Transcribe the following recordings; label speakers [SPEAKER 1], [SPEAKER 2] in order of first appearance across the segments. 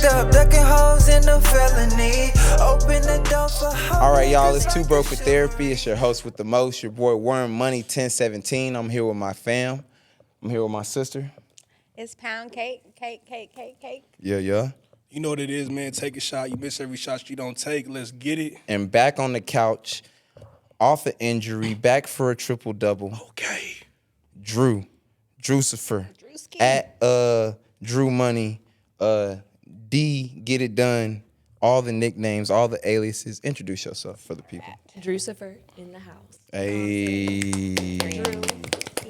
[SPEAKER 1] locked up, ducking holes in the felony. Open the door for
[SPEAKER 2] All right, y'all, it's Too Broke with Therapy. It's your host with the most, your boy Worm Money 1017. I'm here with my fam. I'm here with my sister.
[SPEAKER 3] It's pound cake.
[SPEAKER 2] Yeah.
[SPEAKER 4] You know what it is, man. Take a shot. You miss every shot you don't take. Let's get it.
[SPEAKER 2] And back on the couch, off an injury, back for a triple-double.
[SPEAKER 4] Okay.
[SPEAKER 2] Drucifer. At Drew Money, D, Get It Done, all the nicknames, all the aliases. Introduce yourself for the people.
[SPEAKER 5] Drucifer in the house.
[SPEAKER 2] Hey.
[SPEAKER 5] Drew.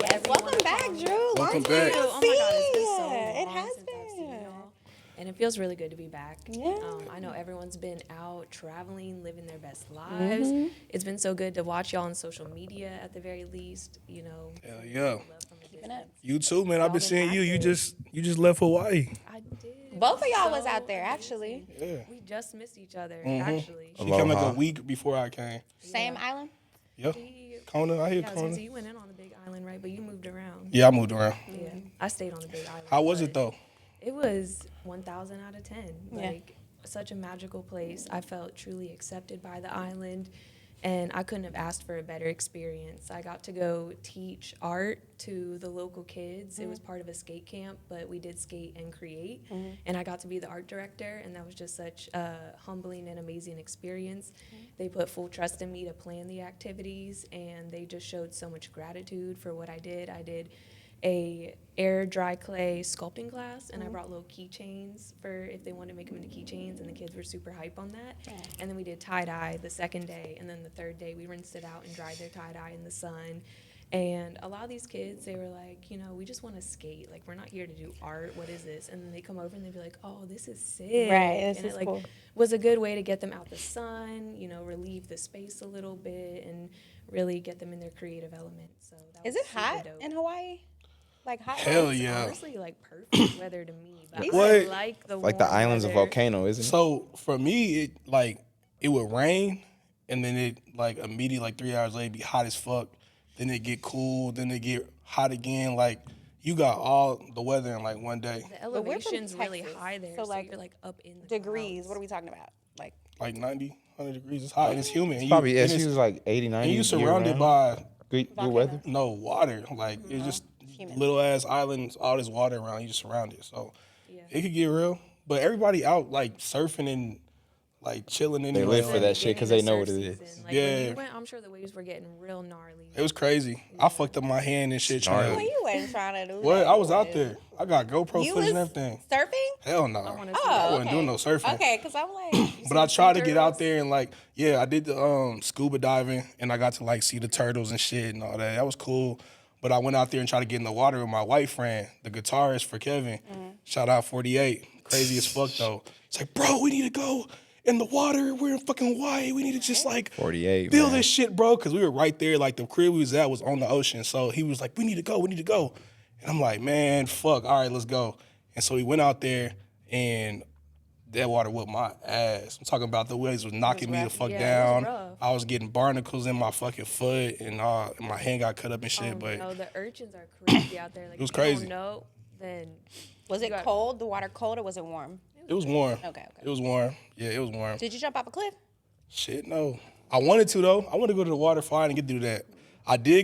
[SPEAKER 3] Yes, welcome back, Drew.
[SPEAKER 4] Welcome
[SPEAKER 3] Long
[SPEAKER 4] back.
[SPEAKER 3] time no
[SPEAKER 5] Oh my
[SPEAKER 3] see.
[SPEAKER 5] God, it's been so
[SPEAKER 3] It
[SPEAKER 5] long
[SPEAKER 3] has
[SPEAKER 5] since I've seen
[SPEAKER 3] been.
[SPEAKER 5] y'all. And it feels really good to be back.
[SPEAKER 3] Yeah.
[SPEAKER 5] I know everyone's been out traveling, living their best lives. It's been so good to watch y'all on social media at the very least. You know.
[SPEAKER 4] Hell yeah.
[SPEAKER 5] Love from a distance.
[SPEAKER 4] You too, man. I've been
[SPEAKER 5] been
[SPEAKER 4] seeing you. You
[SPEAKER 5] active.
[SPEAKER 4] just left Hawaii.
[SPEAKER 5] I did.
[SPEAKER 3] Both of y'all was
[SPEAKER 5] So
[SPEAKER 3] out there,
[SPEAKER 5] amazing.
[SPEAKER 3] actually.
[SPEAKER 4] Yeah.
[SPEAKER 5] We just missed each other, actually.
[SPEAKER 4] She came like
[SPEAKER 2] Aloha.
[SPEAKER 4] a week before I came.
[SPEAKER 3] Same island?
[SPEAKER 4] Yeah.
[SPEAKER 5] We-
[SPEAKER 4] Kona, I hear
[SPEAKER 5] Yeah, I was gonna
[SPEAKER 4] Kona.
[SPEAKER 5] say, you went in on the big island, right? But you moved around.
[SPEAKER 4] Yeah, I moved around.
[SPEAKER 5] Yeah, I stayed on the big island.
[SPEAKER 4] How was it
[SPEAKER 5] but
[SPEAKER 4] though?
[SPEAKER 5] It was 1,000 out of 10.
[SPEAKER 3] Yeah.
[SPEAKER 5] Like, such a magical place. I felt truly accepted by the island, and I couldn't have asked for a better experience. I got to go teach art to the local kids. It was part of a skate camp, but we did skate and create, and I got to be the art director, and that was just such a humbling and amazing experience. They put full trust in me to plan the activities, and they just showed so much gratitude for what I did. I did a air dry clay sculpting class, and I brought little keychains for if they wanted to make them into keychains, and the kids were super hype on that. And then we did tie-dye the second day, and then the third day we rinsed it out and dried their tie-dye in the sun. And a lot of these kids, they were like, you know, we just want to skate. Like, we're not here to do art. What is this? And then they come over and they'd be like, oh, this is sick.
[SPEAKER 3] Right, this
[SPEAKER 5] and
[SPEAKER 3] is
[SPEAKER 5] it, like,
[SPEAKER 3] cool.
[SPEAKER 5] was a good way to get them out the sun, you know, relieve the space a little bit, and really get them in their creative element. So that
[SPEAKER 3] Is
[SPEAKER 5] was
[SPEAKER 3] it
[SPEAKER 5] super
[SPEAKER 3] hot
[SPEAKER 5] dope.
[SPEAKER 3] in Hawaii? Like hot?
[SPEAKER 4] Hell
[SPEAKER 5] It's
[SPEAKER 4] yeah.
[SPEAKER 5] honestly like perfect weather to me. But
[SPEAKER 4] What?
[SPEAKER 5] I like the
[SPEAKER 2] Like the
[SPEAKER 5] warm
[SPEAKER 2] islands of
[SPEAKER 5] weather.
[SPEAKER 2] Volcano, isn't it?
[SPEAKER 4] So for me, it would rain, and then it like immediately like 3 hours later be hot as fuck. Then it get cool. Then it get hot again. Like you got all the weather in like one day.
[SPEAKER 5] The
[SPEAKER 3] But we're from
[SPEAKER 5] elevation's really
[SPEAKER 3] Texas,
[SPEAKER 5] high there,
[SPEAKER 3] so,
[SPEAKER 5] so
[SPEAKER 3] like,
[SPEAKER 5] you're like up in the
[SPEAKER 3] Degrees.
[SPEAKER 5] clouds.
[SPEAKER 3] What are we talking about? Like,
[SPEAKER 4] Like 90, 100 degrees. It's hot and it's humid. And
[SPEAKER 2] Probably,
[SPEAKER 4] and
[SPEAKER 2] she was like 80, 90
[SPEAKER 4] and you surrounded
[SPEAKER 2] year-round.
[SPEAKER 4] by
[SPEAKER 2] Good weather.
[SPEAKER 4] no water. Like it's just little ass islands, all this water around. You just surrounded. So it could get real. But everybody out like surfing and like chilling anyway.
[SPEAKER 2] They live for
[SPEAKER 4] like,
[SPEAKER 2] that shit because they know what it is.
[SPEAKER 5] Like,
[SPEAKER 4] Yeah.
[SPEAKER 5] when you went, I'm sure the waves were getting real gnarly.
[SPEAKER 4] It was crazy. I fucked up my hand and shit trying
[SPEAKER 3] well,
[SPEAKER 4] to.
[SPEAKER 3] you wasn't trying to do
[SPEAKER 4] What?
[SPEAKER 3] that.
[SPEAKER 4] I was out there. I got GoPro
[SPEAKER 3] You
[SPEAKER 4] footage and
[SPEAKER 3] was
[SPEAKER 4] everything.
[SPEAKER 3] surfing?
[SPEAKER 4] Hell no.
[SPEAKER 5] wanna see
[SPEAKER 4] I
[SPEAKER 5] that.
[SPEAKER 4] wasn't doing no surfing.
[SPEAKER 3] Okay, because I'm like,
[SPEAKER 4] But I tried to get out there and like, yeah, I did the scuba diving and I got to like see the turtles and shit and all that. That was cool. But I went out there and tried to get in the water with my white friend, the guitarist for Kevin. Shout out 48. Crazy as fuck though. It's like, bro, we need to go in the water. We're in fucking Hawaii. We need to just like
[SPEAKER 2] 48,
[SPEAKER 4] feel
[SPEAKER 2] man.
[SPEAKER 4] this shit, bro. Cause we were right there. Like the crib we was at was on the ocean. So he was like, we need to go. And I'm like, man, fuck. All right, let's go. And so we went out there and that water whooped my ass. I'm talking about the waves was knocking me the fuck
[SPEAKER 5] Yeah, it was
[SPEAKER 4] down.
[SPEAKER 5] rough.
[SPEAKER 4] I was getting barnacles in my fucking foot and my hand got cut up and shit. But
[SPEAKER 5] No, the urchins are crazy out there. Like,
[SPEAKER 4] It was
[SPEAKER 5] if you
[SPEAKER 4] crazy.
[SPEAKER 5] don't know, then
[SPEAKER 3] was it
[SPEAKER 5] got-
[SPEAKER 3] cold? The water cold or was it warm?
[SPEAKER 4] it was warm.
[SPEAKER 3] Okay.
[SPEAKER 4] It was warm. Yeah, it was warm.
[SPEAKER 3] Did you jump off a cliff?
[SPEAKER 4] Shit, no. I wanted to though. I want to go to the waterfall. I didn't get to do that. I did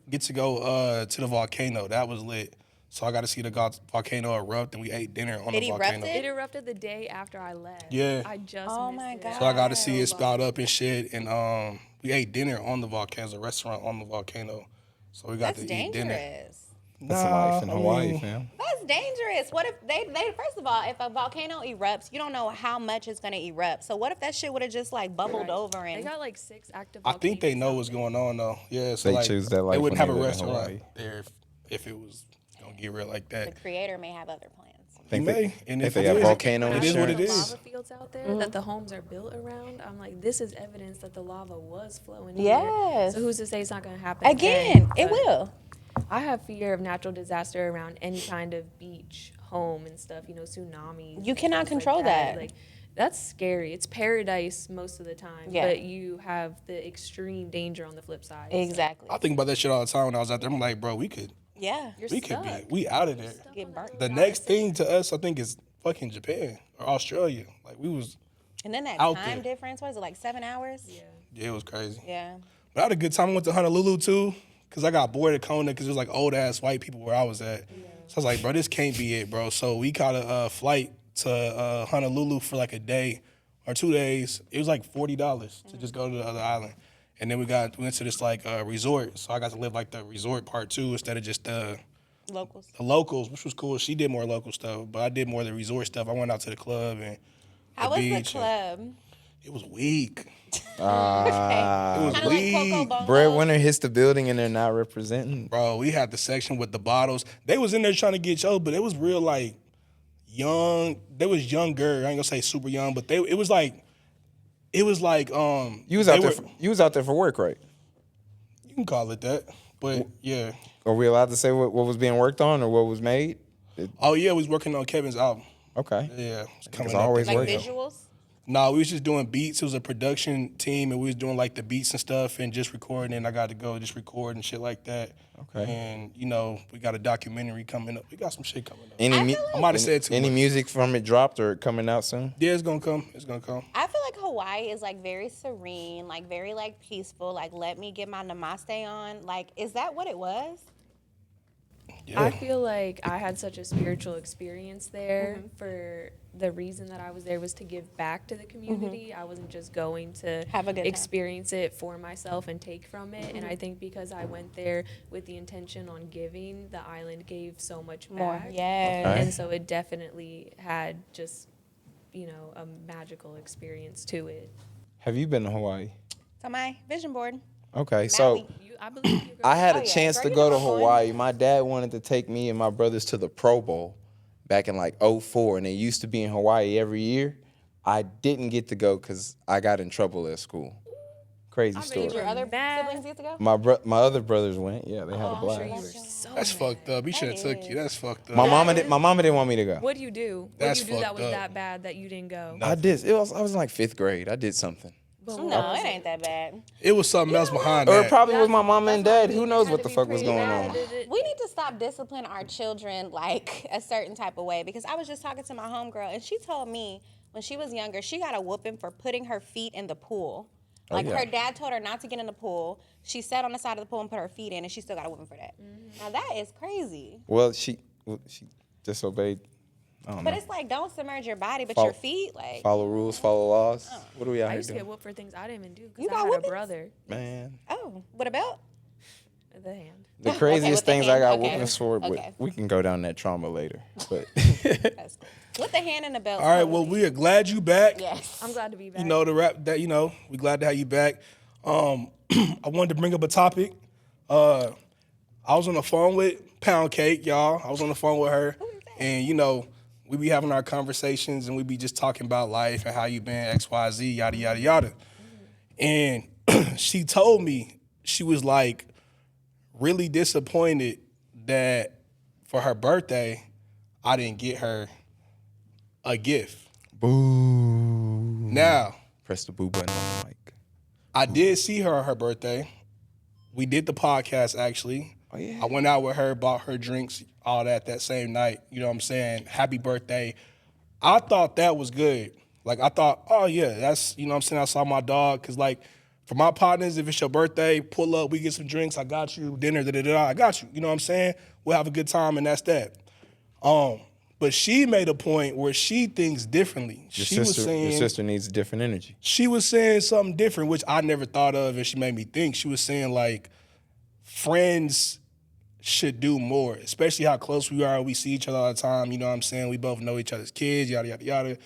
[SPEAKER 4] get to go to the volcano. That was lit. So I got to see the volcano erupt, and we ate dinner on
[SPEAKER 3] It
[SPEAKER 4] the volcano.
[SPEAKER 3] erupted?
[SPEAKER 5] it erupted the day after I left.
[SPEAKER 4] Yeah.
[SPEAKER 5] I just
[SPEAKER 3] Oh
[SPEAKER 5] missed
[SPEAKER 3] my
[SPEAKER 5] it.
[SPEAKER 3] God.
[SPEAKER 4] So I got to see it spout up and shit, and we ate dinner on the volcano. There's a restaurant on the volcano, so we got
[SPEAKER 3] That's
[SPEAKER 4] to eat dinner.
[SPEAKER 3] dangerous.
[SPEAKER 2] That's a life in
[SPEAKER 4] I
[SPEAKER 2] Hawaii,
[SPEAKER 4] mean,
[SPEAKER 2] fam.
[SPEAKER 3] That's dangerous. What if they first of all, if a volcano erupts, you don't know how much it's gonna erupt. So what if that shit would have just like bubbled
[SPEAKER 5] Right.
[SPEAKER 3] over
[SPEAKER 5] They
[SPEAKER 3] and
[SPEAKER 5] got like 6 active
[SPEAKER 4] I think they
[SPEAKER 5] volcanoes
[SPEAKER 4] know
[SPEAKER 5] out
[SPEAKER 4] what's
[SPEAKER 5] there.
[SPEAKER 4] going on though. Yeah, so
[SPEAKER 2] They
[SPEAKER 4] like,
[SPEAKER 2] choose that life
[SPEAKER 4] they wouldn't have
[SPEAKER 2] when
[SPEAKER 4] a
[SPEAKER 2] they live in
[SPEAKER 4] restaurant
[SPEAKER 2] Hawaii.
[SPEAKER 4] there if it was gonna get real like that.
[SPEAKER 3] the creator may have other plans.
[SPEAKER 2] Think
[SPEAKER 4] He
[SPEAKER 2] they,
[SPEAKER 4] may, and
[SPEAKER 2] think
[SPEAKER 4] if
[SPEAKER 2] they
[SPEAKER 4] it
[SPEAKER 2] got
[SPEAKER 4] is,
[SPEAKER 2] volcano
[SPEAKER 4] it is what
[SPEAKER 2] insurance.
[SPEAKER 4] it
[SPEAKER 5] The
[SPEAKER 4] is.
[SPEAKER 5] lava fields out there that the homes are built around. I'm like, this is evidence that the lava was flowing.
[SPEAKER 3] Yes.
[SPEAKER 5] Here. So who's to say it's not going to happen
[SPEAKER 3] Again, it
[SPEAKER 5] But
[SPEAKER 3] will.
[SPEAKER 5] I have fear of natural disaster around any kind of beach, home, and stuff. You know, tsunamis.
[SPEAKER 3] You
[SPEAKER 5] and
[SPEAKER 3] cannot
[SPEAKER 5] things like
[SPEAKER 3] control that.
[SPEAKER 5] Like, that's scary. It's paradise most of the time.
[SPEAKER 3] Yeah.
[SPEAKER 5] But you have the extreme danger on the flip side. So
[SPEAKER 3] Exactly.
[SPEAKER 4] I think about that shit all the time when I was out there. I'm like, bro, we could
[SPEAKER 3] Yeah.
[SPEAKER 5] you're
[SPEAKER 4] we
[SPEAKER 5] stuck.
[SPEAKER 4] could be we out of there.
[SPEAKER 3] Get burnt.
[SPEAKER 4] The next thing to us, I think, is fucking Japan or Australia. Like we was,
[SPEAKER 3] And then that
[SPEAKER 4] out
[SPEAKER 3] time
[SPEAKER 4] there.
[SPEAKER 3] difference, was it like 7 hours?
[SPEAKER 4] yeah, it was crazy.
[SPEAKER 3] Yeah.
[SPEAKER 4] But I had a good time. I went to Honolulu too, because I got bored of Kona because it was like old ass white people where I was at. So I was like, bro, this can't be it, bro. So we caught a flight to Honolulu for like a day or 2 days. It was like $40 to just go to the other island. And then we went to this like resort. So I got to live like the resort part too instead of just the locals, which was cool. She did more local stuff, but I did more of the resort stuff. I went out to the club and
[SPEAKER 3] How was the club?
[SPEAKER 4] It was weak.
[SPEAKER 3] Okay.
[SPEAKER 4] It was
[SPEAKER 3] Kind of like Coco
[SPEAKER 4] weak.
[SPEAKER 3] Bongo.
[SPEAKER 2] Breadwinner hits the building and they're not representing.
[SPEAKER 4] Bro, we had the section with the bottles. They was in there trying to get shows, but it was real like young. They was younger. I ain't gonna say super young, but it was like
[SPEAKER 2] You was
[SPEAKER 4] they
[SPEAKER 2] out there.
[SPEAKER 4] were-
[SPEAKER 2] You was out there for work, right?
[SPEAKER 4] You can call it that. But yeah.
[SPEAKER 2] Are we allowed to say what was being worked on or what was made?
[SPEAKER 4] Oh yeah, we was working on Kevin's album.
[SPEAKER 2] Okay.
[SPEAKER 4] Yeah. It's coming
[SPEAKER 2] It's
[SPEAKER 4] up.
[SPEAKER 2] always
[SPEAKER 3] Like
[SPEAKER 2] working.
[SPEAKER 3] visuals?
[SPEAKER 4] No, we was just doing beats. It was a production team, and we was doing like the beats and stuff, and just recording. And I got to go just record and shit like that.
[SPEAKER 2] Okay.
[SPEAKER 4] And we got a documentary coming up. We got some shit coming up.
[SPEAKER 2] I
[SPEAKER 4] might have said too
[SPEAKER 2] Any
[SPEAKER 4] much.
[SPEAKER 2] music from it dropped or coming out soon?
[SPEAKER 4] Yeah, it's gonna come. It's gonna come.
[SPEAKER 3] I feel like Hawaii is like very serene, like very like peaceful, like let me get my namaste on. Like, is that what it was?
[SPEAKER 4] Yeah.
[SPEAKER 5] I feel like I had such a spiritual experience there. For the reason that I was there was to give back to the community. I wasn't just going to
[SPEAKER 3] Have a good time.
[SPEAKER 5] experience it for myself and take from it. And I think because I went there with the intention on giving, the island gave so much back.
[SPEAKER 3] Yes.
[SPEAKER 2] Okay.
[SPEAKER 5] And so it definitely had just, a magical experience to it.
[SPEAKER 2] Have you been to Hawaii?
[SPEAKER 3] So my vision board.
[SPEAKER 2] Okay, so
[SPEAKER 3] Maui.
[SPEAKER 5] I believe you.
[SPEAKER 2] I had
[SPEAKER 3] Oh,
[SPEAKER 2] a
[SPEAKER 3] yeah.
[SPEAKER 2] chance
[SPEAKER 3] Girl,
[SPEAKER 2] to
[SPEAKER 3] you
[SPEAKER 2] go
[SPEAKER 3] know
[SPEAKER 2] to
[SPEAKER 3] I'm going.
[SPEAKER 2] Hawaii. My dad wanted to take me and my brothers to the Pro Bowl back in like '04, and it used to be in Hawaii every year. I didn't get to go because I got in trouble at school. Crazy
[SPEAKER 5] bet
[SPEAKER 2] story.
[SPEAKER 5] you
[SPEAKER 3] Your
[SPEAKER 5] were
[SPEAKER 3] other
[SPEAKER 5] mad.
[SPEAKER 3] siblings get to go?
[SPEAKER 2] My other brothers went. Yeah, they had a
[SPEAKER 5] I'm sure you
[SPEAKER 2] blast.
[SPEAKER 5] were so
[SPEAKER 4] That's
[SPEAKER 5] mad.
[SPEAKER 4] fucked up. He should have took you. That's fucked up.
[SPEAKER 2] My mama didn't want me to go.
[SPEAKER 5] What do you do? What
[SPEAKER 4] That's
[SPEAKER 5] do you do that
[SPEAKER 4] fucked
[SPEAKER 5] was
[SPEAKER 4] up.
[SPEAKER 5] that bad that you didn't go?
[SPEAKER 2] I did. I was in like 5th grade. I did something.
[SPEAKER 5] But
[SPEAKER 3] No, it ain't that bad.
[SPEAKER 4] It was something else behind
[SPEAKER 2] Or
[SPEAKER 4] that.
[SPEAKER 2] probably with my mama and
[SPEAKER 5] That's
[SPEAKER 2] dad.
[SPEAKER 5] why
[SPEAKER 2] Who knows
[SPEAKER 5] had
[SPEAKER 2] what
[SPEAKER 5] to
[SPEAKER 2] the
[SPEAKER 5] be
[SPEAKER 2] fuck was
[SPEAKER 5] pretty
[SPEAKER 2] going
[SPEAKER 5] mad
[SPEAKER 2] on?
[SPEAKER 5] at it.
[SPEAKER 3] We need to stop disciplining our children like a certain type of way, because I was just talking to my homegirl and she told me when she was younger, she got a whooping for putting her feet in the pool. Like
[SPEAKER 2] yeah.
[SPEAKER 3] her dad told her not to get in the pool. She sat on the side of the pool and put her feet in, and she still got a whooping for that. Now that is crazy.
[SPEAKER 2] Well, she disobeyed. I don't
[SPEAKER 3] But
[SPEAKER 2] know.
[SPEAKER 3] it's like, don't submerge your body, but
[SPEAKER 2] Follow-
[SPEAKER 3] your feet, like,
[SPEAKER 2] Follow rules, follow laws. What are we out
[SPEAKER 5] I
[SPEAKER 2] here
[SPEAKER 5] used to get
[SPEAKER 2] doing?
[SPEAKER 5] whooped for things I didn't even do
[SPEAKER 3] You
[SPEAKER 5] because I
[SPEAKER 3] got
[SPEAKER 5] had
[SPEAKER 3] whoopings?
[SPEAKER 5] a brother.
[SPEAKER 2] Man.
[SPEAKER 3] oh, what about?
[SPEAKER 5] The hand.
[SPEAKER 2] The
[SPEAKER 3] with
[SPEAKER 2] craziest
[SPEAKER 3] the
[SPEAKER 2] things
[SPEAKER 3] hand,
[SPEAKER 2] I got
[SPEAKER 3] okay.
[SPEAKER 2] whoopings for, but
[SPEAKER 3] Okay.
[SPEAKER 2] we can go down that trauma later. But
[SPEAKER 3] That's cool. With the hand in the belt.
[SPEAKER 4] All right, well, we are glad you back.
[SPEAKER 3] Yes.
[SPEAKER 5] I'm glad to be back.
[SPEAKER 4] The rap that, we glad to have you back. I wanted to bring up a topic. I was on the phone with Pound Cake, y'all. I was on the phone with her. And, we be having our conversations and we be just talking about life and how you been, X, Y, Z, yada, yada, yada. And she told me, she was like really disappointed that for her birthday, I didn't get her a gift.
[SPEAKER 2] boo.
[SPEAKER 4] Now,
[SPEAKER 2] Press the boo button on the mic.
[SPEAKER 4] I did see her on her birthday. We did the podcast, actually.
[SPEAKER 2] Oh, yeah.
[SPEAKER 4] I went out with her, bought her drinks, all that same night. You know what I'm saying? Happy birthday. I thought that was good. Like, I thought, oh, yeah, that's, you know what I'm saying? I saw my dog. Because, like, for my partners, if it's your birthday, pull up, we get some drinks, I got you, dinner, I got you. You know what I'm saying? We'll have a good time, and that's that. But she made a point where she thinks differently.
[SPEAKER 2] Your sister needs a different energy.
[SPEAKER 4] She was saying something different, which I never thought of, and she made me think. She was saying, like, friends should do more, especially how close we are. We see each other all the time. You know what I'm saying? We both know each other's kids, yada, yada, yada.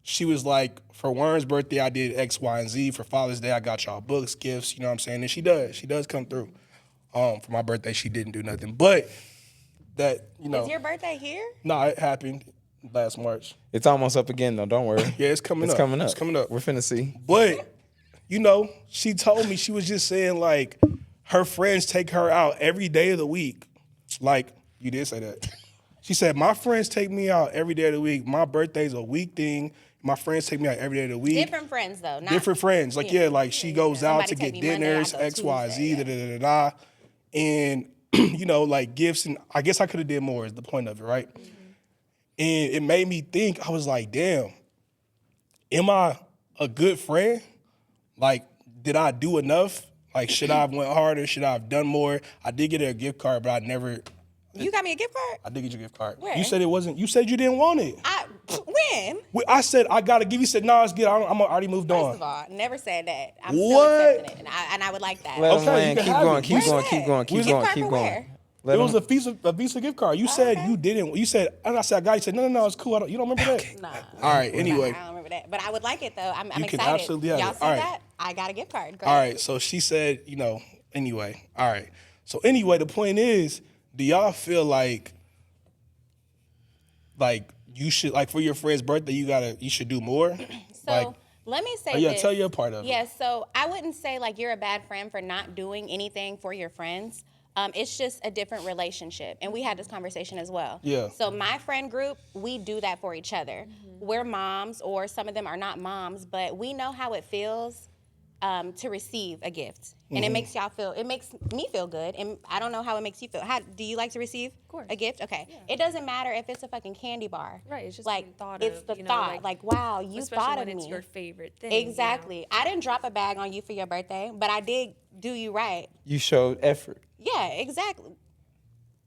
[SPEAKER 4] She was like, for Warren's birthday, I did X, Y, and Z. For Father's Day, I got y'all books, gifts, you know what I'm saying? And she does. She does come through. For my birthday, she didn't do nothing. But that,
[SPEAKER 3] Is your birthday here?
[SPEAKER 4] No, it happened last March.
[SPEAKER 2] It's almost up again, though. Don't worry.
[SPEAKER 4] Yeah, it's coming up.
[SPEAKER 2] It's coming up.
[SPEAKER 4] It's coming up.
[SPEAKER 2] We're finna see.
[SPEAKER 4] But, she told me, she was just saying, like, her friends take her out every day of the week. Like, you did say that. She said, my friends take me out every day of the week. My birthday's a week thing. My friends take me out every day of the week.
[SPEAKER 3] Different friends, though. Not
[SPEAKER 4] Different friends. Like, yeah, like she goes out
[SPEAKER 3] Somebody
[SPEAKER 4] to
[SPEAKER 3] take
[SPEAKER 4] get
[SPEAKER 3] me Monday,
[SPEAKER 4] dinners,
[SPEAKER 3] I go
[SPEAKER 4] X, Y, Z,
[SPEAKER 3] Tuesday,
[SPEAKER 4] da-da-da-da-da. And, like gifts. And I guess I could have did more is the point of it, right? And it made me think, I was like, damn, am I a good friend? Like, did I do enough? Like, should I have went harder? Should I have done more? I did get her a gift card, but I
[SPEAKER 3] got me a gift card?
[SPEAKER 4] did get you a gift card.
[SPEAKER 3] Where?
[SPEAKER 4] You said it wasn't, you said you didn't want it.
[SPEAKER 3] When?
[SPEAKER 4] I said, I gotta give you, said, no, it's good. I'm already moved on.
[SPEAKER 3] First of all, never said that. I'm
[SPEAKER 4] What?
[SPEAKER 3] still accepting it, and I would like that.
[SPEAKER 2] Let
[SPEAKER 4] Okay,
[SPEAKER 2] him land.
[SPEAKER 4] you can
[SPEAKER 2] Keep
[SPEAKER 4] have
[SPEAKER 2] going.
[SPEAKER 4] it.
[SPEAKER 2] Keep
[SPEAKER 3] Where's
[SPEAKER 2] going.
[SPEAKER 3] that?
[SPEAKER 2] Keep going. Keep
[SPEAKER 3] Gift
[SPEAKER 2] going.
[SPEAKER 3] card
[SPEAKER 2] Keep
[SPEAKER 3] for
[SPEAKER 2] going.
[SPEAKER 3] where?
[SPEAKER 2] Let
[SPEAKER 4] It was
[SPEAKER 2] him-
[SPEAKER 4] a Visa gift card. You said you didn't. You said, and I said, I got it. You said, no, it's cool. You don't remember that?
[SPEAKER 3] Nah.
[SPEAKER 4] All right, anyway.
[SPEAKER 3] I don't remember that, but I would like it though. I'm
[SPEAKER 4] You can
[SPEAKER 3] excited.
[SPEAKER 4] absolutely have
[SPEAKER 3] Y'all
[SPEAKER 4] it.
[SPEAKER 3] see
[SPEAKER 4] All right.
[SPEAKER 3] that? I got a gift card. Great.
[SPEAKER 4] All right, so she said, anyway. All right. So anyway, the point is, do y'all feel like you should, like for your friend's birthday, you should do more?
[SPEAKER 3] So let me say
[SPEAKER 4] Oh, yeah,
[SPEAKER 3] this.
[SPEAKER 4] tell your part of it.
[SPEAKER 3] Yeah, so I wouldn't say like you're a bad friend for not doing anything for your friends. It's just a different relationship. And we had this conversation as well.
[SPEAKER 4] Yeah.
[SPEAKER 3] So my friend group, we do that for each other. We're moms, or some of them are not moms, but we know how it feels to receive a gift. And it makes it makes me feel good. And I don't know how it makes you feel. How do you like to receive a gift? Okay. Yeah. It doesn't matter if it's a fucking candy bar.
[SPEAKER 5] Right, it's just
[SPEAKER 3] like
[SPEAKER 5] being thought
[SPEAKER 3] it's
[SPEAKER 5] of,
[SPEAKER 3] the
[SPEAKER 5] you know,
[SPEAKER 3] thought. Like, wow, you
[SPEAKER 5] especially
[SPEAKER 3] thought
[SPEAKER 5] when
[SPEAKER 3] of
[SPEAKER 5] it's
[SPEAKER 3] me.
[SPEAKER 5] your favorite thing.
[SPEAKER 3] Exactly. I didn't drop a bag on you for your birthday, but I did do you right.
[SPEAKER 2] You showed effort.
[SPEAKER 3] Yeah, exactly.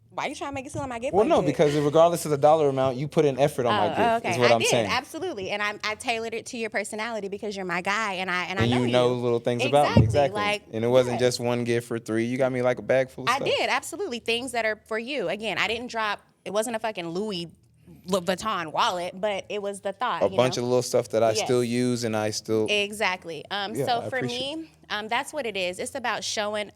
[SPEAKER 3] Why are you trying to make it seem like my gift?
[SPEAKER 2] Well,
[SPEAKER 3] was
[SPEAKER 2] no,
[SPEAKER 3] good?
[SPEAKER 2] because regardless of the dollar amount, you put in effort on my gift.
[SPEAKER 3] Okay.
[SPEAKER 2] Is what
[SPEAKER 3] I
[SPEAKER 2] I'm
[SPEAKER 3] did,
[SPEAKER 2] saying.
[SPEAKER 3] absolutely, and I tailored it to your personality because you're my guy, and I
[SPEAKER 2] And
[SPEAKER 3] know
[SPEAKER 2] you know little things about me. Exactly.
[SPEAKER 3] Like,
[SPEAKER 2] And it wasn't
[SPEAKER 3] yes.
[SPEAKER 2] just one gift for 3. You got me like a bag full of
[SPEAKER 3] I
[SPEAKER 2] stuff.
[SPEAKER 3] did, absolutely, things that are for you. Again, I didn't drop. It wasn't a fucking Louis Vuitton wallet, but it was
[SPEAKER 2] A bunch of little stuff that I
[SPEAKER 3] Yes.
[SPEAKER 2] still use and I still.
[SPEAKER 3] Exactly.
[SPEAKER 2] Yeah,
[SPEAKER 3] So
[SPEAKER 2] I
[SPEAKER 3] for
[SPEAKER 2] appreciate
[SPEAKER 3] me, that's what it is. It's about showing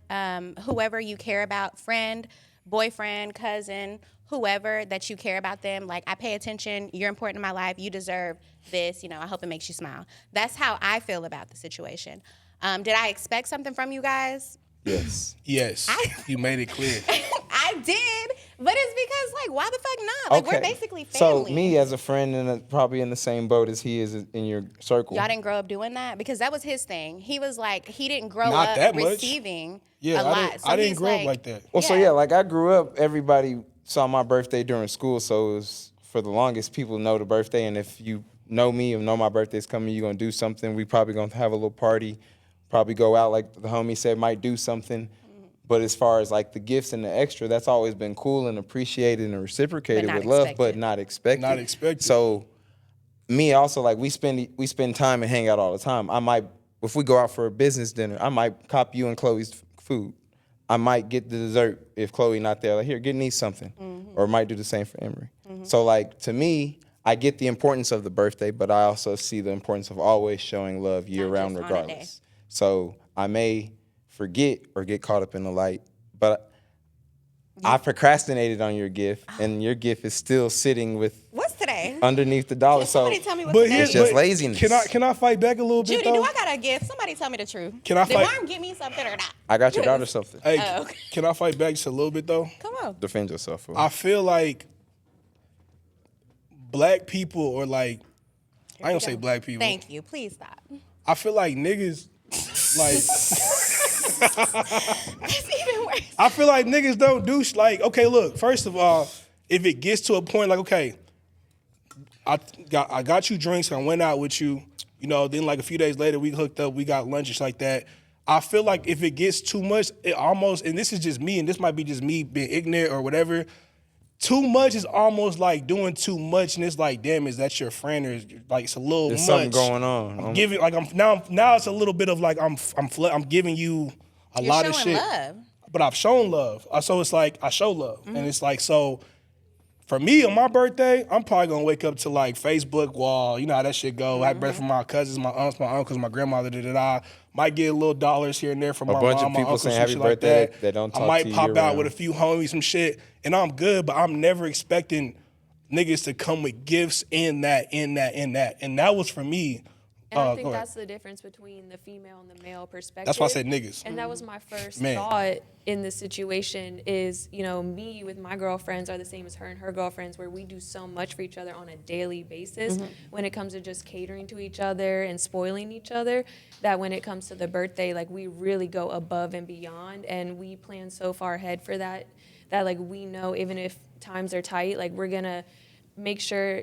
[SPEAKER 3] whoever you care about, friend, boyfriend, cousin, whoever, that you care about them. Like, I pay attention. You're important in my life. You deserve this. I hope it makes you smile. That's how I feel about the situation. Did I expect something from you guys?
[SPEAKER 2] Yes.
[SPEAKER 4] Yes, you made it clear.
[SPEAKER 3] I did, but it's because, like, why the fuck not? Like, we're basically
[SPEAKER 2] So
[SPEAKER 3] family.
[SPEAKER 2] me as a friend and probably in the same boat as he is in your circle.
[SPEAKER 3] Y'all didn't grow up doing that? Because that was his thing. He was like, he didn't grow
[SPEAKER 4] Not
[SPEAKER 3] up
[SPEAKER 4] that much.
[SPEAKER 3] receiving
[SPEAKER 4] Yeah,
[SPEAKER 3] a lot.
[SPEAKER 4] I didn't
[SPEAKER 3] he's
[SPEAKER 4] grow up like that.
[SPEAKER 2] Well, so
[SPEAKER 3] Yeah.
[SPEAKER 2] yeah, like I grew up, everybody saw my birthday during school, so it was, for the longest, people know the birthday, and if you know me and know my birthday's coming, you're gonna do something. We probably gonna have a little party, probably go out, like the homie said, might do something. But as far as like the gifts and the extra, that's always been cool and appreciated and reciprocated
[SPEAKER 3] But not
[SPEAKER 2] with love, but
[SPEAKER 3] expected.
[SPEAKER 2] not expected.
[SPEAKER 4] Not expected.
[SPEAKER 2] So me also, like we spend time and hang out all the time. I might, if we go out for a business dinner, I might cop you and Chloe's food. I might get the dessert if Chloe not there. Like, here, get me something. Or might do the same for Emery. So like, to me, I get the importance of the birthday, but I also see the importance of always showing love year round
[SPEAKER 3] just on a day.
[SPEAKER 2] regardless. So I may forget or get caught up in the light, but I procrastinated on your gift, and your gift is still sitting with
[SPEAKER 3] What's today?
[SPEAKER 2] underneath the dollar. So
[SPEAKER 3] Somebody tell me what's
[SPEAKER 4] But
[SPEAKER 3] today.
[SPEAKER 2] It's just laziness.
[SPEAKER 4] Can I fight back a little bit
[SPEAKER 3] Judy,
[SPEAKER 4] though?
[SPEAKER 3] do I got a gift? Somebody tell me the truth.
[SPEAKER 4] Can I
[SPEAKER 3] Did
[SPEAKER 4] fight-
[SPEAKER 3] Mom give me something or not?
[SPEAKER 2] I got your daughter something.
[SPEAKER 4] Hey,
[SPEAKER 3] Oh, okay.
[SPEAKER 4] can I fight back just a little bit though?
[SPEAKER 3] Come on.
[SPEAKER 2] Defend yourself. Fool.
[SPEAKER 4] I feel like black people, or like, I ain't gonna say black people.
[SPEAKER 3] Thank you. Please stop.
[SPEAKER 4] I feel like niggas, like,
[SPEAKER 3] It's even worse.
[SPEAKER 4] I feel like niggas don't do like, okay, look, first of all, if it gets to a point like, okay, I got you drinks, I went out with you, then like a few days later we hooked up, we got lunch and shit like that. I feel like if it gets too much, it almost, and this is just me, and this might be just me being ignorant or whatever, too much is almost like doing too much, and it's like, damn, is that your friend, or like it's a little
[SPEAKER 2] There's
[SPEAKER 4] much.
[SPEAKER 2] something going on.
[SPEAKER 4] I'm giving, like, now it's a little bit of like I'm giving you a
[SPEAKER 3] You're
[SPEAKER 4] lot of
[SPEAKER 3] showing
[SPEAKER 4] shit.
[SPEAKER 3] love.
[SPEAKER 4] But I've shown love. So it's like I show love. And it's like, so for me on my birthday, I'm probably gonna wake up to like Facebook wall. You know how that shit go. Happy birthday from my cousins, my aunts, my uncles, my grandmother, da-da-da. Might get a little dollars here and there from
[SPEAKER 2] A
[SPEAKER 4] my
[SPEAKER 2] bunch of
[SPEAKER 4] mom, my
[SPEAKER 2] people
[SPEAKER 4] uncles,
[SPEAKER 2] saying
[SPEAKER 4] some
[SPEAKER 2] happy
[SPEAKER 4] shit like
[SPEAKER 2] birthday
[SPEAKER 4] that.
[SPEAKER 2] that don't talk
[SPEAKER 4] I might
[SPEAKER 2] to you
[SPEAKER 4] pop out
[SPEAKER 2] year-round.
[SPEAKER 4] with a few homies, some shit, and I'm good, but I'm never expecting niggas to come with gifts in that. And that was for me.
[SPEAKER 5] And I
[SPEAKER 4] go
[SPEAKER 5] think
[SPEAKER 4] ahead.
[SPEAKER 5] that's the difference between the female and the male perspective.
[SPEAKER 4] That's why I said niggas.
[SPEAKER 5] And that was my first
[SPEAKER 4] Man.
[SPEAKER 5] thought in this situation is, me with my girlfriends are the same as her and her girlfriends, where we do so much for each other on a daily basis when it comes to just catering to each other and spoiling each other, that when it comes to the birthday, like, we really go above and beyond, and we plan so far ahead for that like, we know even if times are tight, like, we're gonna make sure,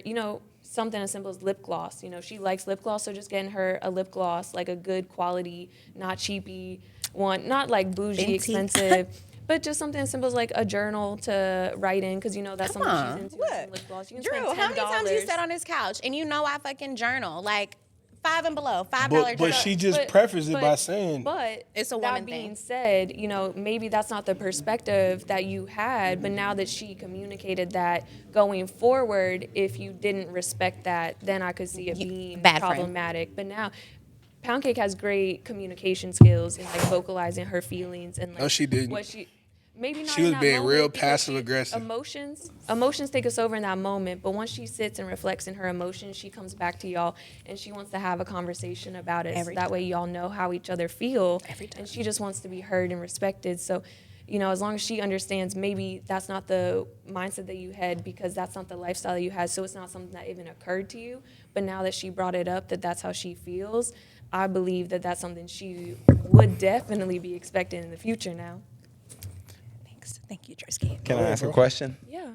[SPEAKER 5] something as simple as lip gloss. She likes lip gloss, so just getting her a lip gloss, like a good quality, not cheapy one, not like bougie,
[SPEAKER 3] Fenty.
[SPEAKER 5] expensive, but just something as simple as like a journal to write in, because that's something she's into.
[SPEAKER 3] Look,
[SPEAKER 5] some lip gloss. You can
[SPEAKER 3] Drew,
[SPEAKER 5] spend $10.
[SPEAKER 3] how many times you sat on this couch and I fucking journal like $5 and below, $5
[SPEAKER 4] But
[SPEAKER 3] journal.
[SPEAKER 4] she just prefaced it by saying,
[SPEAKER 5] But
[SPEAKER 3] It's a woman
[SPEAKER 5] that being
[SPEAKER 3] thing.
[SPEAKER 5] said, maybe that's not the perspective that you had, but now that she communicated that going forward, if you didn't respect that, then I could see it being
[SPEAKER 3] bad friend.
[SPEAKER 5] problematic. But now, Pound Cake has great communication skills and like vocalizing her feelings and like
[SPEAKER 4] No, she didn't.
[SPEAKER 5] what she. Maybe not
[SPEAKER 4] She
[SPEAKER 5] in
[SPEAKER 4] was
[SPEAKER 5] that
[SPEAKER 4] being
[SPEAKER 5] moment
[SPEAKER 4] real
[SPEAKER 5] because
[SPEAKER 4] passive-aggressive.
[SPEAKER 5] Emotions take us over in that moment, but once she sits and reflects in her emotions, she comes back to y'all and she wants to have a conversation about it.
[SPEAKER 3] Every
[SPEAKER 5] So that
[SPEAKER 3] time.
[SPEAKER 5] way y'all know how each other feel.
[SPEAKER 3] Every time.
[SPEAKER 5] And she just wants to be heard and respected. So, as long as she understands maybe that's not the mindset that you had because that's not the lifestyle that you had, so it's not something that even occurred to you. But now that she brought it up, that's how she feels, I believe that's something she would definitely be expecting in the future now.
[SPEAKER 3] Thank you, Drisky.
[SPEAKER 2] Can I ask a question?
[SPEAKER 5] Yeah.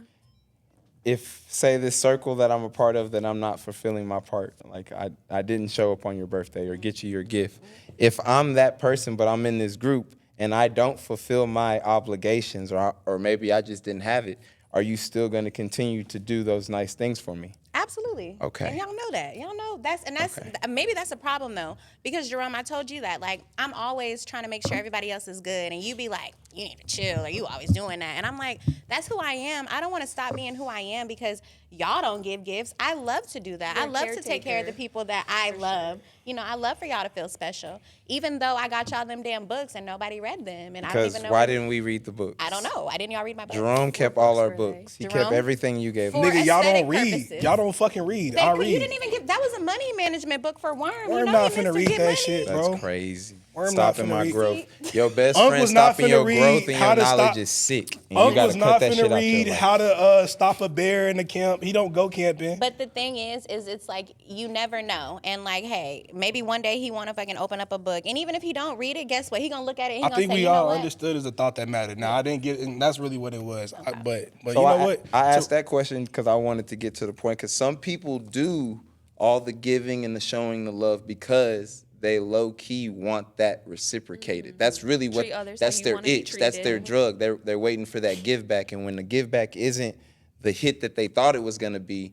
[SPEAKER 2] If, say, this circle that I'm a part of, that I'm not fulfilling my part, like I didn't show up on your birthday or get you your gift. If I'm that person, but I'm in this group and I don't fulfill my obligations, or maybe I just didn't have it, are you still going to continue to do those nice things for me?
[SPEAKER 3] Absolutely.
[SPEAKER 2] Okay.
[SPEAKER 3] And y'all know that. Y'all know that's
[SPEAKER 2] Okay.
[SPEAKER 3] maybe that's a problem though, because Jerome, I told you that like I'm always trying to make sure everybody else is good, and you be like, you need to chill, or you always doing that, and I'm like, that's who I am. I don't want to stop being who I am because y'all don't give gifts. I love to do that.
[SPEAKER 5] You're
[SPEAKER 3] I
[SPEAKER 5] a
[SPEAKER 3] love to take care of the
[SPEAKER 5] caretaker.
[SPEAKER 3] people that I love. I love for y'all to feel special, even though I got y'all them damn books and nobody read them, and I don't
[SPEAKER 2] Because
[SPEAKER 3] even know.
[SPEAKER 2] why didn't we read the books?
[SPEAKER 3] I don't know. Why didn't y'all read my books?
[SPEAKER 2] Jerome kept all our
[SPEAKER 5] books were they?
[SPEAKER 2] books. He
[SPEAKER 3] Jerome?
[SPEAKER 2] kept everything you gave
[SPEAKER 3] For
[SPEAKER 2] me.
[SPEAKER 4] nigga, y'all
[SPEAKER 3] aesthetic
[SPEAKER 4] don't read.
[SPEAKER 3] purposes.
[SPEAKER 4] Y'all don't fucking read. I read.
[SPEAKER 3] You didn't even give. That was a money management book for Worm.
[SPEAKER 4] Worm
[SPEAKER 3] he
[SPEAKER 4] not
[SPEAKER 3] missed
[SPEAKER 4] finna
[SPEAKER 3] a
[SPEAKER 4] read
[SPEAKER 3] good
[SPEAKER 4] that
[SPEAKER 3] money.
[SPEAKER 4] shit,
[SPEAKER 2] That's
[SPEAKER 4] bro.
[SPEAKER 2] crazy.
[SPEAKER 4] Worm not
[SPEAKER 2] Stopping
[SPEAKER 4] finna
[SPEAKER 2] my
[SPEAKER 4] read.
[SPEAKER 2] growth. Your best
[SPEAKER 4] Unc
[SPEAKER 2] friend
[SPEAKER 4] was not
[SPEAKER 2] stopping
[SPEAKER 4] finna
[SPEAKER 2] your
[SPEAKER 4] read
[SPEAKER 2] growth and
[SPEAKER 4] how
[SPEAKER 2] your
[SPEAKER 4] to
[SPEAKER 2] knowledge
[SPEAKER 4] stop-
[SPEAKER 2] is sick. And
[SPEAKER 4] Unc
[SPEAKER 2] you got
[SPEAKER 4] was
[SPEAKER 2] to
[SPEAKER 4] not
[SPEAKER 2] cut that shit
[SPEAKER 4] finna
[SPEAKER 2] out
[SPEAKER 4] read
[SPEAKER 2] your life.
[SPEAKER 4] how to stop a bear in the camp. He don't go camping.
[SPEAKER 3] But the thing is it's like you never know. And like, hey, maybe one day he want to fucking open up a book, and even if he don't read it, guess what? He gonna look at it. And he
[SPEAKER 4] I
[SPEAKER 3] gonna
[SPEAKER 4] think
[SPEAKER 3] say,
[SPEAKER 4] we
[SPEAKER 3] you know
[SPEAKER 4] all
[SPEAKER 3] what?
[SPEAKER 4] understood as a thought that mattered. Now I didn't get, and that's really what it was. But
[SPEAKER 2] So
[SPEAKER 4] you know what?
[SPEAKER 2] I asked that question because I wanted to get to the point, because some people do all the giving and the showing the love because they low key want that reciprocated. That's really what,
[SPEAKER 5] Treat others
[SPEAKER 2] that's
[SPEAKER 5] how you
[SPEAKER 2] their
[SPEAKER 5] wanna be
[SPEAKER 2] itch. That's their
[SPEAKER 5] treated.
[SPEAKER 2] drug. They're waiting for that give back. And when the give back isn't the hit that they thought it was going to be,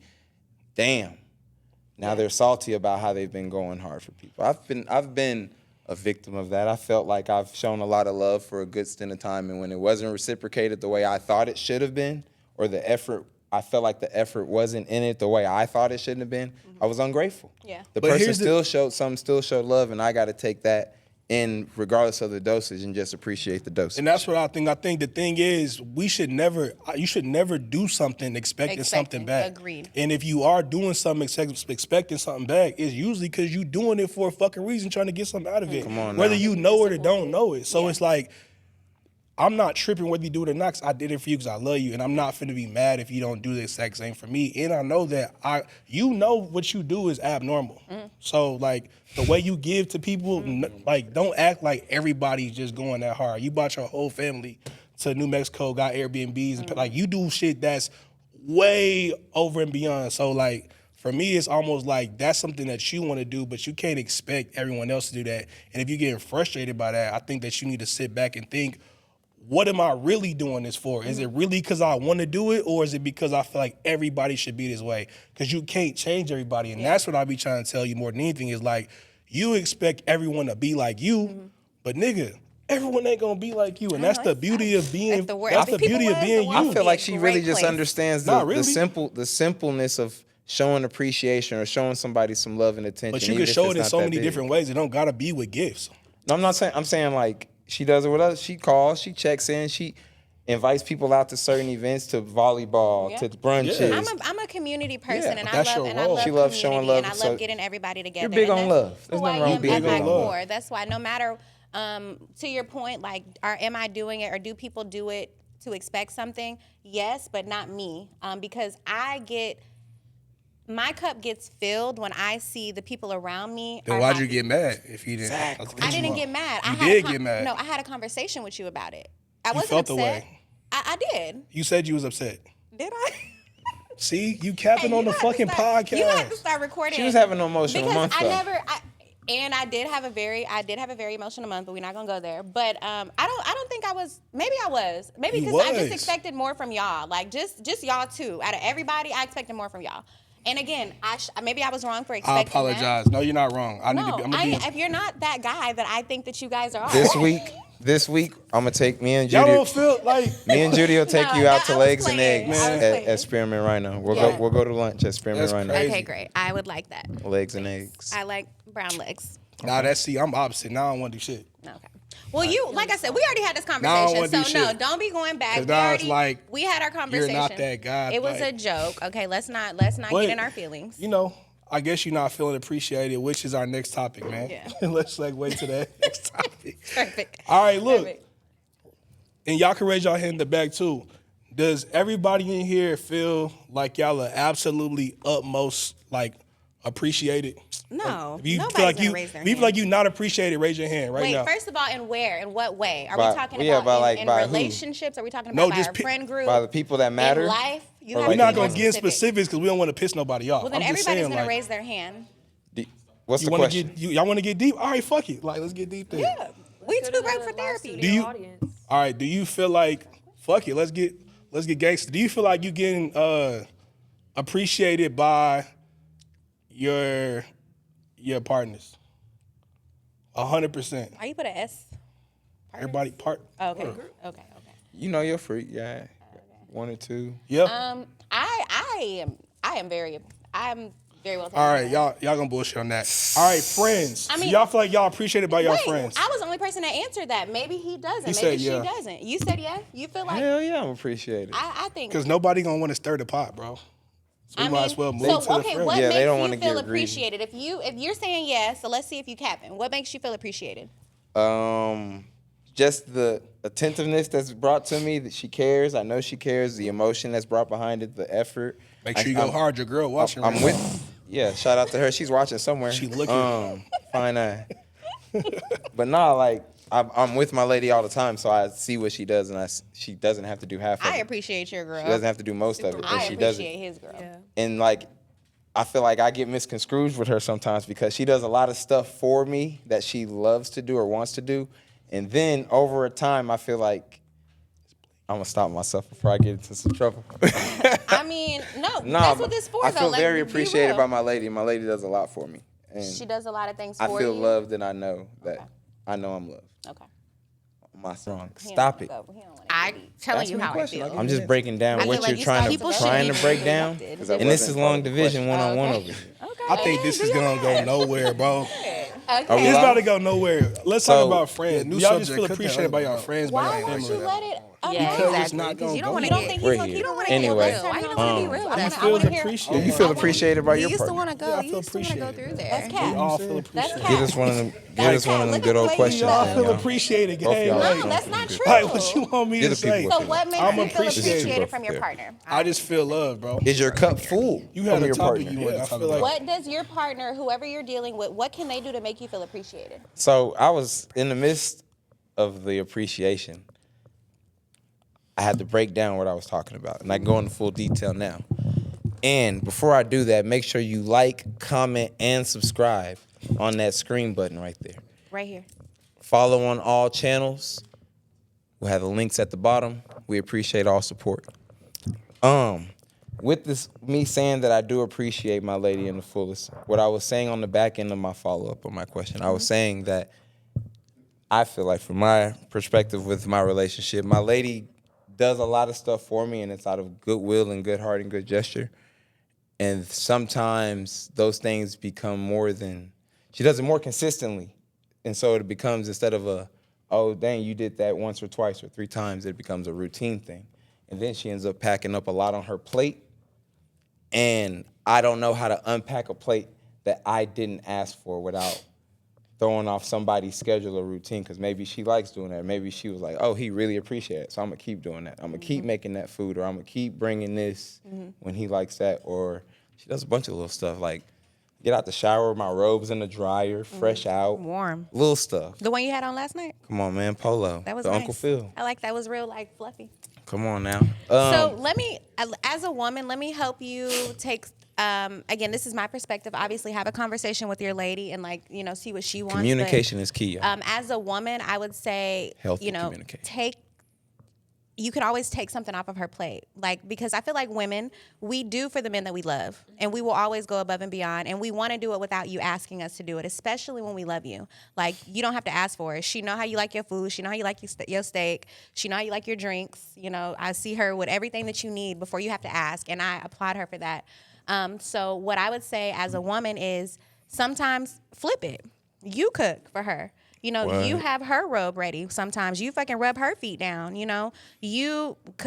[SPEAKER 2] damn. Now they're salty about how they've been going hard for people. I've been a victim of that. I felt like I've shown a lot of love for a good stint of time, and when it wasn't reciprocated the way I thought it should have been, or the effort, I felt like the effort wasn't in it the way I thought it shouldn't have been, I was ungrateful.
[SPEAKER 3] Yeah.
[SPEAKER 2] The
[SPEAKER 4] But
[SPEAKER 2] person
[SPEAKER 4] here's the-
[SPEAKER 2] still showed love, and I got to take that in regardless of the dosage and just appreciate the dosage.
[SPEAKER 4] And that's what I think. I think the thing is, you should never do something expecting something back.
[SPEAKER 3] Agreed.
[SPEAKER 4] And if you are doing something expecting something back, it's usually because you doing it for a fucking reason, trying to get something out of it.
[SPEAKER 2] Come on
[SPEAKER 4] whether
[SPEAKER 2] now.
[SPEAKER 4] you know it or don't know it. So it's like, I'm not tripping whether you do it or not, 'cause I did it for you because I love you, and I'm not finna be mad if you don't do the exact same for me. And I know that what you do is abnormal. So like the way you give to people, like don't act like everybody's just going that hard. You brought your whole family to New Mexico, got Airbnbs, and like you do shit that's way over and beyond. So like for me, it's almost like that's something that you want to do, but you can't expect everyone else to do that. And if you're getting frustrated by that, I think that you need to sit back and think, what am I really doing this for? Is it really because I want to do it, or is it because I feel like everybody should be this way? Because you can't change everybody. And that's what I be trying to tell you more than anything is like, you expect everyone to be like you, but nigga, everyone ain't gonna be like you. And that's the beauty of being,
[SPEAKER 3] If the wor-
[SPEAKER 4] that's
[SPEAKER 3] if
[SPEAKER 4] the
[SPEAKER 3] people
[SPEAKER 4] beauty of
[SPEAKER 3] was, the
[SPEAKER 4] being
[SPEAKER 3] world
[SPEAKER 2] I
[SPEAKER 4] you.
[SPEAKER 3] would
[SPEAKER 2] feel
[SPEAKER 3] be
[SPEAKER 2] like
[SPEAKER 3] a
[SPEAKER 2] she
[SPEAKER 3] great
[SPEAKER 2] really just
[SPEAKER 3] place.
[SPEAKER 2] understands
[SPEAKER 4] Not
[SPEAKER 2] the
[SPEAKER 4] really.
[SPEAKER 2] the simpleness of showing appreciation or showing somebody some love and attention.
[SPEAKER 4] But you
[SPEAKER 2] even
[SPEAKER 4] can
[SPEAKER 2] if
[SPEAKER 4] show
[SPEAKER 2] it's
[SPEAKER 4] it in
[SPEAKER 2] not
[SPEAKER 4] so
[SPEAKER 2] that
[SPEAKER 4] many
[SPEAKER 2] big.
[SPEAKER 4] different ways. It don't gotta be with gifts.
[SPEAKER 2] No, I'm not saying. I'm saying like she does it with us. She calls, she checks in, she invites people out to certain events, to volleyball,
[SPEAKER 3] Yeah.
[SPEAKER 2] to brunches.
[SPEAKER 4] Yeah.
[SPEAKER 3] I'm a community person,
[SPEAKER 2] Yeah,
[SPEAKER 3] and
[SPEAKER 4] but
[SPEAKER 3] I
[SPEAKER 4] that's
[SPEAKER 3] love
[SPEAKER 4] your
[SPEAKER 3] and I
[SPEAKER 4] role.
[SPEAKER 3] love
[SPEAKER 2] She loves
[SPEAKER 3] community,
[SPEAKER 2] showing love,
[SPEAKER 3] and I love
[SPEAKER 2] so
[SPEAKER 3] getting everybody together.
[SPEAKER 2] big
[SPEAKER 3] and
[SPEAKER 2] on
[SPEAKER 3] that's
[SPEAKER 2] love. There's
[SPEAKER 3] who I
[SPEAKER 2] nothing wrong
[SPEAKER 3] am
[SPEAKER 2] with
[SPEAKER 3] at
[SPEAKER 2] being
[SPEAKER 3] my
[SPEAKER 2] big on love.
[SPEAKER 3] core. That's why no matter to your point, like, am I doing it or do people do it to expect something? Yes, but not me, because my cup gets filled when I see the people around me.
[SPEAKER 4] Then
[SPEAKER 3] are
[SPEAKER 4] why'd you
[SPEAKER 3] happy.
[SPEAKER 4] get mad if you didn't?
[SPEAKER 2] Exactly.
[SPEAKER 3] I didn't get mad.
[SPEAKER 4] You
[SPEAKER 3] I had
[SPEAKER 4] did get mad.
[SPEAKER 3] No, I had a conversation with you about it. I wasn't
[SPEAKER 4] felt the
[SPEAKER 3] upset.
[SPEAKER 4] way.
[SPEAKER 3] I did.
[SPEAKER 4] You said you was upset.
[SPEAKER 3] Did I?
[SPEAKER 4] See, you capping on the fucking podcast.
[SPEAKER 3] You have to start recording.
[SPEAKER 2] She was having an emotional
[SPEAKER 3] because
[SPEAKER 2] month,
[SPEAKER 3] I
[SPEAKER 2] though.
[SPEAKER 3] I did have a very emotional month, but we're not gonna go there. But I don't think I was. Maybe I was. Maybe
[SPEAKER 4] You
[SPEAKER 3] because I
[SPEAKER 4] was.
[SPEAKER 3] just expected more from y'all. Like just y'all too. Out of everybody, I expected more from y'all. And again, maybe I was wrong for expecting
[SPEAKER 4] I apologize. No, you're not wrong. I need to be. I'm gonna be.
[SPEAKER 3] if you're not that guy that I think that you guys are.
[SPEAKER 2] This week, I'm gonna take me and
[SPEAKER 4] Y'all
[SPEAKER 2] Judy.
[SPEAKER 4] don't feel like.
[SPEAKER 2] Me and Judy will take
[SPEAKER 3] No,
[SPEAKER 2] you out
[SPEAKER 3] I
[SPEAKER 2] to
[SPEAKER 3] was
[SPEAKER 2] Legs and
[SPEAKER 3] playing.
[SPEAKER 2] Eggs
[SPEAKER 3] I was
[SPEAKER 2] at
[SPEAKER 3] playing.
[SPEAKER 2] Spearmint Rhino. We'll
[SPEAKER 3] Yeah.
[SPEAKER 2] go to lunch at Spearmint
[SPEAKER 4] That's
[SPEAKER 2] Rhino.
[SPEAKER 4] crazy.
[SPEAKER 3] Okay, great. I would like that.
[SPEAKER 2] Legs and Eggs.
[SPEAKER 3] I like brown legs.
[SPEAKER 4] Nah, I'm opposite. Now I don't want to do shit.
[SPEAKER 3] Okay. Well, like I said, we already had this
[SPEAKER 4] Now I don't
[SPEAKER 3] conversation,
[SPEAKER 4] wanna
[SPEAKER 3] so
[SPEAKER 4] do
[SPEAKER 3] no,
[SPEAKER 4] shit.
[SPEAKER 3] don't be going back.
[SPEAKER 4] 'Cause now it's like,
[SPEAKER 3] we had our conversation.
[SPEAKER 4] you're not that guy,
[SPEAKER 3] It was
[SPEAKER 4] like-
[SPEAKER 3] a joke. Okay, let's not
[SPEAKER 4] But,
[SPEAKER 3] get in our feelings.
[SPEAKER 4] You know, I guess you're not feeling appreciated, which is our next topic, man.
[SPEAKER 3] Yeah.
[SPEAKER 4] Let's wait to that next topic.
[SPEAKER 3] Perfect.
[SPEAKER 4] All right, look.
[SPEAKER 3] Perfect.
[SPEAKER 4] And y'all can raise y'all hand in the back too. Does everybody in here feel like y'all are absolutely utmost appreciated?
[SPEAKER 3] No,
[SPEAKER 4] If you
[SPEAKER 3] nobody's
[SPEAKER 4] feel like
[SPEAKER 3] gonna
[SPEAKER 4] you,
[SPEAKER 3] raise their
[SPEAKER 4] if you feel
[SPEAKER 3] hand.
[SPEAKER 4] like you not appreciated, raise your hand right
[SPEAKER 3] Wait,
[SPEAKER 4] now.
[SPEAKER 3] first of all, and where? In what way? Are
[SPEAKER 2] By-
[SPEAKER 3] we talking
[SPEAKER 2] yeah,
[SPEAKER 3] about
[SPEAKER 2] by,
[SPEAKER 3] in
[SPEAKER 2] by who?
[SPEAKER 3] relationships? Are we talking
[SPEAKER 4] No,
[SPEAKER 3] about by
[SPEAKER 4] just
[SPEAKER 3] our
[SPEAKER 4] pi-
[SPEAKER 3] friend group?
[SPEAKER 2] By the people that matter.
[SPEAKER 3] In life? You
[SPEAKER 2] Or
[SPEAKER 3] have
[SPEAKER 2] like
[SPEAKER 3] to
[SPEAKER 4] We're not
[SPEAKER 3] be
[SPEAKER 4] gonna
[SPEAKER 3] more
[SPEAKER 4] give
[SPEAKER 3] specific.
[SPEAKER 4] specifics because we don't want to piss nobody off.
[SPEAKER 3] Well, then
[SPEAKER 4] I'm just
[SPEAKER 3] everybody's
[SPEAKER 4] saying,
[SPEAKER 3] gonna
[SPEAKER 4] like,
[SPEAKER 3] raise their hand.
[SPEAKER 2] What's
[SPEAKER 4] you
[SPEAKER 2] the
[SPEAKER 4] want
[SPEAKER 2] question?
[SPEAKER 4] to get y'all want to get deep? All right, fuck it. Let's get deep there.
[SPEAKER 3] Yeah, we
[SPEAKER 5] Go
[SPEAKER 3] too
[SPEAKER 5] to
[SPEAKER 3] broke
[SPEAKER 5] the
[SPEAKER 3] for
[SPEAKER 5] live
[SPEAKER 3] therapy.
[SPEAKER 5] studio
[SPEAKER 4] Do you-
[SPEAKER 5] audience.
[SPEAKER 4] All right. Do you feel like fuck it? Let's get gangster. Do you feel like you getting appreciated by your partners? 100%.
[SPEAKER 3] Why you put an S?
[SPEAKER 4] Everybody part.
[SPEAKER 3] Oh, okay. Okay.
[SPEAKER 2] You know you're free. Yeah. One or two.
[SPEAKER 4] Yeah.
[SPEAKER 3] I'm very well taken
[SPEAKER 4] All right,
[SPEAKER 3] care of.
[SPEAKER 4] y'all gonna bullshit on that. All right, friends.
[SPEAKER 3] I
[SPEAKER 4] So
[SPEAKER 3] mean-
[SPEAKER 4] y'all feel like y'all appreciated by your
[SPEAKER 3] Wait,
[SPEAKER 4] friends?
[SPEAKER 3] I was the only person that answered that. Maybe he doesn't.
[SPEAKER 4] He
[SPEAKER 3] Maybe
[SPEAKER 4] said
[SPEAKER 3] she
[SPEAKER 4] yeah.
[SPEAKER 3] doesn't. You said yeah. You feel like
[SPEAKER 2] Hell yeah, I'm appreciated.
[SPEAKER 3] I think.
[SPEAKER 4] Because nobody gonna want to stir the pot, bro. So we might as well move
[SPEAKER 3] so,
[SPEAKER 4] to the
[SPEAKER 3] okay,
[SPEAKER 4] friends.
[SPEAKER 3] what
[SPEAKER 2] Yeah, they
[SPEAKER 3] makes
[SPEAKER 2] don't
[SPEAKER 3] you
[SPEAKER 2] wanna
[SPEAKER 3] feel
[SPEAKER 2] get greedy.
[SPEAKER 3] appreciated? If you're saying yes, so let's see if you capping. What makes you feel appreciated?
[SPEAKER 2] Just the attentiveness that's brought to me, that she cares. I know she cares. The emotion that's brought behind it, the effort.
[SPEAKER 4] Make sure you go hard. Your girl watching.
[SPEAKER 2] I'm
[SPEAKER 4] right
[SPEAKER 2] with. Yeah, shout out to her. She's watching somewhere.
[SPEAKER 4] She looking.
[SPEAKER 2] Fine eye. But nah, like I'm with my lady all the time, so I see what she does, and she doesn't have to do half of
[SPEAKER 3] I
[SPEAKER 2] it.
[SPEAKER 3] appreciate your girl.
[SPEAKER 2] She doesn't have to do most of it, and
[SPEAKER 3] I
[SPEAKER 2] she does
[SPEAKER 3] appreciate
[SPEAKER 2] it.
[SPEAKER 3] his girl.
[SPEAKER 5] Yeah.
[SPEAKER 2] And like, I feel like I get misconstrued with her sometimes because she does a lot of stuff for me that she loves to do or wants to do, and then over a time, I feel like I'm gonna stop myself before I get into some trouble.
[SPEAKER 3] I mean, no,
[SPEAKER 2] Nah,
[SPEAKER 3] that's what this for.
[SPEAKER 2] I
[SPEAKER 3] though.
[SPEAKER 2] feel
[SPEAKER 3] Like,
[SPEAKER 2] very
[SPEAKER 3] be
[SPEAKER 2] appreciated
[SPEAKER 3] real.
[SPEAKER 2] by my lady. My lady does a lot for me, and
[SPEAKER 3] She does a lot of things for
[SPEAKER 2] I feel
[SPEAKER 3] you.
[SPEAKER 2] loved, and I know that I know I'm loved.
[SPEAKER 3] Okay.
[SPEAKER 2] Am I strong?
[SPEAKER 3] He don't
[SPEAKER 2] Stop
[SPEAKER 3] wanna
[SPEAKER 2] it.
[SPEAKER 3] go. He don't wanna I telling
[SPEAKER 2] Ask
[SPEAKER 3] you
[SPEAKER 2] me a
[SPEAKER 3] how I
[SPEAKER 2] question.
[SPEAKER 3] feel.
[SPEAKER 2] I'm just breaking down
[SPEAKER 3] I
[SPEAKER 2] what
[SPEAKER 3] feel like
[SPEAKER 2] you're
[SPEAKER 3] you
[SPEAKER 2] trying
[SPEAKER 3] start-
[SPEAKER 2] to
[SPEAKER 3] people
[SPEAKER 2] trying to
[SPEAKER 3] shouldn't
[SPEAKER 2] break
[SPEAKER 3] be
[SPEAKER 2] down.
[SPEAKER 3] interrupted.
[SPEAKER 2] And this is long
[SPEAKER 3] Oh,
[SPEAKER 2] division one-on-one
[SPEAKER 3] Okay.
[SPEAKER 2] over here.
[SPEAKER 3] Okay.
[SPEAKER 4] I think this is gonna go nowhere, bro.
[SPEAKER 3] Okay.
[SPEAKER 2] Are we
[SPEAKER 4] It's
[SPEAKER 2] live?
[SPEAKER 4] about to go nowhere. Let's
[SPEAKER 2] So-
[SPEAKER 4] talk about friends.
[SPEAKER 6] Yeah, new
[SPEAKER 4] Do y'all just
[SPEAKER 6] subject.
[SPEAKER 4] feel
[SPEAKER 6] Cut that
[SPEAKER 4] appreciated by
[SPEAKER 6] other
[SPEAKER 4] your
[SPEAKER 6] one.
[SPEAKER 4] friends, by
[SPEAKER 3] Why
[SPEAKER 4] your
[SPEAKER 3] won't
[SPEAKER 4] family?
[SPEAKER 3] you let it?
[SPEAKER 5] Yeah,
[SPEAKER 4] Because it's
[SPEAKER 5] exactly.
[SPEAKER 4] not
[SPEAKER 5] 'Cause
[SPEAKER 4] gonna
[SPEAKER 5] you don't
[SPEAKER 4] go
[SPEAKER 5] want
[SPEAKER 3] You
[SPEAKER 5] to
[SPEAKER 3] don't
[SPEAKER 5] get.
[SPEAKER 3] think
[SPEAKER 2] We're
[SPEAKER 3] he's
[SPEAKER 2] here.
[SPEAKER 3] you don't want to
[SPEAKER 2] Anyway,
[SPEAKER 3] get
[SPEAKER 5] Why you don't want to be real with
[SPEAKER 4] You
[SPEAKER 5] us?
[SPEAKER 4] feel
[SPEAKER 3] wanna hear-
[SPEAKER 4] appreciated.
[SPEAKER 2] Do you feel appreciated by
[SPEAKER 5] You
[SPEAKER 2] your
[SPEAKER 5] used to
[SPEAKER 2] partner?
[SPEAKER 5] want to go.
[SPEAKER 4] Yeah, I
[SPEAKER 5] You
[SPEAKER 4] feel
[SPEAKER 5] used to want to go
[SPEAKER 4] appreciated.
[SPEAKER 5] through there.
[SPEAKER 3] That's
[SPEAKER 4] We
[SPEAKER 3] cat.
[SPEAKER 4] all feel
[SPEAKER 3] That's
[SPEAKER 4] appreciated.
[SPEAKER 3] cat.
[SPEAKER 2] Get us one of them. Get us one of them
[SPEAKER 3] Look
[SPEAKER 2] good
[SPEAKER 3] at
[SPEAKER 2] old
[SPEAKER 3] the way
[SPEAKER 2] questions.
[SPEAKER 3] you
[SPEAKER 4] We all
[SPEAKER 3] look.
[SPEAKER 4] feel
[SPEAKER 2] y'all.
[SPEAKER 4] appreciated,
[SPEAKER 2] Both
[SPEAKER 4] gang.
[SPEAKER 2] y'all
[SPEAKER 3] No,
[SPEAKER 2] are
[SPEAKER 3] that's not true.
[SPEAKER 4] Like, what you want me
[SPEAKER 2] You're
[SPEAKER 4] to
[SPEAKER 2] the people
[SPEAKER 4] say?
[SPEAKER 2] with
[SPEAKER 3] So
[SPEAKER 2] it.
[SPEAKER 3] what makes
[SPEAKER 4] I'm
[SPEAKER 3] you feel
[SPEAKER 4] appreciated.
[SPEAKER 3] appreciated
[SPEAKER 2] Both
[SPEAKER 3] from your
[SPEAKER 2] there.
[SPEAKER 3] partner?
[SPEAKER 4] I just feel love, bro.
[SPEAKER 2] Is your cup full
[SPEAKER 4] You had
[SPEAKER 2] from
[SPEAKER 4] a
[SPEAKER 2] your
[SPEAKER 4] topic
[SPEAKER 2] partner?
[SPEAKER 4] you wanted Yeah, to I talk feel like- about.
[SPEAKER 3] What does your partner, whoever you're dealing with, what can they do to make you feel appreciated?
[SPEAKER 2] So I was in the midst of the appreciation. I had to break down what I was talking about, and I can go into full detail now. And before I do that, make sure you like, comment, and subscribe on that screen button right there.
[SPEAKER 3] Right here.
[SPEAKER 2] Follow on all channels. We'll have the links at the bottom. We appreciate all support. With this, me saying that I do appreciate my lady in the fullest, what I was saying on the back end of my follow-up on my question, I was saying that I feel like from my perspective with my relationship, my lady does a lot of stuff for me, and it's out of goodwill and good heart and good gesture. And sometimes those things become more than, she does it more consistently. And so it becomes, instead of a, oh, dang, you did that once or twice or three times, it becomes a routine thing. And then she ends up packing up a lot on her plate. And I don't know how to unpack a plate that I didn't ask for without throwing off somebody's schedule or routine, because maybe she likes doing that. Maybe she was like, oh, he really appreciates it, so I'm going to keep doing that. I'm going to keep making that food, or I'm going to keep bringing this when he likes that. Or she does a bunch of little stuff, like get out the shower, my robe's in the dryer, fresh out.
[SPEAKER 3] Warm.
[SPEAKER 2] Little stuff.
[SPEAKER 3] The one you had on last night?
[SPEAKER 2] Come on, man, Polo.
[SPEAKER 3] That was
[SPEAKER 2] the
[SPEAKER 3] nice.
[SPEAKER 2] Uncle Phil.
[SPEAKER 3] I like that. Was real, like, fluffy.
[SPEAKER 2] Come on now.
[SPEAKER 3] So let me, as a woman, let me help you take. Again, this is my perspective. Obviously, have a conversation with your lady and see what she wants.
[SPEAKER 2] Communication is key.
[SPEAKER 3] As a woman, I would say,
[SPEAKER 2] Healthy communication.
[SPEAKER 3] You can always take something off of her plate. Because I feel like women, we do for the men that we love. And we will always go above and beyond. And we want to do it without you asking us to do it, especially when we love you. You don't have to ask for it. She know how you like your food. She know how you like your steak. She know how you like your drinks. I see her with everything that you need before you have to ask. And I applaud her for that. So what I would say as a woman is sometimes flip it. You cook for her. You have her robe ready. Sometimes you fucking rub her feet down. You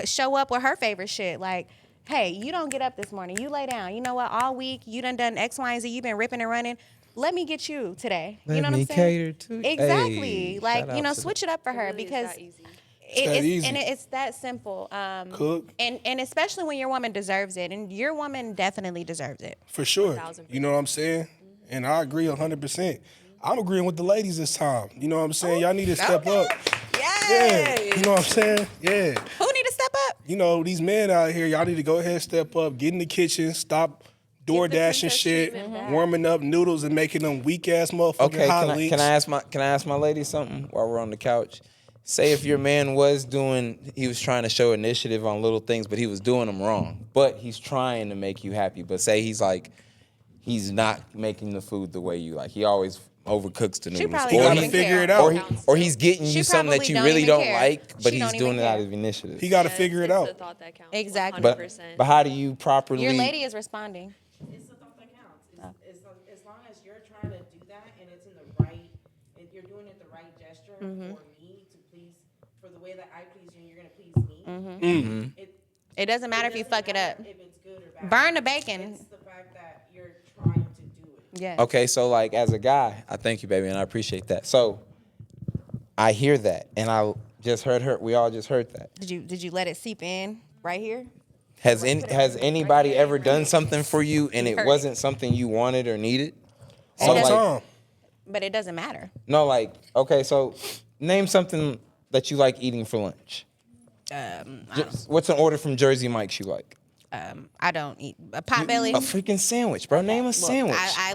[SPEAKER 3] show up with her favorite shit. Hey, you don't get up this morning. You lay down. You know what? All week you done X, Y, and Z. You've been ripping and running. Let me get you today. You know what I'm saying?
[SPEAKER 2] Cater to
[SPEAKER 3] exactly.
[SPEAKER 2] Hey,
[SPEAKER 3] switch it up for her
[SPEAKER 5] Really,
[SPEAKER 3] because
[SPEAKER 5] it's that easy.
[SPEAKER 4] It's easy.
[SPEAKER 3] And it's that simple.
[SPEAKER 4] Cook.
[SPEAKER 3] And especially when your woman deserves it, and your woman definitely deserves it.
[SPEAKER 4] For sure.
[SPEAKER 5] 1000%.
[SPEAKER 4] You know what I'm saying? And I agree 100%. I'm agreeing with the ladies this time. You know what I'm saying? Y'all need to step up. Yeah. You know what I'm saying? Yeah.
[SPEAKER 3] Who need to step up?
[SPEAKER 4] These men out here, y'all need to go ahead and step up, get in the kitchen, stop door dashing
[SPEAKER 5] princess
[SPEAKER 4] shit,
[SPEAKER 5] treatment back.
[SPEAKER 4] warming up noodles and making them weak ass motherfucking
[SPEAKER 2] Okay,
[SPEAKER 4] hot
[SPEAKER 2] can
[SPEAKER 4] links.
[SPEAKER 2] I ask my lady something while we're on the couch? Say if your man he was trying to show initiative on little things, but he was doing them wrong. But he's trying to make you happy. But say he's not making the food the way you like. He always overcooks the noodles.
[SPEAKER 3] probably
[SPEAKER 4] You
[SPEAKER 3] don't
[SPEAKER 4] gotta
[SPEAKER 3] even
[SPEAKER 4] figure
[SPEAKER 3] care.
[SPEAKER 4] it out.
[SPEAKER 2] Or he's getting
[SPEAKER 3] She
[SPEAKER 2] you something that
[SPEAKER 3] probably
[SPEAKER 2] you
[SPEAKER 3] don't
[SPEAKER 2] really
[SPEAKER 3] even
[SPEAKER 2] don't
[SPEAKER 3] care.
[SPEAKER 2] like, but
[SPEAKER 3] She
[SPEAKER 2] he's
[SPEAKER 3] don't
[SPEAKER 2] doing
[SPEAKER 3] even
[SPEAKER 2] it out
[SPEAKER 3] care.
[SPEAKER 2] of initiative.
[SPEAKER 4] He got to figure it
[SPEAKER 5] It's
[SPEAKER 4] out.
[SPEAKER 5] the thought that counts.
[SPEAKER 3] Exactly.
[SPEAKER 5] 100%.
[SPEAKER 2] But how do you properly?
[SPEAKER 3] Your lady is responding.
[SPEAKER 6] It's the thought that counts. As long as you're trying to do that and it's in the right, and you're doing it the right gesture for me to please, for the way that I please you, and you're gonna please me.
[SPEAKER 3] It doesn't matter if you fuck it up.
[SPEAKER 6] If it's good or bad.
[SPEAKER 3] Burn the bacon.
[SPEAKER 6] It's the fact that you're trying to do it.
[SPEAKER 3] Yeah.
[SPEAKER 2] Okay, so as a guy, I thank you, baby, and I appreciate that. So I hear that, and I just heard her. We all just heard that.
[SPEAKER 3] Did you let it seep in right here?
[SPEAKER 2] Has anybody ever done something for you and it
[SPEAKER 3] Heard
[SPEAKER 2] wasn't something you wanted or needed?
[SPEAKER 4] All the
[SPEAKER 3] doesn't-
[SPEAKER 4] time.
[SPEAKER 3] But it doesn't matter.
[SPEAKER 2] No, okay, so name something that you like eating for lunch. What's an order from Jersey Mike's you like?
[SPEAKER 3] I don't eat a potbelly.
[SPEAKER 2] A freaking sandwich, bro. Name a sandwich.
[SPEAKER 3] I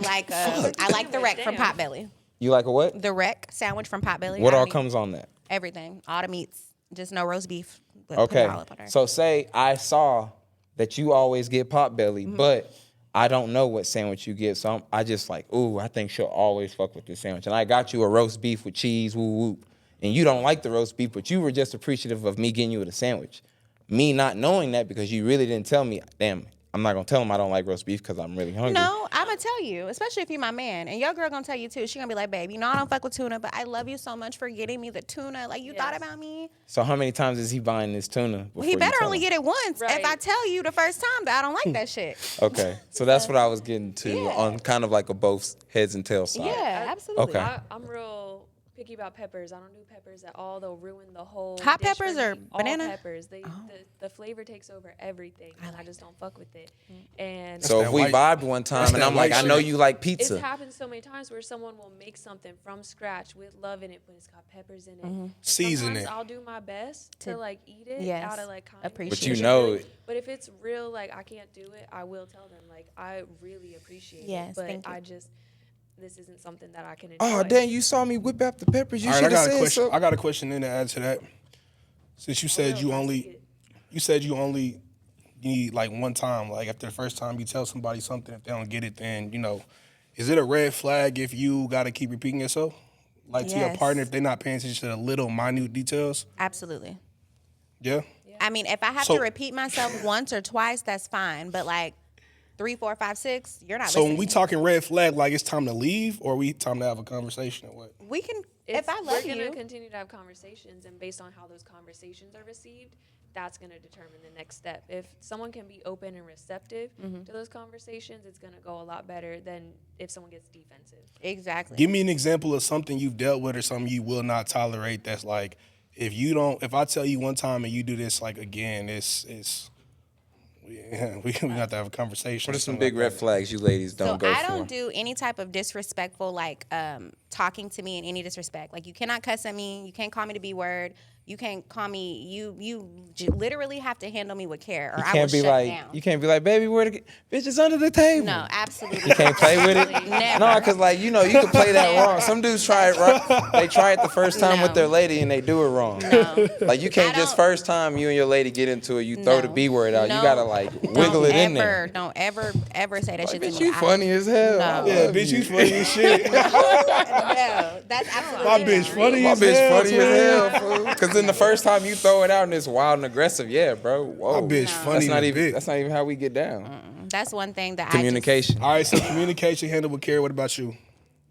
[SPEAKER 3] like the wreck from Potbelly.
[SPEAKER 2] You like a what?
[SPEAKER 3] The wreck sandwich from Potbelly.
[SPEAKER 2] What
[SPEAKER 3] I
[SPEAKER 2] all
[SPEAKER 3] don't eat
[SPEAKER 2] comes on that?
[SPEAKER 3] Everything, all the meats, just no roast beef. But put
[SPEAKER 2] Okay,
[SPEAKER 3] it all up on there.
[SPEAKER 2] so say I saw that you always get Potbelly, but I don't know what sandwich you get, so I just ooh, I think she'll always fuck with this sandwich. And I got you a roast beef with cheese, woo woo. And you don't like the roast beef, but you were just appreciative of me getting you a sandwich. Me not knowing that because you really didn't tell me, damn, I'm not gonna tell him I don't like roast beef because I'm really hungry.
[SPEAKER 3] No, I'm gonna tell you, especially if you're my man, and your girl gonna tell you too. She gonna be like, babe, I don't fuck with tuna, but I love you so much for getting me the tuna. You thought about me.
[SPEAKER 2] So how many times is he buying this tuna?
[SPEAKER 3] Well, he better only get it once.
[SPEAKER 5] Right.
[SPEAKER 3] If I tell you the first time that I don't like that shit.
[SPEAKER 2] Okay, so that's what I was getting to
[SPEAKER 3] Yeah.
[SPEAKER 2] on kind of like a both heads and tails side.
[SPEAKER 3] Yeah, absolutely.
[SPEAKER 2] Okay.
[SPEAKER 5] I'm real picky about peppers. I don't do peppers at all. They'll ruin the whole
[SPEAKER 3] Hot
[SPEAKER 5] dish
[SPEAKER 3] peppers
[SPEAKER 5] for
[SPEAKER 3] or
[SPEAKER 5] me. All
[SPEAKER 3] banana?
[SPEAKER 5] peppers. The flavor takes over everything, and I just don't fuck with it. And
[SPEAKER 2] So if
[SPEAKER 4] that
[SPEAKER 2] we
[SPEAKER 4] white-
[SPEAKER 2] vibed one time
[SPEAKER 4] that's
[SPEAKER 2] and
[SPEAKER 4] that
[SPEAKER 2] I'm like,
[SPEAKER 4] white
[SPEAKER 2] I know
[SPEAKER 4] shit.
[SPEAKER 2] you like
[SPEAKER 5] it's
[SPEAKER 2] pizza.
[SPEAKER 5] happened so many times where someone will make something from scratch with love in it, but it's got peppers in it. And
[SPEAKER 4] Season
[SPEAKER 5] sometimes
[SPEAKER 4] it.
[SPEAKER 5] I'll do my best to eat it
[SPEAKER 3] yes,
[SPEAKER 5] out of kindness.
[SPEAKER 3] appreciate
[SPEAKER 2] But you
[SPEAKER 5] If
[SPEAKER 2] know
[SPEAKER 5] really-
[SPEAKER 2] it.
[SPEAKER 5] But if it's real, I can't do it, I will tell them. I really appreciate
[SPEAKER 3] Yes,
[SPEAKER 5] it, but
[SPEAKER 3] thank you.
[SPEAKER 5] this isn't something that I can enjoy.
[SPEAKER 2] Oh, damn, you saw me whip out the peppers. You
[SPEAKER 4] All right,
[SPEAKER 2] should
[SPEAKER 4] I
[SPEAKER 2] have
[SPEAKER 4] got a
[SPEAKER 2] said
[SPEAKER 4] question.
[SPEAKER 2] so.
[SPEAKER 4] I got a question in to add to that. Since you said you only need one time. After the first time you tell somebody something, if they don't get it, then is it a red flag if you got to keep repeating yourself? To your
[SPEAKER 3] Yes.
[SPEAKER 4] partner, if they're not paying attention to the little minute details?
[SPEAKER 3] Absolutely.
[SPEAKER 4] Yeah.
[SPEAKER 3] I mean, if I have
[SPEAKER 4] So-
[SPEAKER 3] to repeat myself once or twice, that's fine. But 3, 4, 5, 6, you're not
[SPEAKER 4] So
[SPEAKER 3] listening.
[SPEAKER 4] when we talking red flag, it's time to leave or we time to have a conversation or what?
[SPEAKER 3] we can, if I love
[SPEAKER 5] we're
[SPEAKER 3] you.
[SPEAKER 5] gonna continue to have conversations, and based on how those conversations are received, that's gonna determine the next step. If someone can be open and receptive to those conversations, it's gonna go a lot better than if someone gets defensive.
[SPEAKER 3] Exactly.
[SPEAKER 4] Give me an example of something you've dealt with or something you will not tolerate that's if I tell you one time and you do this again, we have to have a conversation.
[SPEAKER 2] What are some
[SPEAKER 4] something
[SPEAKER 2] big
[SPEAKER 4] like
[SPEAKER 2] red
[SPEAKER 4] that.
[SPEAKER 2] flags you ladies don't
[SPEAKER 3] So
[SPEAKER 2] go
[SPEAKER 3] I
[SPEAKER 2] for?
[SPEAKER 3] don't do any type of disrespectful talking to me in any disrespect. Like, you cannot cuss at me. You can't call me the B word. You can't call me. You literally have to handle me with care, or I will shut down.
[SPEAKER 2] You can't be like, baby, where the bitch is under the table.
[SPEAKER 3] No, absolutely.
[SPEAKER 2] You can't play with it.
[SPEAKER 3] Never.
[SPEAKER 2] No, because like you can play that wrong. Some dudes try it right. They try it the first time with
[SPEAKER 3] No.
[SPEAKER 2] their lady and they do it wrong.
[SPEAKER 3] No.
[SPEAKER 2] Like you can't just first time you and your lady get into it, you throw the B word out. You gotta like wiggle it in there.
[SPEAKER 3] Don't ever say that
[SPEAKER 2] Like,
[SPEAKER 3] shit
[SPEAKER 2] bitch,
[SPEAKER 3] to me.
[SPEAKER 2] you funny as hell.
[SPEAKER 3] No.
[SPEAKER 2] I
[SPEAKER 4] Yeah,
[SPEAKER 2] love
[SPEAKER 4] bitch, you funny as shit.
[SPEAKER 3] No, that's absolutely
[SPEAKER 4] My bitch funny
[SPEAKER 2] My
[SPEAKER 4] as
[SPEAKER 2] bitch
[SPEAKER 4] hell.
[SPEAKER 2] funny as hell, fool. Because then the first time you throw it out and it's wild and aggressive, yeah, bro. Whoa.
[SPEAKER 4] My bitch funny
[SPEAKER 2] That's not
[SPEAKER 4] as
[SPEAKER 2] even.
[SPEAKER 4] bitch.
[SPEAKER 2] That's not even how we get down.
[SPEAKER 3] That's one thing that
[SPEAKER 2] Communication.
[SPEAKER 4] All right, so communication handled with care. What about you?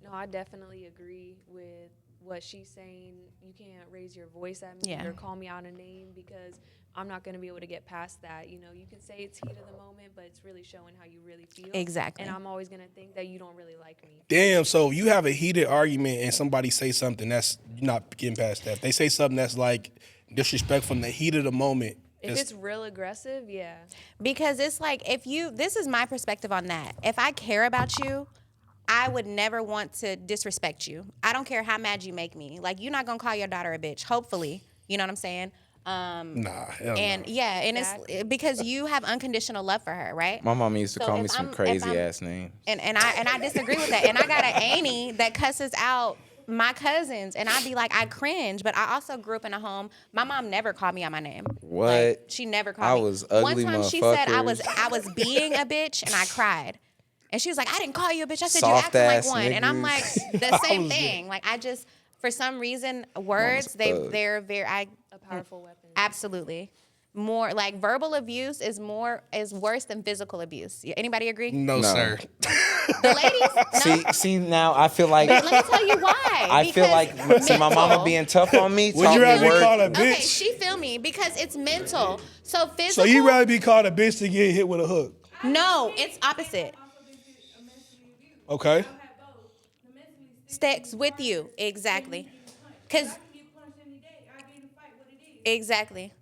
[SPEAKER 5] No, I definitely agree with what she's saying. You can't raise your voice at me
[SPEAKER 3] Yeah.
[SPEAKER 5] or call me out a name because I'm not going to be able to get past that. You know, you can say it's heat of the moment, but it's really showing how you really feel.
[SPEAKER 3] Exactly.
[SPEAKER 5] And I'm always going to think that you don't really like me.
[SPEAKER 4] Damn, so you have a heated argument and somebody say something that's you're not getting past that. If they say something that's like disrespectful in the heat of the moment.
[SPEAKER 5] If it's real aggressive, yeah.
[SPEAKER 3] Because it's like, this is my perspective on that. If I care about you, I would never want to disrespect you. I don't care how mad you make me. Like, you're not going to call your daughter a bitch, hopefully. You know what I'm saying?
[SPEAKER 4] Nah, hell
[SPEAKER 3] And
[SPEAKER 4] no.
[SPEAKER 3] yeah, and
[SPEAKER 5] Exactly.
[SPEAKER 3] it's because you have unconditional love for her, right?
[SPEAKER 2] My mama used to
[SPEAKER 3] So
[SPEAKER 2] call
[SPEAKER 3] if
[SPEAKER 2] me some
[SPEAKER 3] I'm- if
[SPEAKER 2] crazy
[SPEAKER 3] I'm-
[SPEAKER 2] ass names.
[SPEAKER 3] And I disagree with that. And I got an auntie that cusses out my cousins, and I'd be like, I cringe. But I also grew up in a home. My mom never called me out my name.
[SPEAKER 2] What?
[SPEAKER 3] Like, she never called
[SPEAKER 2] I
[SPEAKER 3] me.
[SPEAKER 2] was ugly
[SPEAKER 3] One time she said I
[SPEAKER 2] motherfuckers.
[SPEAKER 3] was being a bitch, and I cried. And she was like, I didn't call you a bitch. I said
[SPEAKER 2] Soft
[SPEAKER 3] you acting like
[SPEAKER 2] ass
[SPEAKER 3] one. And I'm like,
[SPEAKER 2] niggas.
[SPEAKER 3] the same thing. Like, I just, for some reason, words they're very
[SPEAKER 5] A powerful weapon.
[SPEAKER 3] absolutely. More like verbal abuse is worse than physical abuse. Anybody agree?
[SPEAKER 4] No, sir.
[SPEAKER 3] The ladies, no.
[SPEAKER 2] See now I feel like
[SPEAKER 3] Let me tell you why.
[SPEAKER 2] I feel
[SPEAKER 3] Because
[SPEAKER 2] like see my mama
[SPEAKER 3] mental.
[SPEAKER 2] being tough on me.
[SPEAKER 4] Would
[SPEAKER 2] taught
[SPEAKER 4] you
[SPEAKER 2] me
[SPEAKER 4] rather be
[SPEAKER 2] words.
[SPEAKER 4] called a
[SPEAKER 3] Okay,
[SPEAKER 4] bitch?
[SPEAKER 3] she feel me because it's mental. So
[SPEAKER 4] So
[SPEAKER 3] physical.
[SPEAKER 4] you rather be called a bitch to get hit with a hook?
[SPEAKER 3] No, it's opposite.
[SPEAKER 4] Okay.
[SPEAKER 3] Sticks with you exactly. Cause exactly.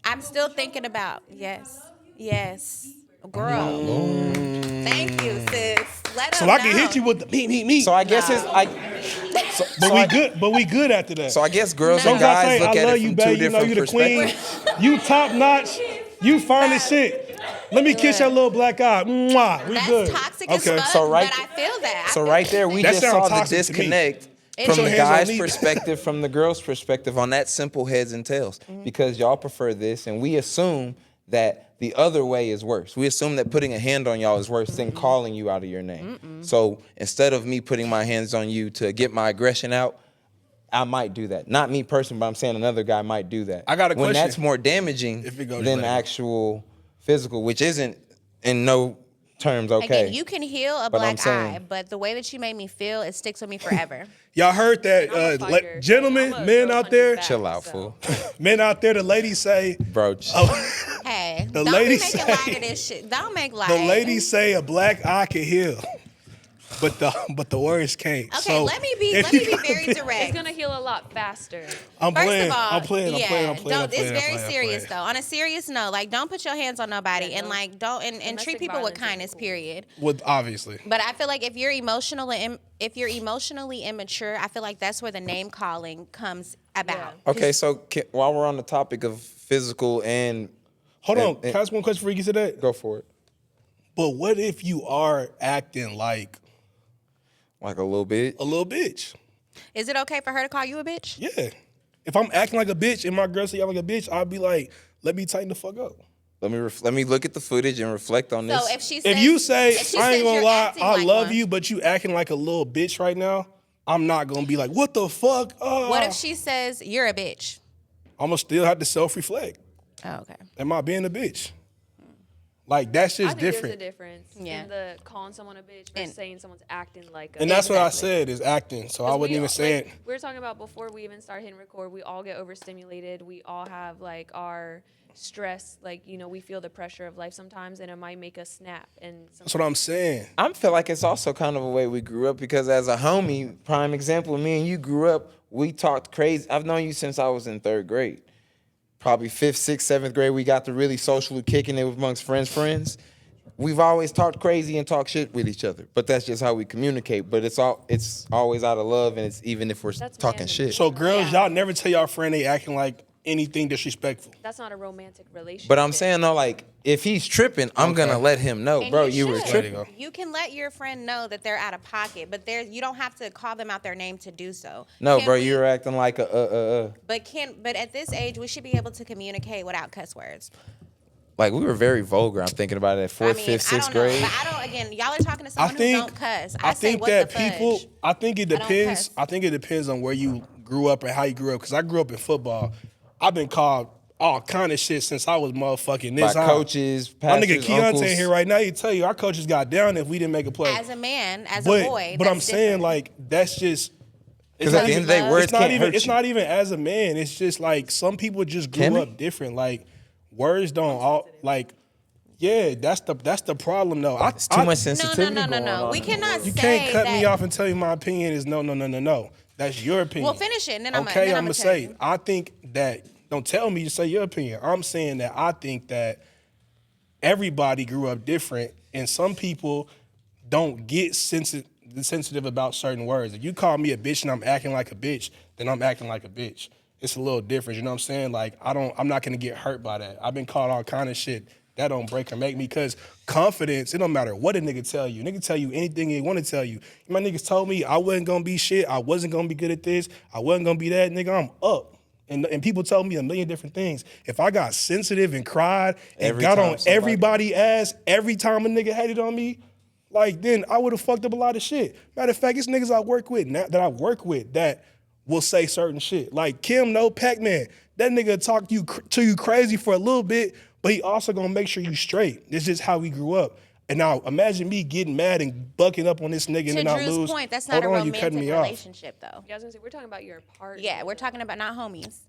[SPEAKER 3] I'm still thinking about yes, girl. Thank you, sis. Let us
[SPEAKER 4] So I can hit you with the me.
[SPEAKER 2] So I guess it's like
[SPEAKER 4] But we good after that.
[SPEAKER 2] so I guess girls
[SPEAKER 3] No.
[SPEAKER 2] and
[SPEAKER 4] Sometimes
[SPEAKER 2] guys
[SPEAKER 4] I
[SPEAKER 2] look
[SPEAKER 4] say,
[SPEAKER 2] at
[SPEAKER 4] I love
[SPEAKER 2] it
[SPEAKER 4] you,
[SPEAKER 2] from
[SPEAKER 4] babe.
[SPEAKER 2] two
[SPEAKER 4] You know you
[SPEAKER 2] different
[SPEAKER 4] the queen.
[SPEAKER 2] perspectives.
[SPEAKER 4] You top notch. You fine as shit. Let me kiss your little black eye. Mwah. We
[SPEAKER 3] That's
[SPEAKER 4] good.
[SPEAKER 3] toxic as fuck,
[SPEAKER 2] So right-
[SPEAKER 3] but I feel that.
[SPEAKER 2] So right there, we
[SPEAKER 4] That
[SPEAKER 2] just
[SPEAKER 4] sounds
[SPEAKER 2] saw the
[SPEAKER 4] toxic to me.
[SPEAKER 2] disconnect
[SPEAKER 3] It
[SPEAKER 2] from
[SPEAKER 3] Put
[SPEAKER 2] the
[SPEAKER 3] your
[SPEAKER 4] hands on
[SPEAKER 2] guy's
[SPEAKER 4] me.
[SPEAKER 2] perspective, from the girl's perspective on that simple heads and tails. Because y'all prefer this, and we assume that the other way is worse. We assume that putting a hand on y'all is worse than calling you out of your name. So instead of me putting my hands on you to get my aggression out, I might do that. Not me personally, but I'm saying another guy might do that.
[SPEAKER 4] I got a
[SPEAKER 2] When
[SPEAKER 4] question.
[SPEAKER 2] that's more damaging
[SPEAKER 4] If it goes
[SPEAKER 2] than
[SPEAKER 4] right.
[SPEAKER 2] actual physical, which isn't in no terms okay.
[SPEAKER 3] Again, you can heal a
[SPEAKER 2] But I'm
[SPEAKER 3] black
[SPEAKER 2] saying-
[SPEAKER 3] eye, but the way that you made me feel, it sticks with me forever.
[SPEAKER 4] Y'all heard that,
[SPEAKER 5] I'm a fighter.
[SPEAKER 4] gentlemen,
[SPEAKER 5] I'm a
[SPEAKER 4] men
[SPEAKER 5] throw
[SPEAKER 4] out there,
[SPEAKER 5] punches back,
[SPEAKER 2] Chill out,
[SPEAKER 5] so.
[SPEAKER 2] fool.
[SPEAKER 4] men out there. The ladies say,
[SPEAKER 2] Bro,
[SPEAKER 3] Hey,
[SPEAKER 4] The
[SPEAKER 3] don't be
[SPEAKER 4] ladies
[SPEAKER 3] making
[SPEAKER 4] say-
[SPEAKER 3] light of this shit. Don't make light.
[SPEAKER 4] the ladies say a black eye can heal, but the words can't.
[SPEAKER 3] Okay,
[SPEAKER 4] So
[SPEAKER 3] let me be
[SPEAKER 4] if
[SPEAKER 3] very
[SPEAKER 4] you gonna be-
[SPEAKER 3] direct.
[SPEAKER 5] It's going to heal a lot faster.
[SPEAKER 4] I'm
[SPEAKER 3] First
[SPEAKER 4] playing.
[SPEAKER 3] of all,
[SPEAKER 4] I'm playing.
[SPEAKER 3] Don't, it's very serious though. On a serious note, like don't put your hands on nobody,
[SPEAKER 5] Yeah,
[SPEAKER 3] and
[SPEAKER 5] don't-
[SPEAKER 3] like don't and treat
[SPEAKER 5] domestic
[SPEAKER 3] people with
[SPEAKER 5] violence isn't
[SPEAKER 3] kindness.
[SPEAKER 5] cool.
[SPEAKER 3] Period.
[SPEAKER 4] With obviously.
[SPEAKER 3] But I feel like if you're emotionally immature, I feel like that's where the name calling comes about.
[SPEAKER 5] Yeah.
[SPEAKER 2] okay, so while we're on the topic of physical and
[SPEAKER 4] Hold on.
[SPEAKER 2] and-
[SPEAKER 4] Can I ask one question before you get to that?
[SPEAKER 2] go for it,
[SPEAKER 4] But what if you are acting like
[SPEAKER 2] like a little bit.
[SPEAKER 4] a little bitch?
[SPEAKER 3] Is it okay for her to call you a bitch?
[SPEAKER 4] Yeah. If I'm acting like a bitch and my girl say I'm like a bitch, I'd be like, let me tighten the fuck up.
[SPEAKER 2] Let me look at the footage and reflect on this.
[SPEAKER 3] So if she says,
[SPEAKER 4] If you say,
[SPEAKER 3] if she
[SPEAKER 4] I ain't
[SPEAKER 3] says
[SPEAKER 4] gonna
[SPEAKER 3] you're
[SPEAKER 4] lie,
[SPEAKER 3] acting
[SPEAKER 4] I
[SPEAKER 3] like
[SPEAKER 4] love
[SPEAKER 3] one,
[SPEAKER 4] you, but you acting like a little bitch right now, I'm not gonna be like, what the fuck?
[SPEAKER 3] What if she says you're a bitch?
[SPEAKER 4] I'm gonna still have to self-reflect.
[SPEAKER 3] Oh, okay.
[SPEAKER 4] Am I being a bitch? Like, that's
[SPEAKER 5] I
[SPEAKER 4] just
[SPEAKER 5] think there's a
[SPEAKER 4] different.
[SPEAKER 5] difference
[SPEAKER 3] Yeah.
[SPEAKER 5] in the calling someone a bitch versus
[SPEAKER 3] And-
[SPEAKER 5] saying someone's acting like a
[SPEAKER 4] And that's what I
[SPEAKER 3] Exactly.
[SPEAKER 4] said is acting. So I
[SPEAKER 5] 'Cause
[SPEAKER 4] wasn't
[SPEAKER 5] we
[SPEAKER 4] even
[SPEAKER 5] all-
[SPEAKER 4] saying.
[SPEAKER 5] like, we were talking about before we even start hitting record, we all get overstimulated. We all have like our stress, like, you know, we feel the pressure of life sometimes and it might make us snap. And
[SPEAKER 4] That's what I'm saying.
[SPEAKER 2] I feel like it's also kind of a way we grew up because as a homie, prime example, me and you grew up, we talked crazy. I've known you since I was in 3rd grade. Probably 5th, 6th, 7th grade, we got to really socially kicking it amongst friends. we've always talked crazy and talked shit with each other, but that's just how we communicate. But it's always out of love, and it's even if we're
[SPEAKER 5] That's
[SPEAKER 2] talking
[SPEAKER 5] man.
[SPEAKER 2] shit.
[SPEAKER 4] So girls,
[SPEAKER 3] Yeah.
[SPEAKER 4] y'all never tell y'all friend they acting like anything disrespectful.
[SPEAKER 5] That's not a romantic relationship.
[SPEAKER 2] But I'm saying though, like if he's tripping, I'm gonna let him know,
[SPEAKER 3] And
[SPEAKER 2] bro. You were
[SPEAKER 3] should.
[SPEAKER 2] tripping.
[SPEAKER 4] Go.
[SPEAKER 3] You can let your friend know that they're out of pocket, but you don't have to call them out their name to do so.
[SPEAKER 2] No,
[SPEAKER 3] Can
[SPEAKER 2] bro,
[SPEAKER 3] we-
[SPEAKER 2] you were acting like
[SPEAKER 3] But at this age, we should be able to communicate without cuss words.
[SPEAKER 2] like we were very vulgar. I'm thinking about it at fourth, fifth,
[SPEAKER 3] I
[SPEAKER 2] sixth
[SPEAKER 3] don't know,
[SPEAKER 2] grade.
[SPEAKER 3] but I don't. Again, y'all are talking to
[SPEAKER 4] I
[SPEAKER 3] someone
[SPEAKER 4] think
[SPEAKER 3] who don't cuss.
[SPEAKER 4] I
[SPEAKER 3] say,
[SPEAKER 4] think
[SPEAKER 3] what
[SPEAKER 4] that
[SPEAKER 3] the fudge?
[SPEAKER 4] people. I think it
[SPEAKER 3] I don't
[SPEAKER 4] depends.
[SPEAKER 3] cuss.
[SPEAKER 4] I think it depends on where you grew up and how you grew up. Because I grew up in football. I've been called all kind of shit since I was motherfucking this
[SPEAKER 2] By
[SPEAKER 4] high.
[SPEAKER 2] coaches,
[SPEAKER 4] My nigga
[SPEAKER 2] pastors,
[SPEAKER 4] Keontae
[SPEAKER 2] uncles.
[SPEAKER 4] here right now. He tell you our coaches got down if we didn't make a play.
[SPEAKER 3] As a man, as
[SPEAKER 4] but
[SPEAKER 3] a boy,
[SPEAKER 4] but
[SPEAKER 3] that's
[SPEAKER 4] I'm saying
[SPEAKER 3] different.
[SPEAKER 4] like that's just.
[SPEAKER 2] Because at the end of the day,
[SPEAKER 3] love.
[SPEAKER 2] words
[SPEAKER 4] It's not
[SPEAKER 2] can't
[SPEAKER 4] even.
[SPEAKER 2] hurt
[SPEAKER 4] It's
[SPEAKER 2] you.
[SPEAKER 4] not even as a man. It's just like some people just
[SPEAKER 2] Can
[SPEAKER 4] grew
[SPEAKER 2] they?
[SPEAKER 4] up different. Like words don't all like. Yeah, that's the problem though.
[SPEAKER 2] It's too much
[SPEAKER 3] no,
[SPEAKER 2] sensitivity. going on
[SPEAKER 3] We
[SPEAKER 2] in the
[SPEAKER 3] cannot
[SPEAKER 2] world.
[SPEAKER 4] You
[SPEAKER 3] say
[SPEAKER 4] can't cut
[SPEAKER 3] that.
[SPEAKER 4] me off and tell you my opinion is no. That's your opinion.
[SPEAKER 3] Well, finish it, and then I'm
[SPEAKER 4] okay.
[SPEAKER 3] then
[SPEAKER 4] I'm gonna say I think that. Don't tell me to say your opinion. I'm saying that I think that everybody grew up different, and some people don't get sensitive about certain words. If you call me a bitch and I'm acting like a bitch, then I'm acting like a bitch. It's a little different. You know what I'm saying? Like I'm not gonna get hurt by that. I've been called all kind of shit. That don't break or make me, because confidence, it don't matter what a nigga tell you. Nigga tell you anything they want to tell you. My niggas told me I wasn't gonna be shit. I wasn't gonna be good at this. I wasn't gonna be that. Nigga, I'm up. And people told me a million different things. If I got sensitive and cried and
[SPEAKER 2] Every
[SPEAKER 4] got
[SPEAKER 2] time
[SPEAKER 4] on
[SPEAKER 2] somebody-
[SPEAKER 4] everybody's ass every time a nigga hated on me, like then I would have fucked up a lot of shit. Matter of fact, it's niggas I work with now, that will say certain shit. Like Kim, no Pac-Man. That nigga talk to you crazy for a little bit, but he also gonna make sure you straight. It's just how we grew up. And now imagine me getting mad and bucking up on this nigga and
[SPEAKER 3] To
[SPEAKER 4] then I
[SPEAKER 3] Drew's
[SPEAKER 4] lose.
[SPEAKER 3] point, that's not
[SPEAKER 4] Hold
[SPEAKER 3] a
[SPEAKER 4] on, you cutting
[SPEAKER 3] romantic
[SPEAKER 4] me off.
[SPEAKER 3] relationship, though.
[SPEAKER 5] Yeah, I was gonna say we're talking about your partner.
[SPEAKER 3] Yeah, we're talking about not homies.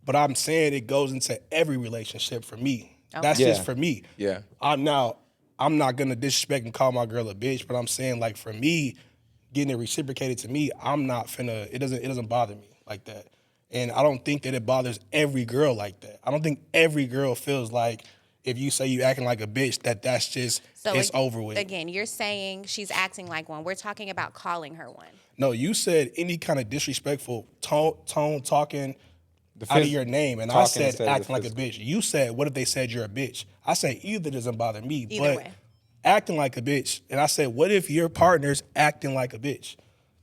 [SPEAKER 4] But I'm saying it goes into every relationship for me. That's
[SPEAKER 2] Yeah.
[SPEAKER 4] just for me.
[SPEAKER 2] Yeah.
[SPEAKER 4] I'm not gonna disrespect and call my girl a bitch, but I'm saying like for me, getting it reciprocated to me, I'm not finna. It doesn't bother me like that, and I don't think that it bothers every girl like that. I don't think every girl feels like if you say you acting like a bitch, that's just it's over with.
[SPEAKER 3] Again, you're saying she's acting like one. We're talking about calling her one.
[SPEAKER 4] No, you said any kind of disrespectful tone talking out of your name, and I
[SPEAKER 2] talking
[SPEAKER 4] said
[SPEAKER 2] instead of the
[SPEAKER 4] acting like a bitch. You said, what if they said you're a bitch? I say either doesn't bother me,
[SPEAKER 3] Either
[SPEAKER 4] but
[SPEAKER 3] way.
[SPEAKER 4] acting like a bitch. And I said, what if your partner's acting like a bitch?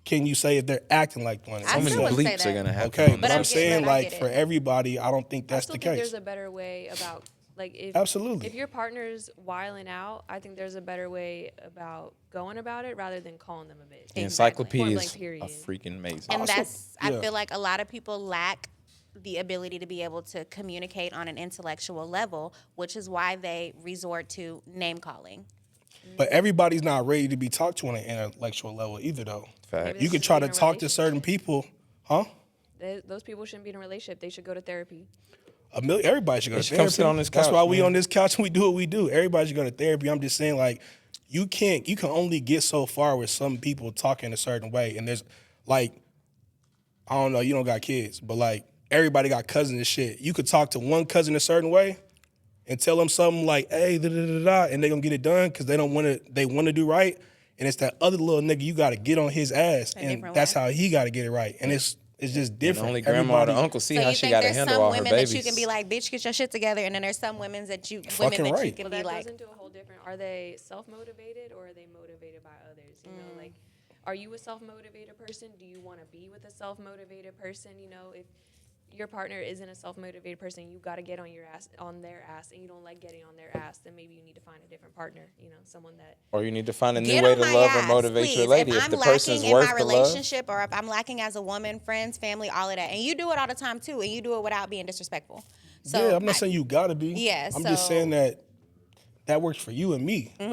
[SPEAKER 4] Can you say if they're acting like one?
[SPEAKER 3] I
[SPEAKER 2] So many
[SPEAKER 3] still wouldn't say
[SPEAKER 2] bleeps
[SPEAKER 3] that.
[SPEAKER 2] are gonna happen.
[SPEAKER 4] Okay,
[SPEAKER 2] on
[SPEAKER 4] but
[SPEAKER 2] this
[SPEAKER 4] I'm
[SPEAKER 3] I get-
[SPEAKER 4] saying
[SPEAKER 3] but I
[SPEAKER 4] like
[SPEAKER 3] get
[SPEAKER 4] for
[SPEAKER 3] it.
[SPEAKER 4] everybody, I don't think
[SPEAKER 5] I
[SPEAKER 4] that's
[SPEAKER 5] still
[SPEAKER 4] the
[SPEAKER 5] think
[SPEAKER 4] case.
[SPEAKER 5] there's a better way about like if
[SPEAKER 4] Absolutely.
[SPEAKER 5] if your partner's wiling out, I think there's a better way about going about it rather than calling them a bitch.
[SPEAKER 2] The
[SPEAKER 3] Exactly.
[SPEAKER 2] encyclopedia
[SPEAKER 5] Point
[SPEAKER 2] is
[SPEAKER 5] blank, period.
[SPEAKER 2] freaking amazing.
[SPEAKER 3] And
[SPEAKER 4] Also-
[SPEAKER 3] I
[SPEAKER 4] yeah.
[SPEAKER 3] feel like a lot of people lack the ability to be able to communicate on an intellectual level, which is why they resort to name calling.
[SPEAKER 4] But everybody's not ready to be talked to on an intellectual level either, though.
[SPEAKER 2] Fact.
[SPEAKER 4] You could try to talk to certain people, huh?
[SPEAKER 5] Those people shouldn't be in a relationship. They should go to therapy.
[SPEAKER 4] Everybody should go
[SPEAKER 2] They
[SPEAKER 4] to
[SPEAKER 2] should come
[SPEAKER 4] therapy.
[SPEAKER 2] sit on this
[SPEAKER 4] That's
[SPEAKER 2] couch,
[SPEAKER 4] why we
[SPEAKER 2] man.
[SPEAKER 4] on this couch and we do what we do. Everybody should go to therapy. I'm just saying, like, you can only get so far with some people talking a certain way. And there's like, I don't know, you don't got kids, but like everybody got cousins and shit. You could talk to one cousin a certain way and tell them something like, hey, and they gonna get it done because they want to do right. And it's that other little nigga you gotta get on his ass. And
[SPEAKER 3] different
[SPEAKER 4] that's
[SPEAKER 3] way.
[SPEAKER 4] how he gotta get it right. And it's just
[SPEAKER 2] And
[SPEAKER 4] different.
[SPEAKER 2] only grandma or the
[SPEAKER 4] Everybody-
[SPEAKER 2] uncle see
[SPEAKER 3] So
[SPEAKER 2] how
[SPEAKER 3] you
[SPEAKER 2] she
[SPEAKER 3] think
[SPEAKER 2] got to
[SPEAKER 3] there's
[SPEAKER 2] handle
[SPEAKER 3] some
[SPEAKER 2] all her
[SPEAKER 3] women
[SPEAKER 2] babies.
[SPEAKER 3] that you can be like, bitch, get your shit together, and then there's some women that you
[SPEAKER 4] Fucking
[SPEAKER 3] women that you
[SPEAKER 4] right.
[SPEAKER 3] can
[SPEAKER 5] But
[SPEAKER 3] be
[SPEAKER 5] that
[SPEAKER 3] like,
[SPEAKER 5] goes into a whole different. Are they self-motivated or are they motivated by others? You know, like, are you a self-motivated person? Do you want to be with a self-motivated person? You know, if your partner isn't a self-motivated person, you got to get on their ass, and you don't like getting on their ass, then maybe you need to find a different partner. You know, someone that.
[SPEAKER 2] Or you need to find a new
[SPEAKER 3] get
[SPEAKER 2] way
[SPEAKER 3] on
[SPEAKER 2] to
[SPEAKER 3] my
[SPEAKER 2] love
[SPEAKER 3] ass,
[SPEAKER 2] or motivate
[SPEAKER 3] please.
[SPEAKER 2] your lady.
[SPEAKER 3] If
[SPEAKER 2] If
[SPEAKER 3] I'm
[SPEAKER 2] the
[SPEAKER 3] lacking
[SPEAKER 2] person's
[SPEAKER 3] in
[SPEAKER 2] worth
[SPEAKER 3] my
[SPEAKER 2] the love,
[SPEAKER 3] relationship, or if I'm lacking as a woman, friends, family, all of that, and you do it all the time too, and you do it without being disrespectful. So
[SPEAKER 4] yeah, I'm not saying you gotta be.
[SPEAKER 3] Yeah,
[SPEAKER 4] I'm just
[SPEAKER 3] so-
[SPEAKER 4] saying that works for you and me.
[SPEAKER 5] But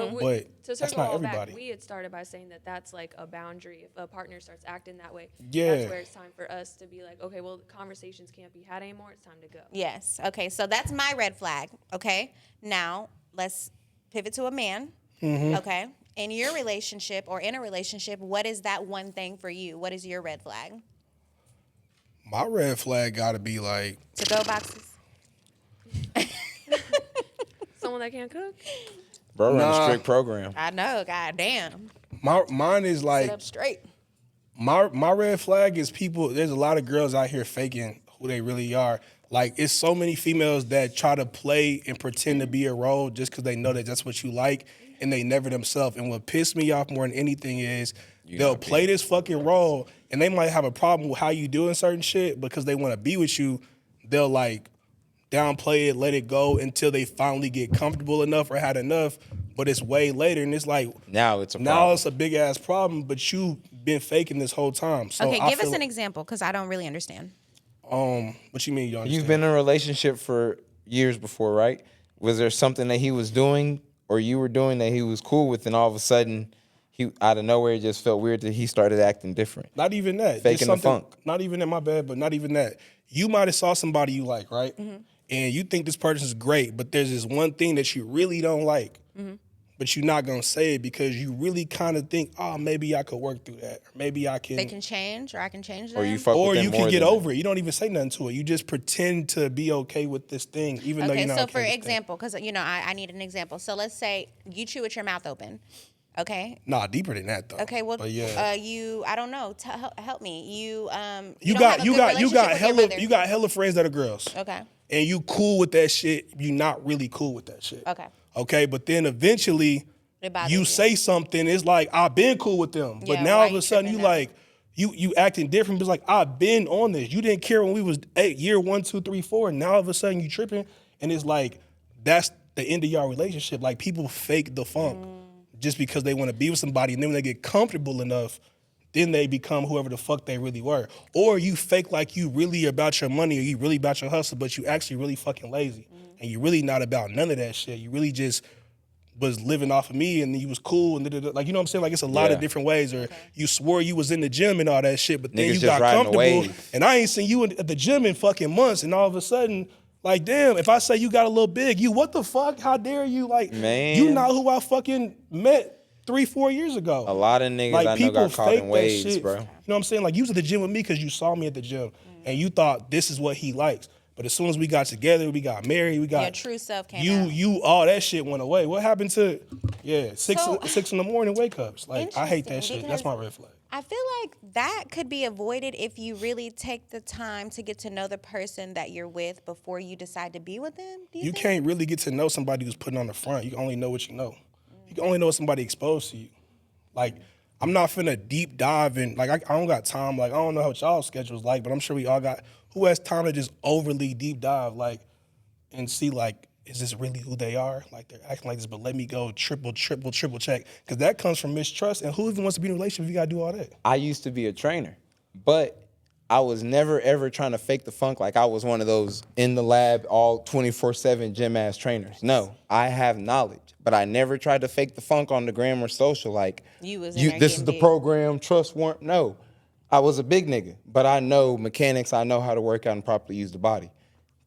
[SPEAKER 5] to
[SPEAKER 4] that's
[SPEAKER 5] circle
[SPEAKER 4] not
[SPEAKER 5] all
[SPEAKER 4] everybody.
[SPEAKER 5] back, we had started by saying that that's like a boundary. If a partner starts acting that way,
[SPEAKER 4] Yeah.
[SPEAKER 5] that's where it's time for us to be like, okay, well, conversations can't be had anymore. It's time to go.
[SPEAKER 3] yes, okay, so that's my red flag. Okay, now let's pivot to a man. Okay, in your relationship or in a relationship, what is that one thing for you? What is your red flag?
[SPEAKER 4] My red flag gotta be like,
[SPEAKER 3] To go boxes.
[SPEAKER 5] Someone that can't cook.
[SPEAKER 2] Bro, run a
[SPEAKER 4] Nah.
[SPEAKER 2] strict program.
[SPEAKER 3] I know, goddamn.
[SPEAKER 4] Mine is
[SPEAKER 3] Sit
[SPEAKER 4] like
[SPEAKER 3] up straight.
[SPEAKER 4] my red flag is people. There's a lot of girls out here faking who they really are. Like it's so many females that try to play and pretend to be a role just because they know that that's what you like, and they never themselves. And what pissed me off more than anything is they'll play this fucking role, and they might have a problem with how you doing certain shit because they want to be with you. They'll like downplay it, let it go until they finally get comfortable enough or had enough. But it's way later, and it's like
[SPEAKER 2] Now it's a
[SPEAKER 4] now
[SPEAKER 2] problem.
[SPEAKER 4] it's a big ass problem. But you've been faking this whole time. So
[SPEAKER 3] Okay,
[SPEAKER 4] I
[SPEAKER 3] give us
[SPEAKER 4] feel-
[SPEAKER 3] an example because I don't really understand.
[SPEAKER 4] What you mean? You understand?
[SPEAKER 2] You've been in a relationship for years before, right? Was there something that he was doing or you were doing that he was cool with, and all of a sudden, he out of nowhere it just felt weird that he started acting different?
[SPEAKER 4] Not even that.
[SPEAKER 2] Faking
[SPEAKER 4] Just
[SPEAKER 2] the
[SPEAKER 4] something-
[SPEAKER 2] funk.
[SPEAKER 4] Not even in my bad, but not even that. You might have saw somebody you like, right? And you think this person's great, but there's this one thing that you really don't like. But you're not gonna say it because you really kind of think, oh, maybe I could work through that. Or maybe I can.
[SPEAKER 3] They can change, or I can change them.
[SPEAKER 2] Or you fuck
[SPEAKER 4] or
[SPEAKER 2] with them
[SPEAKER 4] you
[SPEAKER 2] more
[SPEAKER 4] can get
[SPEAKER 2] than
[SPEAKER 4] over it. You don't even say nothing to it. You just pretend to be okay with this thing, even though
[SPEAKER 3] Okay,
[SPEAKER 4] you're not
[SPEAKER 3] so
[SPEAKER 4] okay
[SPEAKER 3] for
[SPEAKER 4] with
[SPEAKER 3] example, because I need an example. So let's say you chew with your mouth open. Okay.
[SPEAKER 4] that. Nah, deeper than that though.
[SPEAKER 3] Okay. Well,
[SPEAKER 4] but yeah.
[SPEAKER 3] I don't know. Help me. You
[SPEAKER 4] you
[SPEAKER 3] don't
[SPEAKER 4] got
[SPEAKER 3] have a
[SPEAKER 4] you
[SPEAKER 3] good
[SPEAKER 4] got you
[SPEAKER 3] relationship
[SPEAKER 4] got
[SPEAKER 3] with your
[SPEAKER 4] hella
[SPEAKER 3] mother.
[SPEAKER 4] you got hella friends that are girls.
[SPEAKER 3] Okay.
[SPEAKER 4] And you cool with that shit. You not really cool with that shit.
[SPEAKER 3] Okay.
[SPEAKER 4] Okay, but then eventually
[SPEAKER 3] It bothers
[SPEAKER 4] you
[SPEAKER 3] you.
[SPEAKER 4] say something. It's like I've been cool with them, but
[SPEAKER 3] Yeah,
[SPEAKER 4] now
[SPEAKER 3] why
[SPEAKER 4] all of
[SPEAKER 3] you
[SPEAKER 4] a sudden
[SPEAKER 3] tripping
[SPEAKER 4] you
[SPEAKER 3] now?
[SPEAKER 4] like you acting different. But it's like I've been on this. You didn't care when we was year 1, 2, 3, 4. And now all of a sudden you tripping, and it's like that's the end of your relationship. Like people fake the funk just because they want to be with somebody, and then when they get comfortable enough, then they become whoever the fuck they really were. Or you fake like you really about your money or you really about your hustle, but you actually really fucking lazy. And you really not about none of that shit. You really just was living off of me and you was cool and like, you know what I'm saying? Like it's a lot of
[SPEAKER 2] Yeah.
[SPEAKER 4] different ways. Or you swore you was in the gym and all that shit, but then
[SPEAKER 2] Niggas
[SPEAKER 4] you
[SPEAKER 2] just
[SPEAKER 4] got
[SPEAKER 2] riding the
[SPEAKER 4] comfortable
[SPEAKER 2] wave.
[SPEAKER 4] and I ain't seen you at the gym in fucking months, and all of a sudden, like, damn, if I say you got a little big, you what the fuck? How dare you? Like,
[SPEAKER 2] Man.
[SPEAKER 4] you not who I fucking met 3-4 years ago.
[SPEAKER 2] A lot of niggas I know got caught in waves, bro.
[SPEAKER 4] You know what I'm saying? Like you was at the gym with me because you saw me at the gym and you thought this is what he likes. But as soon as we got together, we got married, we got
[SPEAKER 3] Your true self came
[SPEAKER 4] you
[SPEAKER 3] out.
[SPEAKER 4] you all that shit went away. What happened to 6
[SPEAKER 3] So-
[SPEAKER 4] 6 in the morning wake ups? Like I hate that
[SPEAKER 3] Interesting,
[SPEAKER 4] shit. That's my
[SPEAKER 3] because
[SPEAKER 4] red flag.
[SPEAKER 3] I feel like that could be avoided if you really take the time to get to know the person that you're with before you decide to be with them. Do you
[SPEAKER 4] You
[SPEAKER 3] think?
[SPEAKER 4] can't really get to know somebody who's putting on the front. You can only know what you know. You can only know what somebody exposed to you. Like, I'm not finna deep dive in. Like, I don't got time. Like, I don't know how y'all's schedule's like, but I'm sure we all got. Who has time to just overly deep dive, like, and see, like, is this really who they are? Like, they're acting like this, but let me go triple check. Because that comes from mistrust. And who even wants to be in a relationship if you gotta do all that?
[SPEAKER 2] I used to be a trainer, but I was never ever trying to fake the funk like I was one of those in the lab all 24/7 gym ass trainers. No, I have knowledge, but I never tried to fake the funk on the gram or social like
[SPEAKER 3] You was in there
[SPEAKER 2] this is
[SPEAKER 3] getting
[SPEAKER 2] the
[SPEAKER 3] big.
[SPEAKER 2] program, trust warrant. No. I was a big nigga, but I know mechanics, I know how to work out and properly use the body.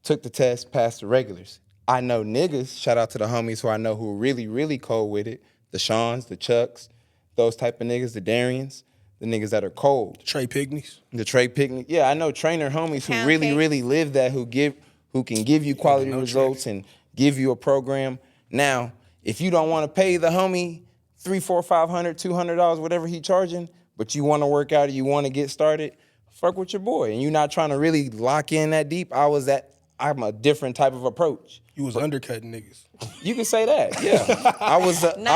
[SPEAKER 2] Took the test, passed the regulars. I know niggas, shout out to the homies who I know who are really, really cold with it. The Shawns, the Chucks, those type of niggas, the Darians, the niggas that are cold.
[SPEAKER 4] Trey Pigneys.
[SPEAKER 2] The Trey Picnic. Yeah, I know trainer homies who
[SPEAKER 3] Pound
[SPEAKER 2] really,
[SPEAKER 3] cake.
[SPEAKER 2] really live that, who can give you quality results and give you a program. Now, if you don't want to pay the homie $300, $400, $500, $200, whatever he charging, but you want to work out or you want to get started, fuck with your boy. And you're not trying to really lock in that deep. I'm a different type of approach.
[SPEAKER 4] You was undercutting niggas.
[SPEAKER 2] You can say that, yeah. I was the team.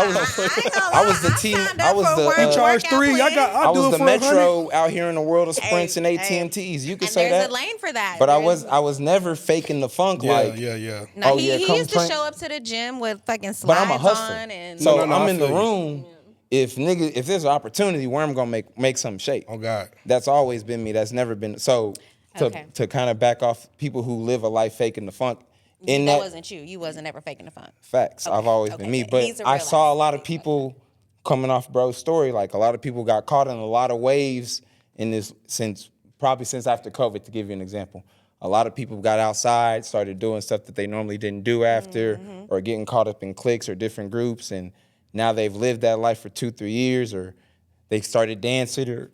[SPEAKER 2] I was the
[SPEAKER 4] Charge 3.
[SPEAKER 2] I
[SPEAKER 4] I'll do
[SPEAKER 2] was
[SPEAKER 4] it
[SPEAKER 2] the
[SPEAKER 4] for
[SPEAKER 2] Metro out here in the world of sprints and
[SPEAKER 3] Hey,
[SPEAKER 2] AT&Ts. You can
[SPEAKER 3] And
[SPEAKER 2] say
[SPEAKER 3] there's
[SPEAKER 2] that.
[SPEAKER 3] a lane for that.
[SPEAKER 2] But I was never faking the funk like.
[SPEAKER 4] Yeah.
[SPEAKER 3] No,
[SPEAKER 2] Oh,
[SPEAKER 3] he,
[SPEAKER 2] yeah,
[SPEAKER 3] he
[SPEAKER 2] come
[SPEAKER 3] used to
[SPEAKER 2] train-
[SPEAKER 3] show up to the gym with fucking
[SPEAKER 2] But
[SPEAKER 3] slides
[SPEAKER 2] I'm a hustler.
[SPEAKER 3] on and
[SPEAKER 2] So
[SPEAKER 4] No,
[SPEAKER 2] I'm
[SPEAKER 4] I
[SPEAKER 2] in the
[SPEAKER 4] feel you.
[SPEAKER 2] room. If there's an opportunity where I'm gonna make something shake.
[SPEAKER 4] Oh, God.
[SPEAKER 2] That's always been me. That's never been so.
[SPEAKER 3] Okay.
[SPEAKER 2] To kind of back off people who live a life faking the funk.
[SPEAKER 3] that
[SPEAKER 2] In that
[SPEAKER 3] wasn't you. You wasn't ever faking the funk.
[SPEAKER 2] facts, I've always
[SPEAKER 3] okay,
[SPEAKER 2] been me.
[SPEAKER 3] yeah.
[SPEAKER 2] But
[SPEAKER 3] He's a
[SPEAKER 2] I
[SPEAKER 3] real
[SPEAKER 2] saw a
[SPEAKER 3] ass.
[SPEAKER 2] lot of people coming off bro's story. Like a lot of people got caught in a lot of waves in this since after COVID. To give you an example, a lot of people got outside, started doing stuff that they normally didn't do after, or getting caught up in cliques or different groups, and now they've lived that life for 2-3 years, or they started dancing, or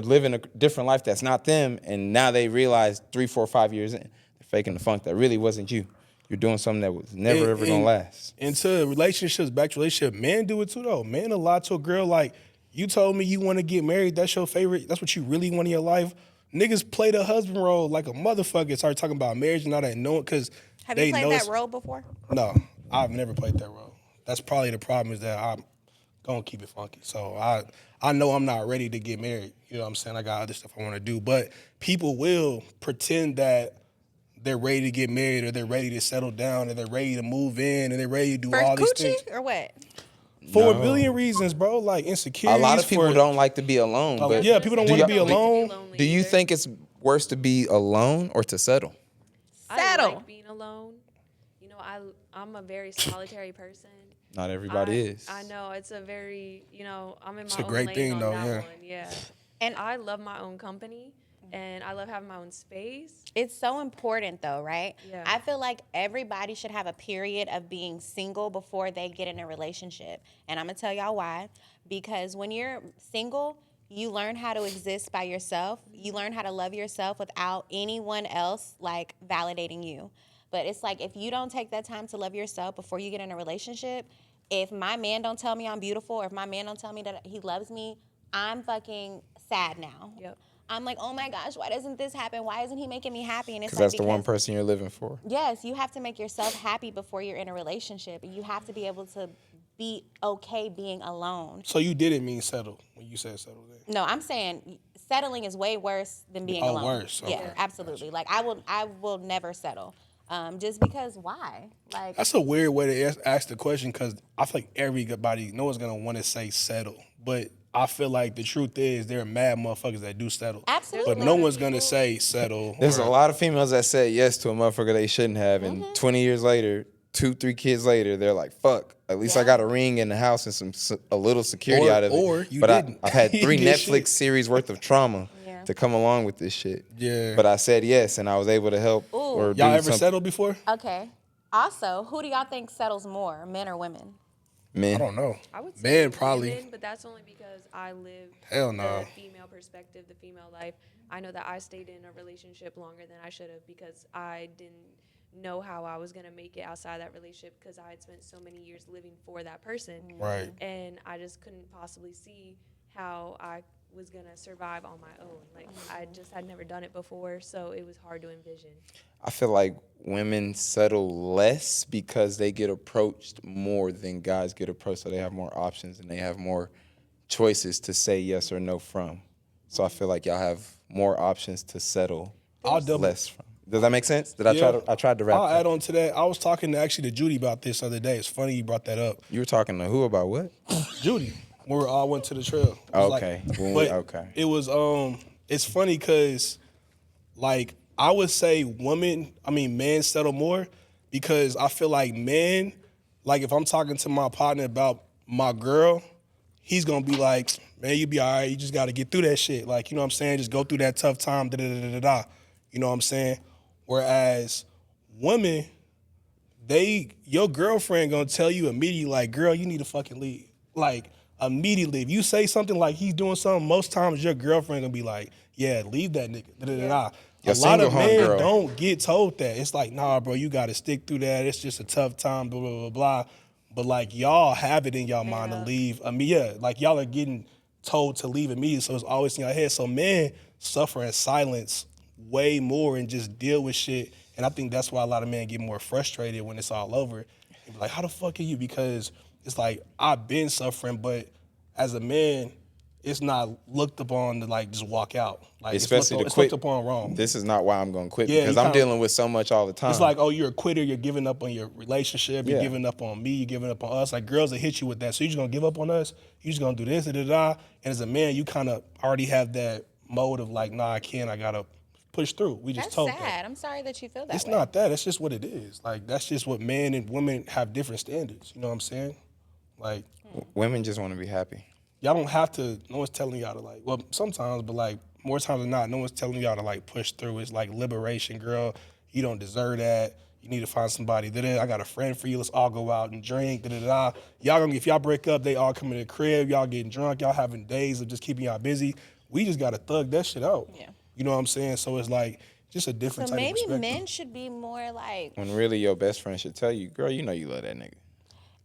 [SPEAKER 2] living a different life that's not them, and now they realize 3, 4, 5 years in, they're faking the funk that really wasn't you. You're doing something that was never ever gonna last.
[SPEAKER 4] Into relationships, back to relationship, men do it too though. Men a lot to a girl like, you told me you want to get married, that's your favorite, that's what you really want in your life. Niggas play the husband role like a motherfucker, start talking about marriage and all that, knowing, because
[SPEAKER 3] Have you played that role before?
[SPEAKER 4] No, I've never played that role. That's probably the problem, is that I'm gonna keep it funky. So I know I'm not ready to get married. You know what I'm saying? I got other stuff I want to do. But people will pretend that they're ready to get married, or they're ready to settle down, or they're ready to move in, and they're ready to do all these things.
[SPEAKER 3] Or what?
[SPEAKER 4] For a billion reasons, bro. Like insecurities.
[SPEAKER 2] A lot of people don't like to be alone. But
[SPEAKER 4] yeah, people don't want to be alone.
[SPEAKER 2] Do you think it's worse to be alone or to settle?
[SPEAKER 5] I like being alone. You know, I'm a very solitary person.
[SPEAKER 2] Not everybody is.
[SPEAKER 5] I know, it's a very, you know, I'm in
[SPEAKER 4] It's
[SPEAKER 5] my
[SPEAKER 4] a
[SPEAKER 5] own
[SPEAKER 4] great
[SPEAKER 5] lane
[SPEAKER 4] thing,
[SPEAKER 5] on
[SPEAKER 4] though,
[SPEAKER 5] that
[SPEAKER 4] yeah.
[SPEAKER 5] one. Yeah. And I love my own company, and I love having my own space.
[SPEAKER 3] It's so important though, right?
[SPEAKER 5] Yeah.
[SPEAKER 3] I feel like everybody should have a period of being single before they get in a relationship. And I'm going to tell y'all why. Because when you're single, you learn how to exist by yourself. You learn how to love yourself without anyone else like validating you. But it's like, if you don't take that time to love yourself before you get in a relationship, if my man don't tell me I'm beautiful, or if my man don't tell me that he loves me, I'm fucking sad now.
[SPEAKER 5] Yep.
[SPEAKER 3] I'm like, oh my gosh, why doesn't this happen? Why isn't he making me happy? And it's
[SPEAKER 2] Because
[SPEAKER 3] like,
[SPEAKER 2] that's the one person you're living for.
[SPEAKER 3] Yes, you have to make yourself happy before you're in a relationship. You have to be able to be okay being alone.
[SPEAKER 4] So you didn't mean settle when you said settle then?
[SPEAKER 3] No, I'm saying settling is way worse than being alone.
[SPEAKER 4] Worse. Okay.
[SPEAKER 3] Yeah, absolutely. Like I will never settle. Just because why? Like
[SPEAKER 4] That's a weird way to ask the question, because I feel like everybody, no one's gonna want to say settle, but I feel like the truth is there are mad motherfuckers that do settle.
[SPEAKER 3] Absolutely.
[SPEAKER 4] But no one's gonna say settle.
[SPEAKER 2] There's a lot of females that said yes to a motherfucker they shouldn't have, and 20 years later, 2-3 kids later, they're like, "Fuck! At least I got a ring in the house and a little security out of it."
[SPEAKER 4] Or you
[SPEAKER 2] but
[SPEAKER 4] didn't.
[SPEAKER 2] I've had 3
[SPEAKER 4] You did
[SPEAKER 2] Netflix
[SPEAKER 4] shit.
[SPEAKER 2] series worth of trauma
[SPEAKER 3] Yeah.
[SPEAKER 2] to come along with this shit.
[SPEAKER 4] Yeah.
[SPEAKER 2] But I said yes, and I was able to help. Or do
[SPEAKER 4] Y'all ever
[SPEAKER 2] something.
[SPEAKER 4] settled before?
[SPEAKER 3] okay. Also, who do y'all think settles more, men or women?
[SPEAKER 2] Men.
[SPEAKER 4] I don't know.
[SPEAKER 5] I would say
[SPEAKER 4] Man, probably.
[SPEAKER 5] women, but that's only because I live
[SPEAKER 4] Hell no.
[SPEAKER 5] the female perspective, the female life. I know that I stayed in a relationship longer than I should have, because I didn't know how I was going to make it outside that relationship, because I had spent so many years living for that person.
[SPEAKER 4] Right.
[SPEAKER 5] And I just couldn't possibly see how I was going to survive on my own. Like, I just had never done it before, so it was hard to envision.
[SPEAKER 2] I feel like women settle less because they get approached more than guys get approached, so they have more options and they have more choices to say yes or no from. So I feel like y'all have more options to settle less from. Does that make sense? Did I tried to wrap
[SPEAKER 4] I'll
[SPEAKER 2] that?
[SPEAKER 4] add on to that. I was talking actually to Judy about this the other day. It's funny you brought that up.
[SPEAKER 2] You were talking to who about what?
[SPEAKER 4] Judy, when we all went to the trail. It was
[SPEAKER 2] Okay.
[SPEAKER 4] but it was it's funny because like I would say men settle more, because I feel like men, like if I'm talking to my partner about my girl, he's gonna be like, man, you be all right, you just gotta get through that shit. Like, you know what I'm saying? Just go through that tough time, da-da-da-da-da. You know what I'm saying? Whereas women, your girlfriend gonna tell you immediately, like, girl, you need to fucking leave. Like, immediately. If you say something like he's doing something, most times your girlfriend gonna be like, yeah, leave that nigga. Da-da-da-da.
[SPEAKER 2] Your
[SPEAKER 4] A lot of
[SPEAKER 2] single
[SPEAKER 4] men
[SPEAKER 2] homegirl.
[SPEAKER 4] don't get told that. It's like, nah, bro, you gotta stick through that. It's just a tough time, blah, blah, blah, blah. But like y'all have it in y'all mind to leave. I mean, yeah, like y'all are getting told to leave immediately, so it's always in your head. So men suffer in silence way more and just deal with shit. And I think that's why a lot of men get more frustrated when it's all over. They be like, how the fuck are you? Because it's like, I've been suffering, but as a man, it's not looked upon to like just walk out. Like
[SPEAKER 2] Especially to
[SPEAKER 4] it's
[SPEAKER 2] quit.
[SPEAKER 4] looked upon wrong.
[SPEAKER 2] This is not why I'm going to quit,
[SPEAKER 4] Yeah,
[SPEAKER 2] because
[SPEAKER 4] you
[SPEAKER 2] I'm
[SPEAKER 4] kinda-
[SPEAKER 2] dealing with so much all the time.
[SPEAKER 4] It's like, oh, you're a quitter. You're giving up on your relationship. You're
[SPEAKER 2] Yeah.
[SPEAKER 4] giving up on me. You're giving up on us. Like girls that hit you with that. So you're just gonna give up on us. You're just gonna do this, da-da-da. And as a man, you kind of already have that mode of like, nah, I can't. I gotta push through. We just
[SPEAKER 3] That's
[SPEAKER 4] told
[SPEAKER 3] sad.
[SPEAKER 4] that.
[SPEAKER 3] I'm sorry that you feel that
[SPEAKER 4] It's
[SPEAKER 3] way.
[SPEAKER 4] not that. That's just what it is. Like that's just what men and women have different standards. You know what I'm saying? Like
[SPEAKER 2] Women just want to be happy.
[SPEAKER 4] y'all don't have to. No one's telling y'all to like. Well, sometimes, but like more times than not, no one's telling y'all to like push through. It's like liberation, girl. You don't deserve that. You need to find somebody. I got a friend for you. Let's all go out and drink. Da-da-da. Y'all gonna, if y'all break up, they all come in the crib. Y'all getting drunk. Y'all having days of just keeping y'all busy. We just gotta thug that shit out.
[SPEAKER 3] Yeah.
[SPEAKER 4] You know what I'm saying? So it's like just a different
[SPEAKER 3] So
[SPEAKER 4] type of
[SPEAKER 3] maybe
[SPEAKER 4] perspective.
[SPEAKER 3] men should be more like,
[SPEAKER 2] When really your best friend should tell you, girl, you know you love that nigga.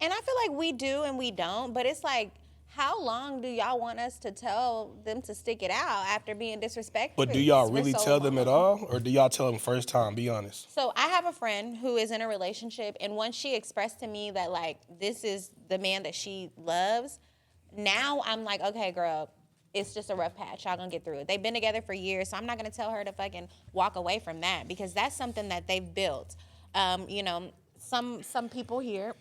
[SPEAKER 3] and I feel like we do and we don't, but it's like, how long do y'all want us to tell them to stick it out after being disrespectful?
[SPEAKER 4] But do y'all
[SPEAKER 3] for
[SPEAKER 4] really
[SPEAKER 3] so
[SPEAKER 4] tell them at
[SPEAKER 3] long?
[SPEAKER 4] all, or do y'all tell them first time? Be honest.
[SPEAKER 3] So I have a friend who is in a relationship, and once she expressed to me that like this is the man that she loves, now I'm like, okay, girl, it's just a rough patch. Y'all gonna get through it. They've been together for years, so I'm not gonna tell her to fucking walk away from that because that's something that they've built. You know, some people here.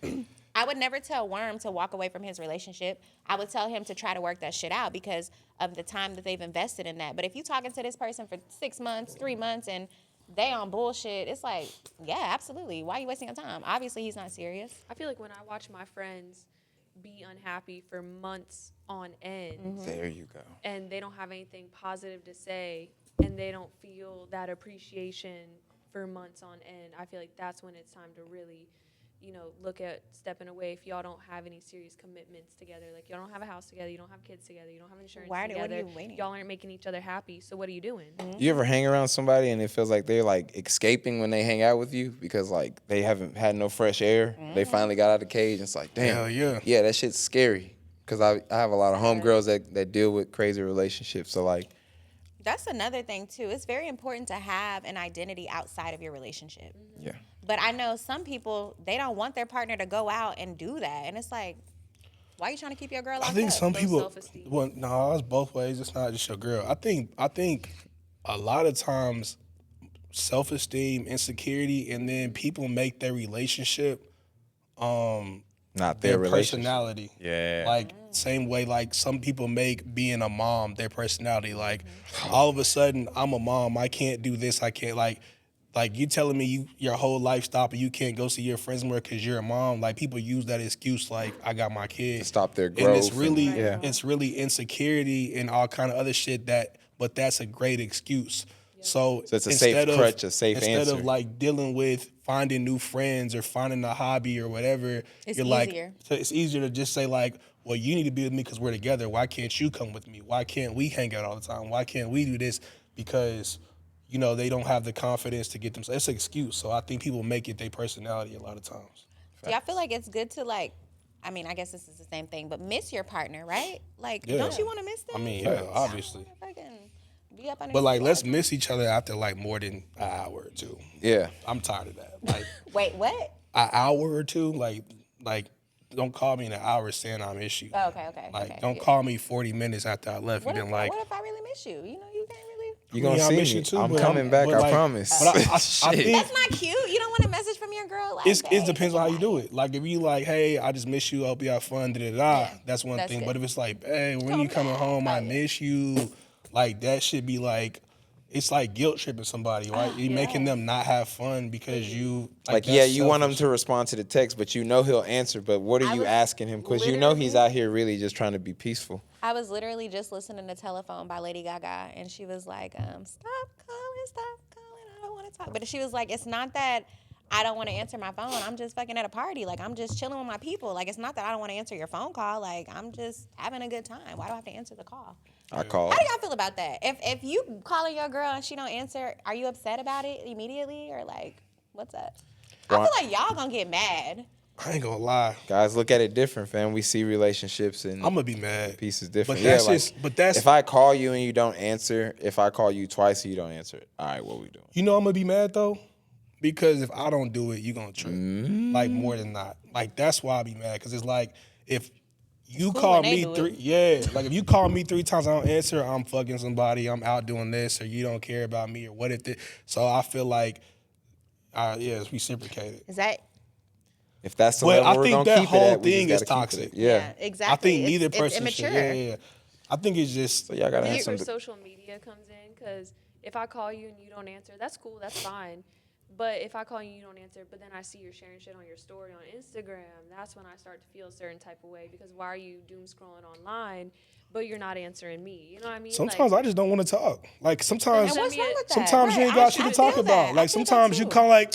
[SPEAKER 3] I would never tell Worm to walk away from his relationship. I would tell him to try to work that shit out because of the time that they've invested in that. But if you're talking to this person for 6 months, 3 months, and they on bullshit, it's like, yeah, absolutely. Why are you wasting your time? Obviously, he's not serious.
[SPEAKER 5] I feel like when I watch my friends be unhappy for months on end
[SPEAKER 2] There you go.
[SPEAKER 5] and they don't have anything positive to say and they don't feel that appreciation for months on end, I feel like that's when it's time to really, you know, look at stepping away if y'all don't have any serious commitments together. Like, y'all don't have a house together, you don't have kids together, you don't have insurance
[SPEAKER 3] What are
[SPEAKER 5] together.
[SPEAKER 3] you waiting?
[SPEAKER 5] Y'all aren't making each other happy, so what are you doing?
[SPEAKER 2] You ever hang around somebody and it feels like they're like escaping when they hang out with you because like they haven't had no fresh air? They finally got out of the cage and it's like, damn.
[SPEAKER 4] Hell yeah.
[SPEAKER 2] Yeah, that shit's scary. Because I have a lot of homegirls that deal with crazy relationships. So like,
[SPEAKER 3] That's another thing, too. It's very important to have an identity outside of your relationship.
[SPEAKER 2] yeah.
[SPEAKER 3] But I know some people, they don't want their partner to go out and do that. And it's like, why are you trying to keep your girl
[SPEAKER 4] I
[SPEAKER 3] locked
[SPEAKER 4] think
[SPEAKER 3] up?
[SPEAKER 4] some
[SPEAKER 5] Low
[SPEAKER 4] people.
[SPEAKER 5] self-esteem.
[SPEAKER 4] Well, no, it's both ways. It's not just your girl. I think a lot of times, self-esteem, insecurity, and then people make their relationship
[SPEAKER 2] Not
[SPEAKER 4] their
[SPEAKER 2] their relationship.
[SPEAKER 4] personality.
[SPEAKER 2] Yeah.
[SPEAKER 4] Like same way like some people make being a mom their personality. Like all of a sudden I'm a mom. I can't do this. I can't like you telling me your whole life stop and you can't go see your friends more because you're a mom. Like people use that excuse like I got my kid.
[SPEAKER 2] To stop their
[SPEAKER 4] And it's
[SPEAKER 2] growth
[SPEAKER 4] really
[SPEAKER 2] and- yeah.
[SPEAKER 4] it's really insecurity and all kind of other shit but that's a great excuse. So
[SPEAKER 2] it's a safe crutch, a safe
[SPEAKER 4] instead
[SPEAKER 2] answer.
[SPEAKER 4] of like dealing with finding new friends or finding a hobby or whatever,
[SPEAKER 3] It's
[SPEAKER 4] you're
[SPEAKER 3] easier.
[SPEAKER 4] like, so it's easier to just say like, well, you need to be with me because we're together. Why can't you come with me? Why can't we hang out all the time? Why can't we do this? Because, you know, they don't have the confidence to get them. It's an excuse. So I think people make it their personality a lot of times.
[SPEAKER 3] Do y'all feel like it's good to like, I mean, I guess this is the same thing, but miss your partner, right? Like,
[SPEAKER 4] Yeah.
[SPEAKER 3] don't you want to miss them?
[SPEAKER 4] I mean, yeah, obviously.
[SPEAKER 3] Be up under
[SPEAKER 4] But like,
[SPEAKER 3] the
[SPEAKER 4] let's
[SPEAKER 3] bed.
[SPEAKER 4] miss each other after like more than an hour or two.
[SPEAKER 2] Yeah.
[SPEAKER 4] I'm tired of that. Like
[SPEAKER 3] Wait, what?
[SPEAKER 4] an hour or two, like don't call me in an hour saying I miss you.
[SPEAKER 3] Oh, okay.
[SPEAKER 4] Like,
[SPEAKER 3] okay,
[SPEAKER 4] don't
[SPEAKER 3] yeah.
[SPEAKER 4] call me 40 minutes after I left
[SPEAKER 3] What
[SPEAKER 4] and
[SPEAKER 3] if,
[SPEAKER 4] then like,
[SPEAKER 3] what if I really miss you? You know, you can't really.
[SPEAKER 2] You gonna
[SPEAKER 4] I
[SPEAKER 2] see
[SPEAKER 4] miss
[SPEAKER 2] me.
[SPEAKER 4] you too,
[SPEAKER 2] I'm
[SPEAKER 4] but
[SPEAKER 2] coming back,
[SPEAKER 4] but
[SPEAKER 2] I
[SPEAKER 4] like-
[SPEAKER 2] promise.
[SPEAKER 4] But I
[SPEAKER 2] Shit.
[SPEAKER 4] think
[SPEAKER 3] That's not cute. You don't want a message from your girl. Like,
[SPEAKER 4] it
[SPEAKER 3] hey,
[SPEAKER 4] depends on how you do it. Like if you like, hey, I just miss you, I hope you have fun, that's one
[SPEAKER 3] that's
[SPEAKER 4] thing.
[SPEAKER 3] good.
[SPEAKER 4] But if it's like, hey, when you coming home, I miss you, like that should be like, it's like guilt tripping somebody, right? You're making them not have fun because you
[SPEAKER 2] Like,
[SPEAKER 4] that's
[SPEAKER 2] yeah, you want him
[SPEAKER 4] selfish.
[SPEAKER 2] to respond to the text, but you know he'll answer. But what are
[SPEAKER 3] I
[SPEAKER 2] you
[SPEAKER 3] was
[SPEAKER 2] asking him? Because you know he's
[SPEAKER 3] literally-
[SPEAKER 2] out here really just trying to be peaceful.
[SPEAKER 3] I was literally just listening to Telephone by Lady Gaga, and she was like, stop calling, I don't want to talk. But she was like, it's not that I don't want to answer my phone. I'm just fucking at a party. Like, I'm just chilling with my people. Like, it's not that I don't want to answer your phone call. Like, I'm just having a good time. Why do I have to answer the call?
[SPEAKER 2] I called.
[SPEAKER 3] How do y'all feel about that? If you calling your girl and she don't answer, are you upset about it immediately? Or like, what's up? I
[SPEAKER 2] Why-
[SPEAKER 3] feel like y'all gonna get mad.
[SPEAKER 4] I ain't gonna lie,
[SPEAKER 2] Guys, look at it different, fam. We see relationships and
[SPEAKER 4] I'm gonna be mad.
[SPEAKER 2] pieces different.
[SPEAKER 4] But that's
[SPEAKER 2] yeah,
[SPEAKER 4] just, but that's,
[SPEAKER 2] if I call you and you don't answer, if I call you twice and you don't answer, all right, what we doing?
[SPEAKER 4] you know I'm gonna be mad though, because if I don't do it, you gonna trip. Like more than not. Like that's why I be mad, because it's like if you
[SPEAKER 3] cool
[SPEAKER 4] call
[SPEAKER 3] when they
[SPEAKER 4] me
[SPEAKER 3] do it.
[SPEAKER 4] 3, yeah, like if you call me 3 times, I don't answer, I'm fucking somebody, I'm out doing this, or you don't care about me, or what if this. So I feel like, yeah, it's reciprocated.
[SPEAKER 3] Is that?
[SPEAKER 2] If that's the
[SPEAKER 4] But
[SPEAKER 2] level
[SPEAKER 4] I
[SPEAKER 2] we're
[SPEAKER 4] think
[SPEAKER 2] gonna
[SPEAKER 4] that
[SPEAKER 2] keep
[SPEAKER 4] whole
[SPEAKER 2] it at, we
[SPEAKER 4] thing
[SPEAKER 2] just
[SPEAKER 4] is
[SPEAKER 2] gotta keep it
[SPEAKER 4] toxic.
[SPEAKER 2] at. Yeah.
[SPEAKER 3] Exactly.
[SPEAKER 4] I think neither
[SPEAKER 3] it's
[SPEAKER 4] person
[SPEAKER 3] immature.
[SPEAKER 4] should. Yeah. I think it's just.
[SPEAKER 2] So y'all gotta have
[SPEAKER 5] That's
[SPEAKER 2] some.
[SPEAKER 5] where social media comes in, because if I call you and you don't answer, that's cool, that's fine. But if I call you and you don't answer, but then I see you're sharing shit on your story on Instagram, that's when I start to feel a certain type of way, because why are you doom scrolling online, but you're not answering me? You know what I mean?
[SPEAKER 4] Sometimes I just don't want to talk. Like sometimes,
[SPEAKER 3] And what's wrong with that?
[SPEAKER 4] sometimes you
[SPEAKER 3] Right,
[SPEAKER 4] ain't got
[SPEAKER 3] I
[SPEAKER 4] shit to
[SPEAKER 3] feel
[SPEAKER 4] talk
[SPEAKER 3] that.
[SPEAKER 4] about.
[SPEAKER 3] I
[SPEAKER 4] Like
[SPEAKER 3] feel that
[SPEAKER 4] sometimes you
[SPEAKER 3] too.
[SPEAKER 4] kind of like,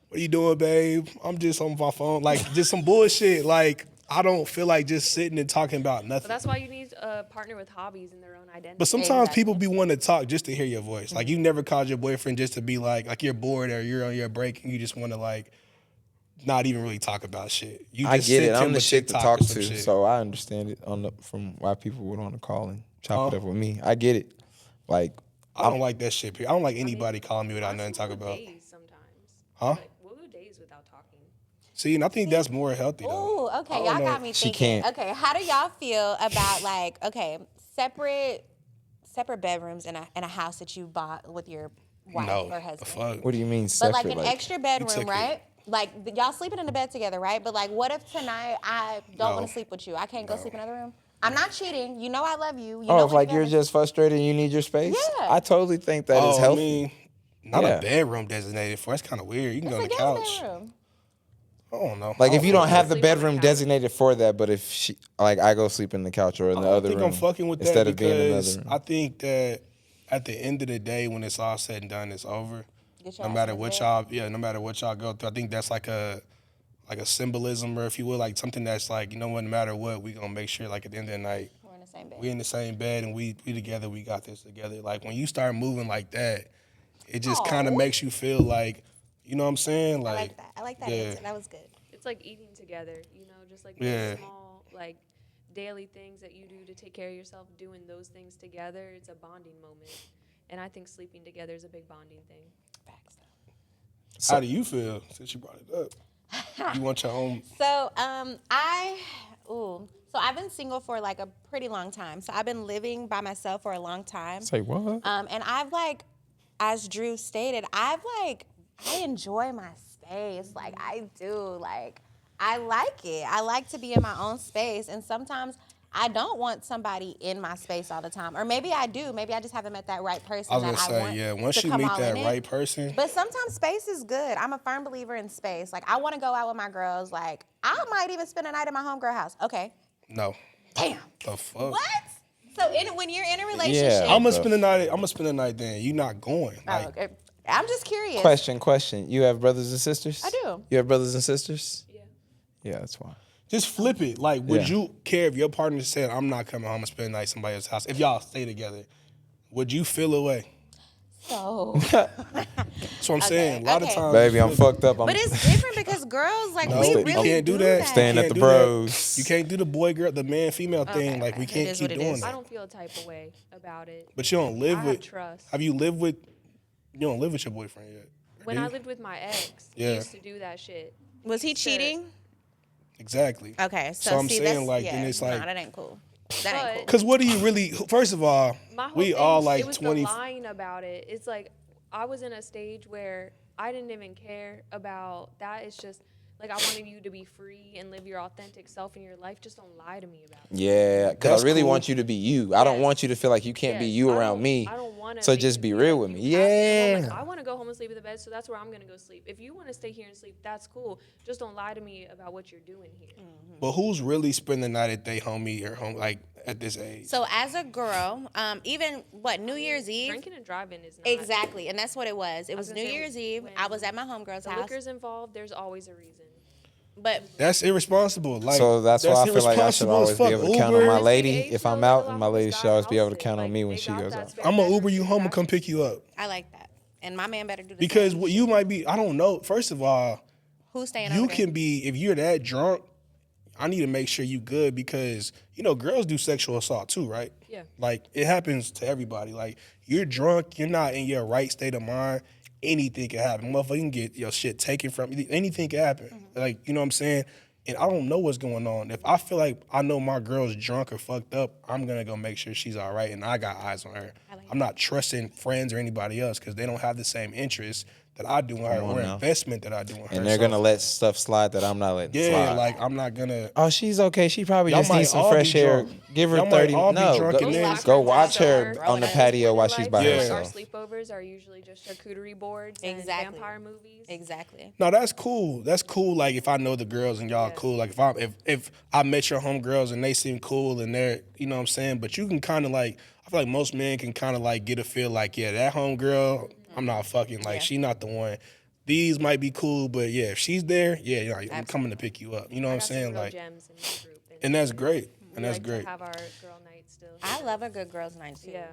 [SPEAKER 4] what are you doing, babe? I'm just on my phone. Like just some bullshit. Like I don't feel like just sitting and talking about nothing.
[SPEAKER 5] But that's why you need a partner with hobbies and their own identity.
[SPEAKER 4] But sometimes people be wanting to talk just to hear your voice. Like, you never called your boyfriend just to be like you're bored or you're on your break and you just want to like not even really talk about shit. You just
[SPEAKER 2] I get it.
[SPEAKER 4] sent
[SPEAKER 2] I'm
[SPEAKER 4] him
[SPEAKER 2] the
[SPEAKER 4] a
[SPEAKER 2] shit to
[SPEAKER 4] TikTok
[SPEAKER 2] talk
[SPEAKER 4] or some
[SPEAKER 2] to,
[SPEAKER 4] shit.
[SPEAKER 2] so I understand it from why people would want to call and chop it up with me. I get it. Like,
[SPEAKER 4] I don't like that shit. I don't like anybody calling me without nothing to talk
[SPEAKER 5] We'll go
[SPEAKER 4] about.
[SPEAKER 5] days sometimes.
[SPEAKER 4] Huh?
[SPEAKER 5] Like, we'll go days without talking.
[SPEAKER 4] See, and I think that's more healthy though.
[SPEAKER 3] Ooh, okay, y'all got me
[SPEAKER 2] She
[SPEAKER 3] thinking.
[SPEAKER 2] can't.
[SPEAKER 3] Okay, how do y'all feel about like separate bedrooms in a house that you bought with your wife
[SPEAKER 4] No,
[SPEAKER 3] or
[SPEAKER 4] the
[SPEAKER 3] husband?
[SPEAKER 4] fuck.
[SPEAKER 2] what do you mean
[SPEAKER 3] But
[SPEAKER 2] separate?
[SPEAKER 3] like an extra bedroom,
[SPEAKER 4] took it.
[SPEAKER 3] right? Like y'all sleeping in the bed together, right? But like, what if tonight I don't
[SPEAKER 4] No.
[SPEAKER 3] want to sleep with you? I can't go sleep in another room. I'm not cheating. You know I love you. You
[SPEAKER 2] Oh,
[SPEAKER 3] know
[SPEAKER 2] if
[SPEAKER 3] we're
[SPEAKER 2] like you're
[SPEAKER 3] together.
[SPEAKER 2] just frustrated and you need your space?
[SPEAKER 3] Yeah.
[SPEAKER 2] I totally think that is
[SPEAKER 4] I
[SPEAKER 2] healthy.
[SPEAKER 4] mean, not
[SPEAKER 2] Yeah.
[SPEAKER 4] a bedroom designated for. That's kind of weird. You can go on the
[SPEAKER 3] It's a
[SPEAKER 4] couch.
[SPEAKER 3] guest bedroom.
[SPEAKER 4] I don't know.
[SPEAKER 2] Like,
[SPEAKER 4] I
[SPEAKER 2] if you don't have the
[SPEAKER 5] sleep on the
[SPEAKER 2] bedroom
[SPEAKER 5] couch.
[SPEAKER 2] designated for that, but if she, like, I go sleep in the couch or in the
[SPEAKER 4] I
[SPEAKER 2] other
[SPEAKER 4] think
[SPEAKER 2] room
[SPEAKER 4] I'm fucking with
[SPEAKER 2] instead
[SPEAKER 4] that
[SPEAKER 2] of being in
[SPEAKER 4] because
[SPEAKER 2] another
[SPEAKER 4] I
[SPEAKER 2] room.
[SPEAKER 4] think that at the end of the day, when it's all said and done, it's over.
[SPEAKER 3] Get your
[SPEAKER 4] No
[SPEAKER 3] ass
[SPEAKER 4] matter
[SPEAKER 3] in
[SPEAKER 4] what
[SPEAKER 3] bed.
[SPEAKER 4] no matter what y'all go through, I think that's like a symbolism, or if you will, like something that's like, you know what, no matter what, we gonna make sure like at the end of the night,
[SPEAKER 3] We're in the same bed.
[SPEAKER 4] we in the same bed and we together, we got this together. Like when you start moving like that, it just kind of
[SPEAKER 3] Aw.
[SPEAKER 4] makes you feel like, you know what I'm saying?
[SPEAKER 3] I like that. I like that
[SPEAKER 4] yeah.
[SPEAKER 3] answer. That was good.
[SPEAKER 5] It's like eating together, you know, just like
[SPEAKER 4] Yeah.
[SPEAKER 5] those small, like daily things that you do to take care of yourself, doing those things together, it's a bonding moment. And I think sleeping together is a big bonding thing.
[SPEAKER 3] Facts.
[SPEAKER 4] How do you feel since you brought it up? You want your own?
[SPEAKER 3] So so I've been single for like a pretty long time. So I've been living by myself for a long time.
[SPEAKER 2] Say what?
[SPEAKER 3] And I've like, as Drew stated, I enjoy my space. Like I do. Like I like it. I like to be in my own space. And sometimes I don't want somebody in my space all the time. Or maybe I do. Maybe I just haven't met that right person
[SPEAKER 4] I was
[SPEAKER 3] that
[SPEAKER 4] gonna
[SPEAKER 3] I
[SPEAKER 4] say,
[SPEAKER 3] want
[SPEAKER 4] yeah. Once
[SPEAKER 3] to
[SPEAKER 4] you
[SPEAKER 3] come
[SPEAKER 4] meet
[SPEAKER 3] all
[SPEAKER 4] that
[SPEAKER 3] in it.
[SPEAKER 4] right person,
[SPEAKER 3] But sometimes space is good. I'm a firm believer in space. Like I want to go out with my girls. Like I might even spend a night at my homegirl house. Okay.
[SPEAKER 4] no.
[SPEAKER 3] Damn.
[SPEAKER 4] The fuck?
[SPEAKER 3] What? So when you're in a relationship,
[SPEAKER 4] I'm gonna spend the night. I'm gonna spend the night. Then you not going.
[SPEAKER 3] Oh,
[SPEAKER 4] Like,
[SPEAKER 3] okay. I'm just curious.
[SPEAKER 2] Question. You have brothers and sisters?
[SPEAKER 3] I do.
[SPEAKER 2] You have brothers and sisters?
[SPEAKER 5] Yeah.
[SPEAKER 2] Yeah, that's why.
[SPEAKER 4] just flip it. Like, would
[SPEAKER 2] Yeah.
[SPEAKER 4] you care if your partner said, "I'm not coming home and spend the night at somebody else's house"? If y'all stay together, would you feel away?
[SPEAKER 3] So,
[SPEAKER 4] That's what I'm saying. A lot of
[SPEAKER 3] okay.
[SPEAKER 4] times,
[SPEAKER 2] Baby,
[SPEAKER 4] you
[SPEAKER 2] I'm
[SPEAKER 4] feel-
[SPEAKER 2] fucked up. I'm
[SPEAKER 3] but it's different because girls like
[SPEAKER 4] No,
[SPEAKER 3] we
[SPEAKER 4] you
[SPEAKER 3] really
[SPEAKER 4] can't do that.
[SPEAKER 2] Staying
[SPEAKER 4] You
[SPEAKER 2] at
[SPEAKER 4] can't
[SPEAKER 2] the
[SPEAKER 4] do
[SPEAKER 2] bros.
[SPEAKER 4] that. You can't do the boy, girl, the man, female thing. Like we
[SPEAKER 3] okay. It
[SPEAKER 4] can't
[SPEAKER 3] is
[SPEAKER 4] keep
[SPEAKER 3] what it
[SPEAKER 4] doing
[SPEAKER 3] is.
[SPEAKER 5] I
[SPEAKER 4] that.
[SPEAKER 5] don't feel a type of way about it.
[SPEAKER 4] But you don't live
[SPEAKER 5] I
[SPEAKER 4] with.
[SPEAKER 5] have trust.
[SPEAKER 4] Have you lived with? You don't live with your boyfriend yet.
[SPEAKER 5] When
[SPEAKER 4] do
[SPEAKER 5] I
[SPEAKER 4] you?
[SPEAKER 5] lived with my ex,
[SPEAKER 4] Yeah.
[SPEAKER 5] he used to do that shit.
[SPEAKER 3] Was he cheating?
[SPEAKER 4] Exactly.
[SPEAKER 3] Okay, so
[SPEAKER 4] I'm
[SPEAKER 3] see,
[SPEAKER 4] saying,
[SPEAKER 3] that's,
[SPEAKER 4] like,
[SPEAKER 3] yeah,
[SPEAKER 4] then it's like-
[SPEAKER 3] nah, that ain't cool. That ain't
[SPEAKER 5] But-
[SPEAKER 3] cool.
[SPEAKER 4] Because what do you really? First of all,
[SPEAKER 5] My whole
[SPEAKER 4] we
[SPEAKER 5] thing,
[SPEAKER 4] all like
[SPEAKER 5] it was
[SPEAKER 4] 20.
[SPEAKER 5] the lying about it. It's like I was in a stage where I didn't even care about that. It's just like I wanted you to be free and live your authentic self in your life. Just don't lie to me about it.
[SPEAKER 2] Yeah, because
[SPEAKER 4] That's
[SPEAKER 2] I really
[SPEAKER 4] cool.
[SPEAKER 2] want you to be you. I don't
[SPEAKER 5] Yes.
[SPEAKER 2] want you to feel like you can't be
[SPEAKER 5] Yes,
[SPEAKER 2] you
[SPEAKER 5] I
[SPEAKER 2] around
[SPEAKER 5] don't-
[SPEAKER 2] me.
[SPEAKER 5] I don't want to.
[SPEAKER 2] So just be real with me. Yeah.
[SPEAKER 5] I want to go home and sleep in the bed, so that's where I'm gonna go sleep. If you want to stay here and sleep, that's cool. Just don't lie to me about what you're doing here.
[SPEAKER 4] But who's really spending the night at they homie or home like at this age?
[SPEAKER 3] So as a girl, even New Year's Eve?
[SPEAKER 5] Drinking and driving is not
[SPEAKER 3] Exactly, and that's what it was. It was
[SPEAKER 5] gonna
[SPEAKER 3] New
[SPEAKER 5] say,
[SPEAKER 3] Year's Eve.
[SPEAKER 5] when
[SPEAKER 3] I was at my homegirl's
[SPEAKER 5] The
[SPEAKER 3] house,
[SPEAKER 5] liquor's involved. There's always a reason.
[SPEAKER 3] but
[SPEAKER 4] That's irresponsible. Like
[SPEAKER 2] So that's why I feel like I should
[SPEAKER 4] irresponsible as
[SPEAKER 2] always be
[SPEAKER 4] fuck.
[SPEAKER 2] able to count on my
[SPEAKER 4] Uber.
[SPEAKER 2] lady.
[SPEAKER 5] Big
[SPEAKER 2] If
[SPEAKER 5] age,
[SPEAKER 2] I'm
[SPEAKER 5] though,
[SPEAKER 2] out,
[SPEAKER 5] a lot
[SPEAKER 2] my
[SPEAKER 5] of
[SPEAKER 2] lady
[SPEAKER 5] us
[SPEAKER 2] should
[SPEAKER 5] got
[SPEAKER 2] always be able to
[SPEAKER 5] houses.
[SPEAKER 2] count on
[SPEAKER 5] Like,
[SPEAKER 2] me when
[SPEAKER 5] they
[SPEAKER 2] she
[SPEAKER 5] got
[SPEAKER 2] goes
[SPEAKER 5] that
[SPEAKER 2] out.
[SPEAKER 5] spare
[SPEAKER 4] I'm gonna
[SPEAKER 5] bedroom
[SPEAKER 4] Uber you
[SPEAKER 5] to
[SPEAKER 4] home and come
[SPEAKER 5] practice.
[SPEAKER 4] pick you up
[SPEAKER 3] I like that. And my man better do the
[SPEAKER 4] because
[SPEAKER 3] same.
[SPEAKER 4] what you might be. I don't know. First of all,
[SPEAKER 3] Who's staying
[SPEAKER 4] you
[SPEAKER 3] over there?
[SPEAKER 4] can be if you're that drunk. I need to make sure you good because girls do sexual assault too, right?
[SPEAKER 5] Yeah.
[SPEAKER 4] Like it happens to everybody. Like you're drunk, you're not in your right state of mind. Anything can happen. Motherfucker, you can get your shit taken from you. Anything can happen.
[SPEAKER 3] Mm-hmm.
[SPEAKER 4] Like you know what I'm saying. And I don't know what's going on. If I feel like I know my girl's drunk or fucked up, I'm gonna go make sure she's all right and I got eyes on her. I'm not trusting friends or anybody else because they don't have the same interests that I do in her or
[SPEAKER 2] now.
[SPEAKER 4] investment that I do in her.
[SPEAKER 2] And they're
[SPEAKER 4] So,
[SPEAKER 2] gonna let stuff slide that I'm not letting
[SPEAKER 4] yeah,
[SPEAKER 2] slide.
[SPEAKER 4] like I'm not gonna.
[SPEAKER 2] Oh, she's okay. She probably
[SPEAKER 4] Y'all
[SPEAKER 2] just
[SPEAKER 4] might
[SPEAKER 2] needs some
[SPEAKER 4] all
[SPEAKER 2] fresh
[SPEAKER 4] be
[SPEAKER 2] air.
[SPEAKER 4] drunk.
[SPEAKER 2] Give her
[SPEAKER 4] Y'all might
[SPEAKER 2] 30.
[SPEAKER 4] all be
[SPEAKER 2] No,
[SPEAKER 4] drunk
[SPEAKER 2] go,
[SPEAKER 4] and then-
[SPEAKER 2] go watch her
[SPEAKER 3] Throw
[SPEAKER 2] on the
[SPEAKER 3] it in.
[SPEAKER 2] patio while she's by
[SPEAKER 4] Yeah.
[SPEAKER 5] Like our
[SPEAKER 2] herself.
[SPEAKER 5] sleepovers are usually just charcuterie boards
[SPEAKER 3] Exactly.
[SPEAKER 5] and vampire movies.
[SPEAKER 3] Exactly.
[SPEAKER 4] No, that's cool. That's cool. Like if I know the girls and y'all cool. Like if I met your homegirls and they seem cool and they're you know what I'm saying. But you can kind of like I feel like most men can kind of like get a feel like yeah that homegirl I'm not fucking like she not the one. these might be cool, but yeah, if she's there, yeah, I'm coming to pick you up. You know what I'm
[SPEAKER 5] got some
[SPEAKER 4] saying?
[SPEAKER 5] real
[SPEAKER 4] Like,
[SPEAKER 5] gems in this group,
[SPEAKER 4] and that's great. And
[SPEAKER 5] we
[SPEAKER 4] that's
[SPEAKER 5] like
[SPEAKER 4] great.
[SPEAKER 5] to have our girl night still.
[SPEAKER 3] I love a good girls' night too.
[SPEAKER 5] Yeah.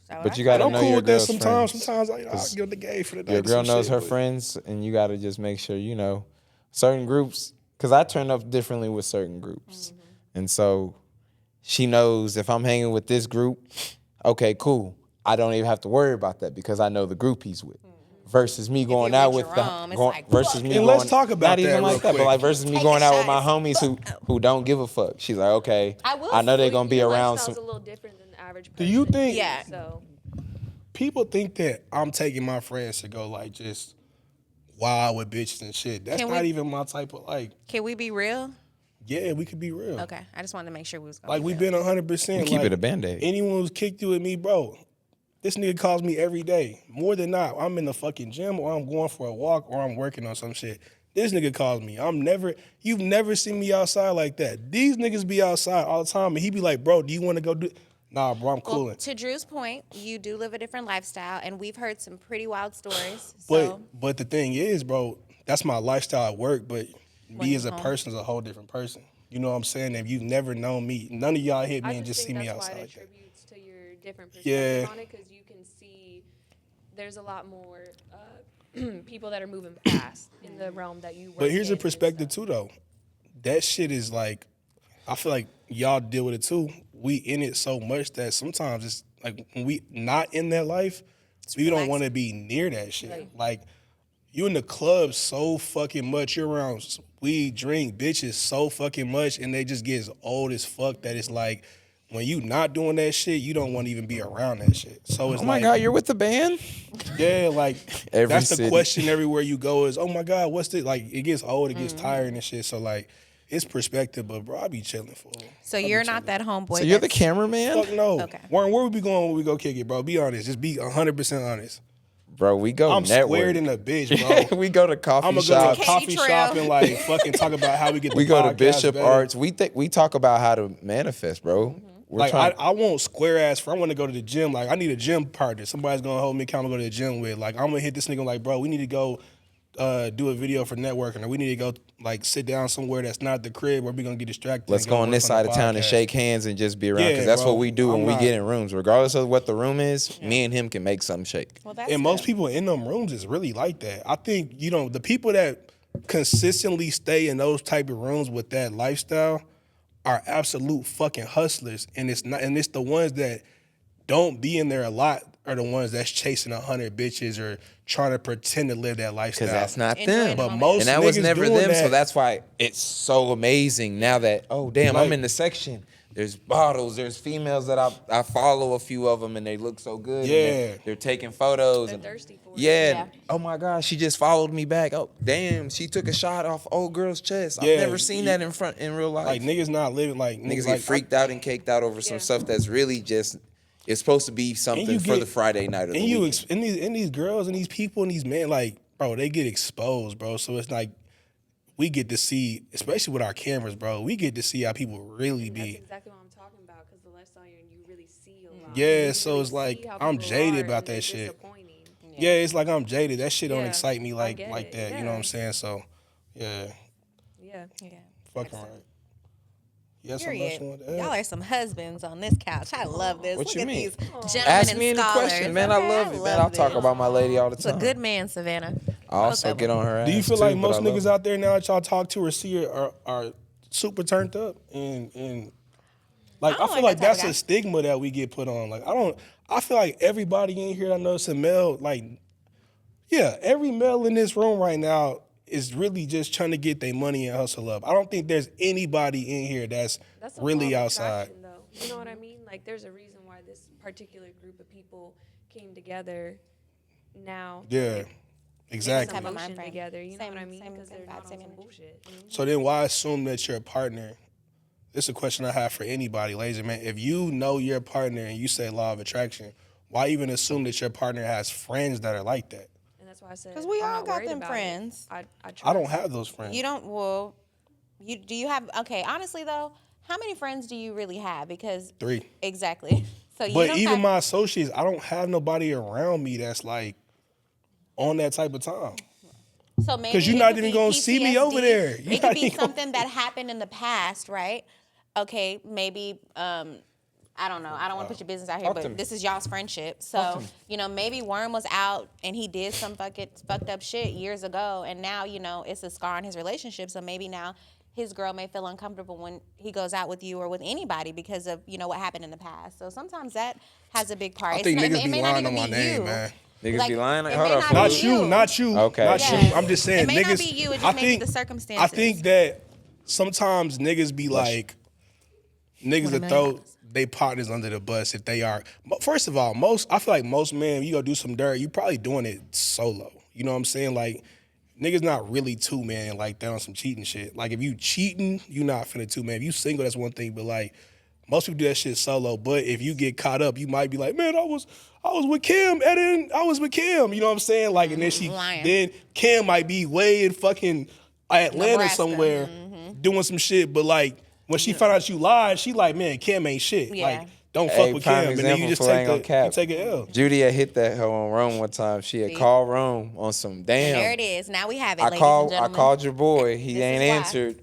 [SPEAKER 3] So
[SPEAKER 2] But you
[SPEAKER 3] I-
[SPEAKER 2] gotta
[SPEAKER 4] I'm
[SPEAKER 2] know
[SPEAKER 4] cool
[SPEAKER 2] your
[SPEAKER 4] with that
[SPEAKER 2] girl's
[SPEAKER 4] sometimes.
[SPEAKER 2] friends.
[SPEAKER 4] Sometimes I'll give the gay for the night.
[SPEAKER 2] Your girl
[SPEAKER 4] some
[SPEAKER 2] knows
[SPEAKER 4] shit,
[SPEAKER 2] her
[SPEAKER 4] but-
[SPEAKER 2] friends, and you gotta just make sure you know certain groups. Because I turn up differently with certain groups, and so she knows if I'm hanging with this group, okay, cool. I don't even have to worry about that because I know the group he's with. Versus me going
[SPEAKER 3] you're
[SPEAKER 2] out
[SPEAKER 3] with
[SPEAKER 2] with
[SPEAKER 3] Jerome,
[SPEAKER 2] the
[SPEAKER 3] it's like,
[SPEAKER 2] versus
[SPEAKER 3] fuck.
[SPEAKER 2] me
[SPEAKER 4] And
[SPEAKER 2] going.
[SPEAKER 4] let's talk about
[SPEAKER 2] not
[SPEAKER 4] that
[SPEAKER 2] even
[SPEAKER 4] real
[SPEAKER 2] like that, but
[SPEAKER 4] quick.
[SPEAKER 2] like versus me
[SPEAKER 3] Take
[SPEAKER 2] going
[SPEAKER 3] a
[SPEAKER 2] out with my
[SPEAKER 3] shot.
[SPEAKER 2] homies who don't give a fuck. She's like, okay,
[SPEAKER 3] I will
[SPEAKER 2] I know they're
[SPEAKER 3] sleep.
[SPEAKER 2] gonna be
[SPEAKER 5] Your
[SPEAKER 2] around
[SPEAKER 5] lifestyle's
[SPEAKER 2] some.
[SPEAKER 5] a little different than the average
[SPEAKER 4] Do
[SPEAKER 5] person.
[SPEAKER 4] you think?
[SPEAKER 3] Yeah.
[SPEAKER 5] So
[SPEAKER 4] People think that I'm taking my friends to go like just wild with bitches and shit. That's
[SPEAKER 3] Can
[SPEAKER 4] not
[SPEAKER 3] we-
[SPEAKER 4] even my type of like.
[SPEAKER 3] Can we be real?
[SPEAKER 4] Yeah, we could be real.
[SPEAKER 3] Okay, I just wanted to make sure we was going
[SPEAKER 4] Like we've been 100%.
[SPEAKER 2] Keep
[SPEAKER 4] like,
[SPEAKER 2] it a Band-Aid.
[SPEAKER 4] Anyone who's kicked you with me, bro. This nigga calls me every day. More than not, I'm in the fucking gym or I'm going for a walk or I'm working on some shit. This nigga calls me. You've never seen me outside like that. These niggas be outside all the time and he be like, bro, do you want to go do? Nah, bro, I'm cooling.
[SPEAKER 3] Well, to Drew's point, you do live a different lifestyle, and we've heard some pretty wild stories.
[SPEAKER 4] But
[SPEAKER 3] So
[SPEAKER 4] but the thing is, bro, that's my lifestyle at work. But me
[SPEAKER 3] you're
[SPEAKER 4] as a
[SPEAKER 3] home.
[SPEAKER 4] person is a whole different person. You know what I'm saying? If you've never known me, none of y'all hit me
[SPEAKER 5] I
[SPEAKER 4] and just see
[SPEAKER 5] think
[SPEAKER 4] me
[SPEAKER 5] that's
[SPEAKER 4] outside
[SPEAKER 5] why it
[SPEAKER 4] like that.
[SPEAKER 5] attributes to your different
[SPEAKER 4] Yeah.
[SPEAKER 5] perspective on it, because you can see there's a lot more people that are moving past in the realm that you work
[SPEAKER 4] But here's
[SPEAKER 5] in
[SPEAKER 4] a
[SPEAKER 5] and
[SPEAKER 4] perspective
[SPEAKER 5] stuff.
[SPEAKER 4] too, though. That shit is like, I feel like y'all deal with it too. We in it so much that sometimes it's like when we not in that life, we don't want to be near that shit. Like you in the club so fucking much, you're around weed, drink, bitches so fucking much, and they just get as old as fuck that it's like when you not doing that shit, you don't want to even be around that shit. So it's
[SPEAKER 2] Oh my
[SPEAKER 4] like,
[SPEAKER 2] God, you're with the band?
[SPEAKER 4] yeah, like
[SPEAKER 2] Every
[SPEAKER 4] that's the
[SPEAKER 2] city.
[SPEAKER 4] question everywhere you go is, oh my God, what's this? Like it gets old, it gets tiring and shit. So like it's perspective, but bro, I be chilling for.
[SPEAKER 3] So you're not that homeboy.
[SPEAKER 2] So you're the
[SPEAKER 3] that's-
[SPEAKER 2] cameraman?
[SPEAKER 4] Fuck no.
[SPEAKER 3] Okay.
[SPEAKER 4] Warren, where we be going when we go kick it, bro? Be honest. Just be 100% honest.
[SPEAKER 2] Bro, we go
[SPEAKER 4] I'm
[SPEAKER 2] network.
[SPEAKER 4] squared in a bitch, bro.
[SPEAKER 2] We go to coffee
[SPEAKER 4] I'm gonna go to a
[SPEAKER 2] shops.
[SPEAKER 4] coffee
[SPEAKER 3] Katy
[SPEAKER 4] shop
[SPEAKER 3] Trail.
[SPEAKER 4] and like fucking talk about how we get the
[SPEAKER 2] We go to
[SPEAKER 4] podcast
[SPEAKER 2] Bishop
[SPEAKER 4] better.
[SPEAKER 2] Arts. We talk about how to manifest, bro. We're
[SPEAKER 4] Like
[SPEAKER 2] trying.
[SPEAKER 4] I want square ass. I want to go to the gym. Like I need a gym partner. Somebody's gonna hold me accountable to go to the gym with. Like I'm gonna hit this nigga like, bro, we need to go do a video for networking, or we need to go like sit down somewhere that's not the crib where we gonna get distracted.
[SPEAKER 2] Let's
[SPEAKER 4] and
[SPEAKER 2] go on
[SPEAKER 4] work
[SPEAKER 2] this
[SPEAKER 4] the
[SPEAKER 2] side of town and
[SPEAKER 4] podcast.
[SPEAKER 2] shake hands and just be around
[SPEAKER 4] Yeah,
[SPEAKER 2] because that's
[SPEAKER 4] bro.
[SPEAKER 2] what we do when
[SPEAKER 4] I'm
[SPEAKER 2] we
[SPEAKER 4] not-
[SPEAKER 2] get in rooms. Regardless of what the room is, me and him can make something shake.
[SPEAKER 3] Well, that's
[SPEAKER 4] And most
[SPEAKER 3] good.
[SPEAKER 4] people in them rooms is really like that. I think, you know, the people that consistently stay in those type of rooms with that lifestyle are absolute fucking hustlers. And it's the ones that don't be in there a lot are the ones that's chasing 100 bitches or trying to pretend to live that lifestyle.
[SPEAKER 2] Because that's not
[SPEAKER 3] Enjoying
[SPEAKER 2] them.
[SPEAKER 3] the
[SPEAKER 4] But
[SPEAKER 3] moment.
[SPEAKER 4] most
[SPEAKER 2] And that was
[SPEAKER 4] niggas
[SPEAKER 2] never
[SPEAKER 4] doing
[SPEAKER 2] them, so
[SPEAKER 4] that-
[SPEAKER 2] that's why it's so amazing now that, oh, damn, I'm
[SPEAKER 4] Like-
[SPEAKER 2] in the section. There's bottles, there's females that I follow a few of them and they look so good. and
[SPEAKER 4] Yeah.
[SPEAKER 2] they're taking photos.
[SPEAKER 5] They're
[SPEAKER 2] and-
[SPEAKER 5] thirsty for it.
[SPEAKER 2] Yeah.
[SPEAKER 3] Yeah.
[SPEAKER 2] Oh my God, she just followed me back. Oh, damn, she took a shot off old girl's chest.
[SPEAKER 4] Yeah.
[SPEAKER 2] I've never seen that in real life.
[SPEAKER 4] Like niggas not living like
[SPEAKER 2] Niggas
[SPEAKER 4] like,
[SPEAKER 2] get freaked out and caked out over some
[SPEAKER 5] Yeah.
[SPEAKER 2] stuff that's really just, it's supposed to be something
[SPEAKER 4] you
[SPEAKER 2] for
[SPEAKER 4] get-
[SPEAKER 2] the Friday night or the
[SPEAKER 4] And you
[SPEAKER 2] weekend.
[SPEAKER 4] and these girls and these people and these men, like, bro, they get exposed, bro. So it's like we get to see, especially with our cameras, bro, we get to see how people really
[SPEAKER 5] That's
[SPEAKER 4] be.
[SPEAKER 5] exactly what I'm talking about, because the lifestyle you really see a lot.
[SPEAKER 4] Yeah,
[SPEAKER 5] You
[SPEAKER 4] so
[SPEAKER 5] really
[SPEAKER 4] it's like,
[SPEAKER 5] see how
[SPEAKER 4] I'm
[SPEAKER 5] people
[SPEAKER 4] jaded
[SPEAKER 5] are,
[SPEAKER 4] about
[SPEAKER 5] and
[SPEAKER 4] that
[SPEAKER 5] it's
[SPEAKER 4] shit.
[SPEAKER 5] disappointing.
[SPEAKER 4] Yeah, it's like I'm jaded. That shit don't
[SPEAKER 5] Yeah,
[SPEAKER 4] excite me
[SPEAKER 5] I
[SPEAKER 4] like
[SPEAKER 5] get it.
[SPEAKER 4] that. You know what I'm saying? So, yeah,
[SPEAKER 5] Yeah.
[SPEAKER 3] Yeah.
[SPEAKER 4] fucking right. Yeah, something else you want to
[SPEAKER 3] Period.
[SPEAKER 4] add?
[SPEAKER 3] Y'all are some husbands on this couch. I love this.
[SPEAKER 2] What
[SPEAKER 3] Look
[SPEAKER 2] you
[SPEAKER 3] at
[SPEAKER 2] mean?
[SPEAKER 3] these gentlemen
[SPEAKER 2] Ask
[SPEAKER 3] and
[SPEAKER 2] me any
[SPEAKER 3] scholars.
[SPEAKER 2] question, man. I
[SPEAKER 3] Okay,
[SPEAKER 2] love it, man. I'll talk
[SPEAKER 3] this.
[SPEAKER 2] about my lady all the
[SPEAKER 3] It's a
[SPEAKER 2] time.
[SPEAKER 3] good man, Savannah.
[SPEAKER 2] I also
[SPEAKER 3] Both of
[SPEAKER 2] get
[SPEAKER 3] them.
[SPEAKER 2] on her ass.
[SPEAKER 4] Do you feel
[SPEAKER 2] too,
[SPEAKER 4] like
[SPEAKER 2] but
[SPEAKER 4] most
[SPEAKER 2] I love
[SPEAKER 4] niggas
[SPEAKER 2] her.
[SPEAKER 4] out there now that y'all talk to or see are super turned up and like I
[SPEAKER 3] don't
[SPEAKER 4] feel
[SPEAKER 3] like
[SPEAKER 4] like
[SPEAKER 3] that type
[SPEAKER 4] that's
[SPEAKER 3] of
[SPEAKER 4] a
[SPEAKER 3] guy.
[SPEAKER 4] stigma that we get put on. Like I feel like everybody in here I know some male, like, yeah, every male in this room right now is really just trying to get their money and hustle up. I don't think there's anybody in here that's
[SPEAKER 5] That's a
[SPEAKER 4] really
[SPEAKER 5] law of
[SPEAKER 4] outside.
[SPEAKER 5] attraction, though. You know what I mean? Like, there's a reason why this particular group of people came together now.
[SPEAKER 4] Yeah,
[SPEAKER 5] Like,
[SPEAKER 4] exactly.
[SPEAKER 3] Type of mind
[SPEAKER 5] motion
[SPEAKER 3] frame.
[SPEAKER 5] together. You know
[SPEAKER 3] Same-
[SPEAKER 5] what I mean?
[SPEAKER 3] same-
[SPEAKER 5] Because
[SPEAKER 3] same
[SPEAKER 5] they're
[SPEAKER 3] vibe,
[SPEAKER 5] not on
[SPEAKER 3] same
[SPEAKER 5] some
[SPEAKER 3] energy.
[SPEAKER 5] bullshit.
[SPEAKER 4] So then why assume that your partner, this is a question I have for anybody, ladies and men. If you know your partner and you say law of attraction, why even assume that your partner has friends that are like that?
[SPEAKER 5] And that's why I said,
[SPEAKER 3] 'Cause we
[SPEAKER 5] I'm
[SPEAKER 3] all
[SPEAKER 5] not
[SPEAKER 3] got
[SPEAKER 5] worried
[SPEAKER 3] them
[SPEAKER 5] about it.
[SPEAKER 3] friends.
[SPEAKER 5] I
[SPEAKER 4] I don't
[SPEAKER 5] trust.
[SPEAKER 4] have those friends.
[SPEAKER 3] You don't. Well, do you have? Okay, honestly though, how many friends do you really have? Because
[SPEAKER 4] 3.
[SPEAKER 3] exactly. So you
[SPEAKER 4] But
[SPEAKER 3] don't
[SPEAKER 4] even
[SPEAKER 3] have,
[SPEAKER 4] my associates, I don't have nobody around me that's like on that type of time.
[SPEAKER 3] So maybe
[SPEAKER 4] 'Cause you're
[SPEAKER 3] it
[SPEAKER 4] not
[SPEAKER 3] could
[SPEAKER 4] even
[SPEAKER 3] be
[SPEAKER 4] gonna see me over
[SPEAKER 3] PTSD.
[SPEAKER 4] there. You're
[SPEAKER 3] It could
[SPEAKER 4] not
[SPEAKER 3] be
[SPEAKER 4] even gonna-
[SPEAKER 3] something that happened in the past, right? Okay, maybe I don't know. I don't want to put your business out here,
[SPEAKER 2] Talk to me.
[SPEAKER 3] but this is y'all's friendship. So, maybe Worm was out and he did some fucked up shit years ago, and now, it's a scar on his relationship. So maybe now his girl may feel uncomfortable when he goes out with you or with anybody because of, what happened in the past. So sometimes that has a big part.
[SPEAKER 4] I think
[SPEAKER 3] It
[SPEAKER 4] niggas be
[SPEAKER 3] may not
[SPEAKER 4] lying
[SPEAKER 3] even
[SPEAKER 4] on my
[SPEAKER 3] be
[SPEAKER 4] name,
[SPEAKER 3] you.
[SPEAKER 4] man.
[SPEAKER 2] Niggas be lying.
[SPEAKER 3] it
[SPEAKER 2] Hold
[SPEAKER 3] may
[SPEAKER 2] up.
[SPEAKER 3] not
[SPEAKER 2] fool.
[SPEAKER 4] Not
[SPEAKER 3] be
[SPEAKER 4] you, not you,
[SPEAKER 2] Okay.
[SPEAKER 4] not
[SPEAKER 3] Yes.
[SPEAKER 4] you. I'm just saying,
[SPEAKER 3] It may
[SPEAKER 4] niggas.
[SPEAKER 3] not be you, it just may be the circumstances.
[SPEAKER 4] I think that sometimes niggas be like, niggas that throw they partners under the bus if they are. First of all, I feel like most men, you go do some dirt, you probably doing it solo. You know what I'm saying? Like, niggas not really two man like that on some cheating shit. Like, if you cheating, you not finna two man. If you single, that's one thing. But like, most people do that shit solo. But if you get caught up, you might be like, man, I was with Kim, and then I was with Kim. You know what I'm saying? Like, and then then Kim might be way in fucking Atlanta
[SPEAKER 3] Nebraska.
[SPEAKER 4] somewhere doing some shit. But like, when she found out you lied, she like, man, Kim ain't shit.
[SPEAKER 3] Yeah.
[SPEAKER 4] Like, don't
[SPEAKER 2] Hey,
[SPEAKER 4] fuck with
[SPEAKER 2] prime
[SPEAKER 4] Kim. And then you
[SPEAKER 2] example
[SPEAKER 4] just
[SPEAKER 2] for ain't gonna cap.
[SPEAKER 4] take an L.
[SPEAKER 2] Judy had hit that hoe on Rome one time. She had called Rome on some damn.
[SPEAKER 3] There it is. Now we have it,
[SPEAKER 2] I
[SPEAKER 3] ladies and
[SPEAKER 2] I
[SPEAKER 3] gentlemen.
[SPEAKER 2] called your boy. He
[SPEAKER 3] This
[SPEAKER 2] ain't
[SPEAKER 3] is why.
[SPEAKER 2] answered.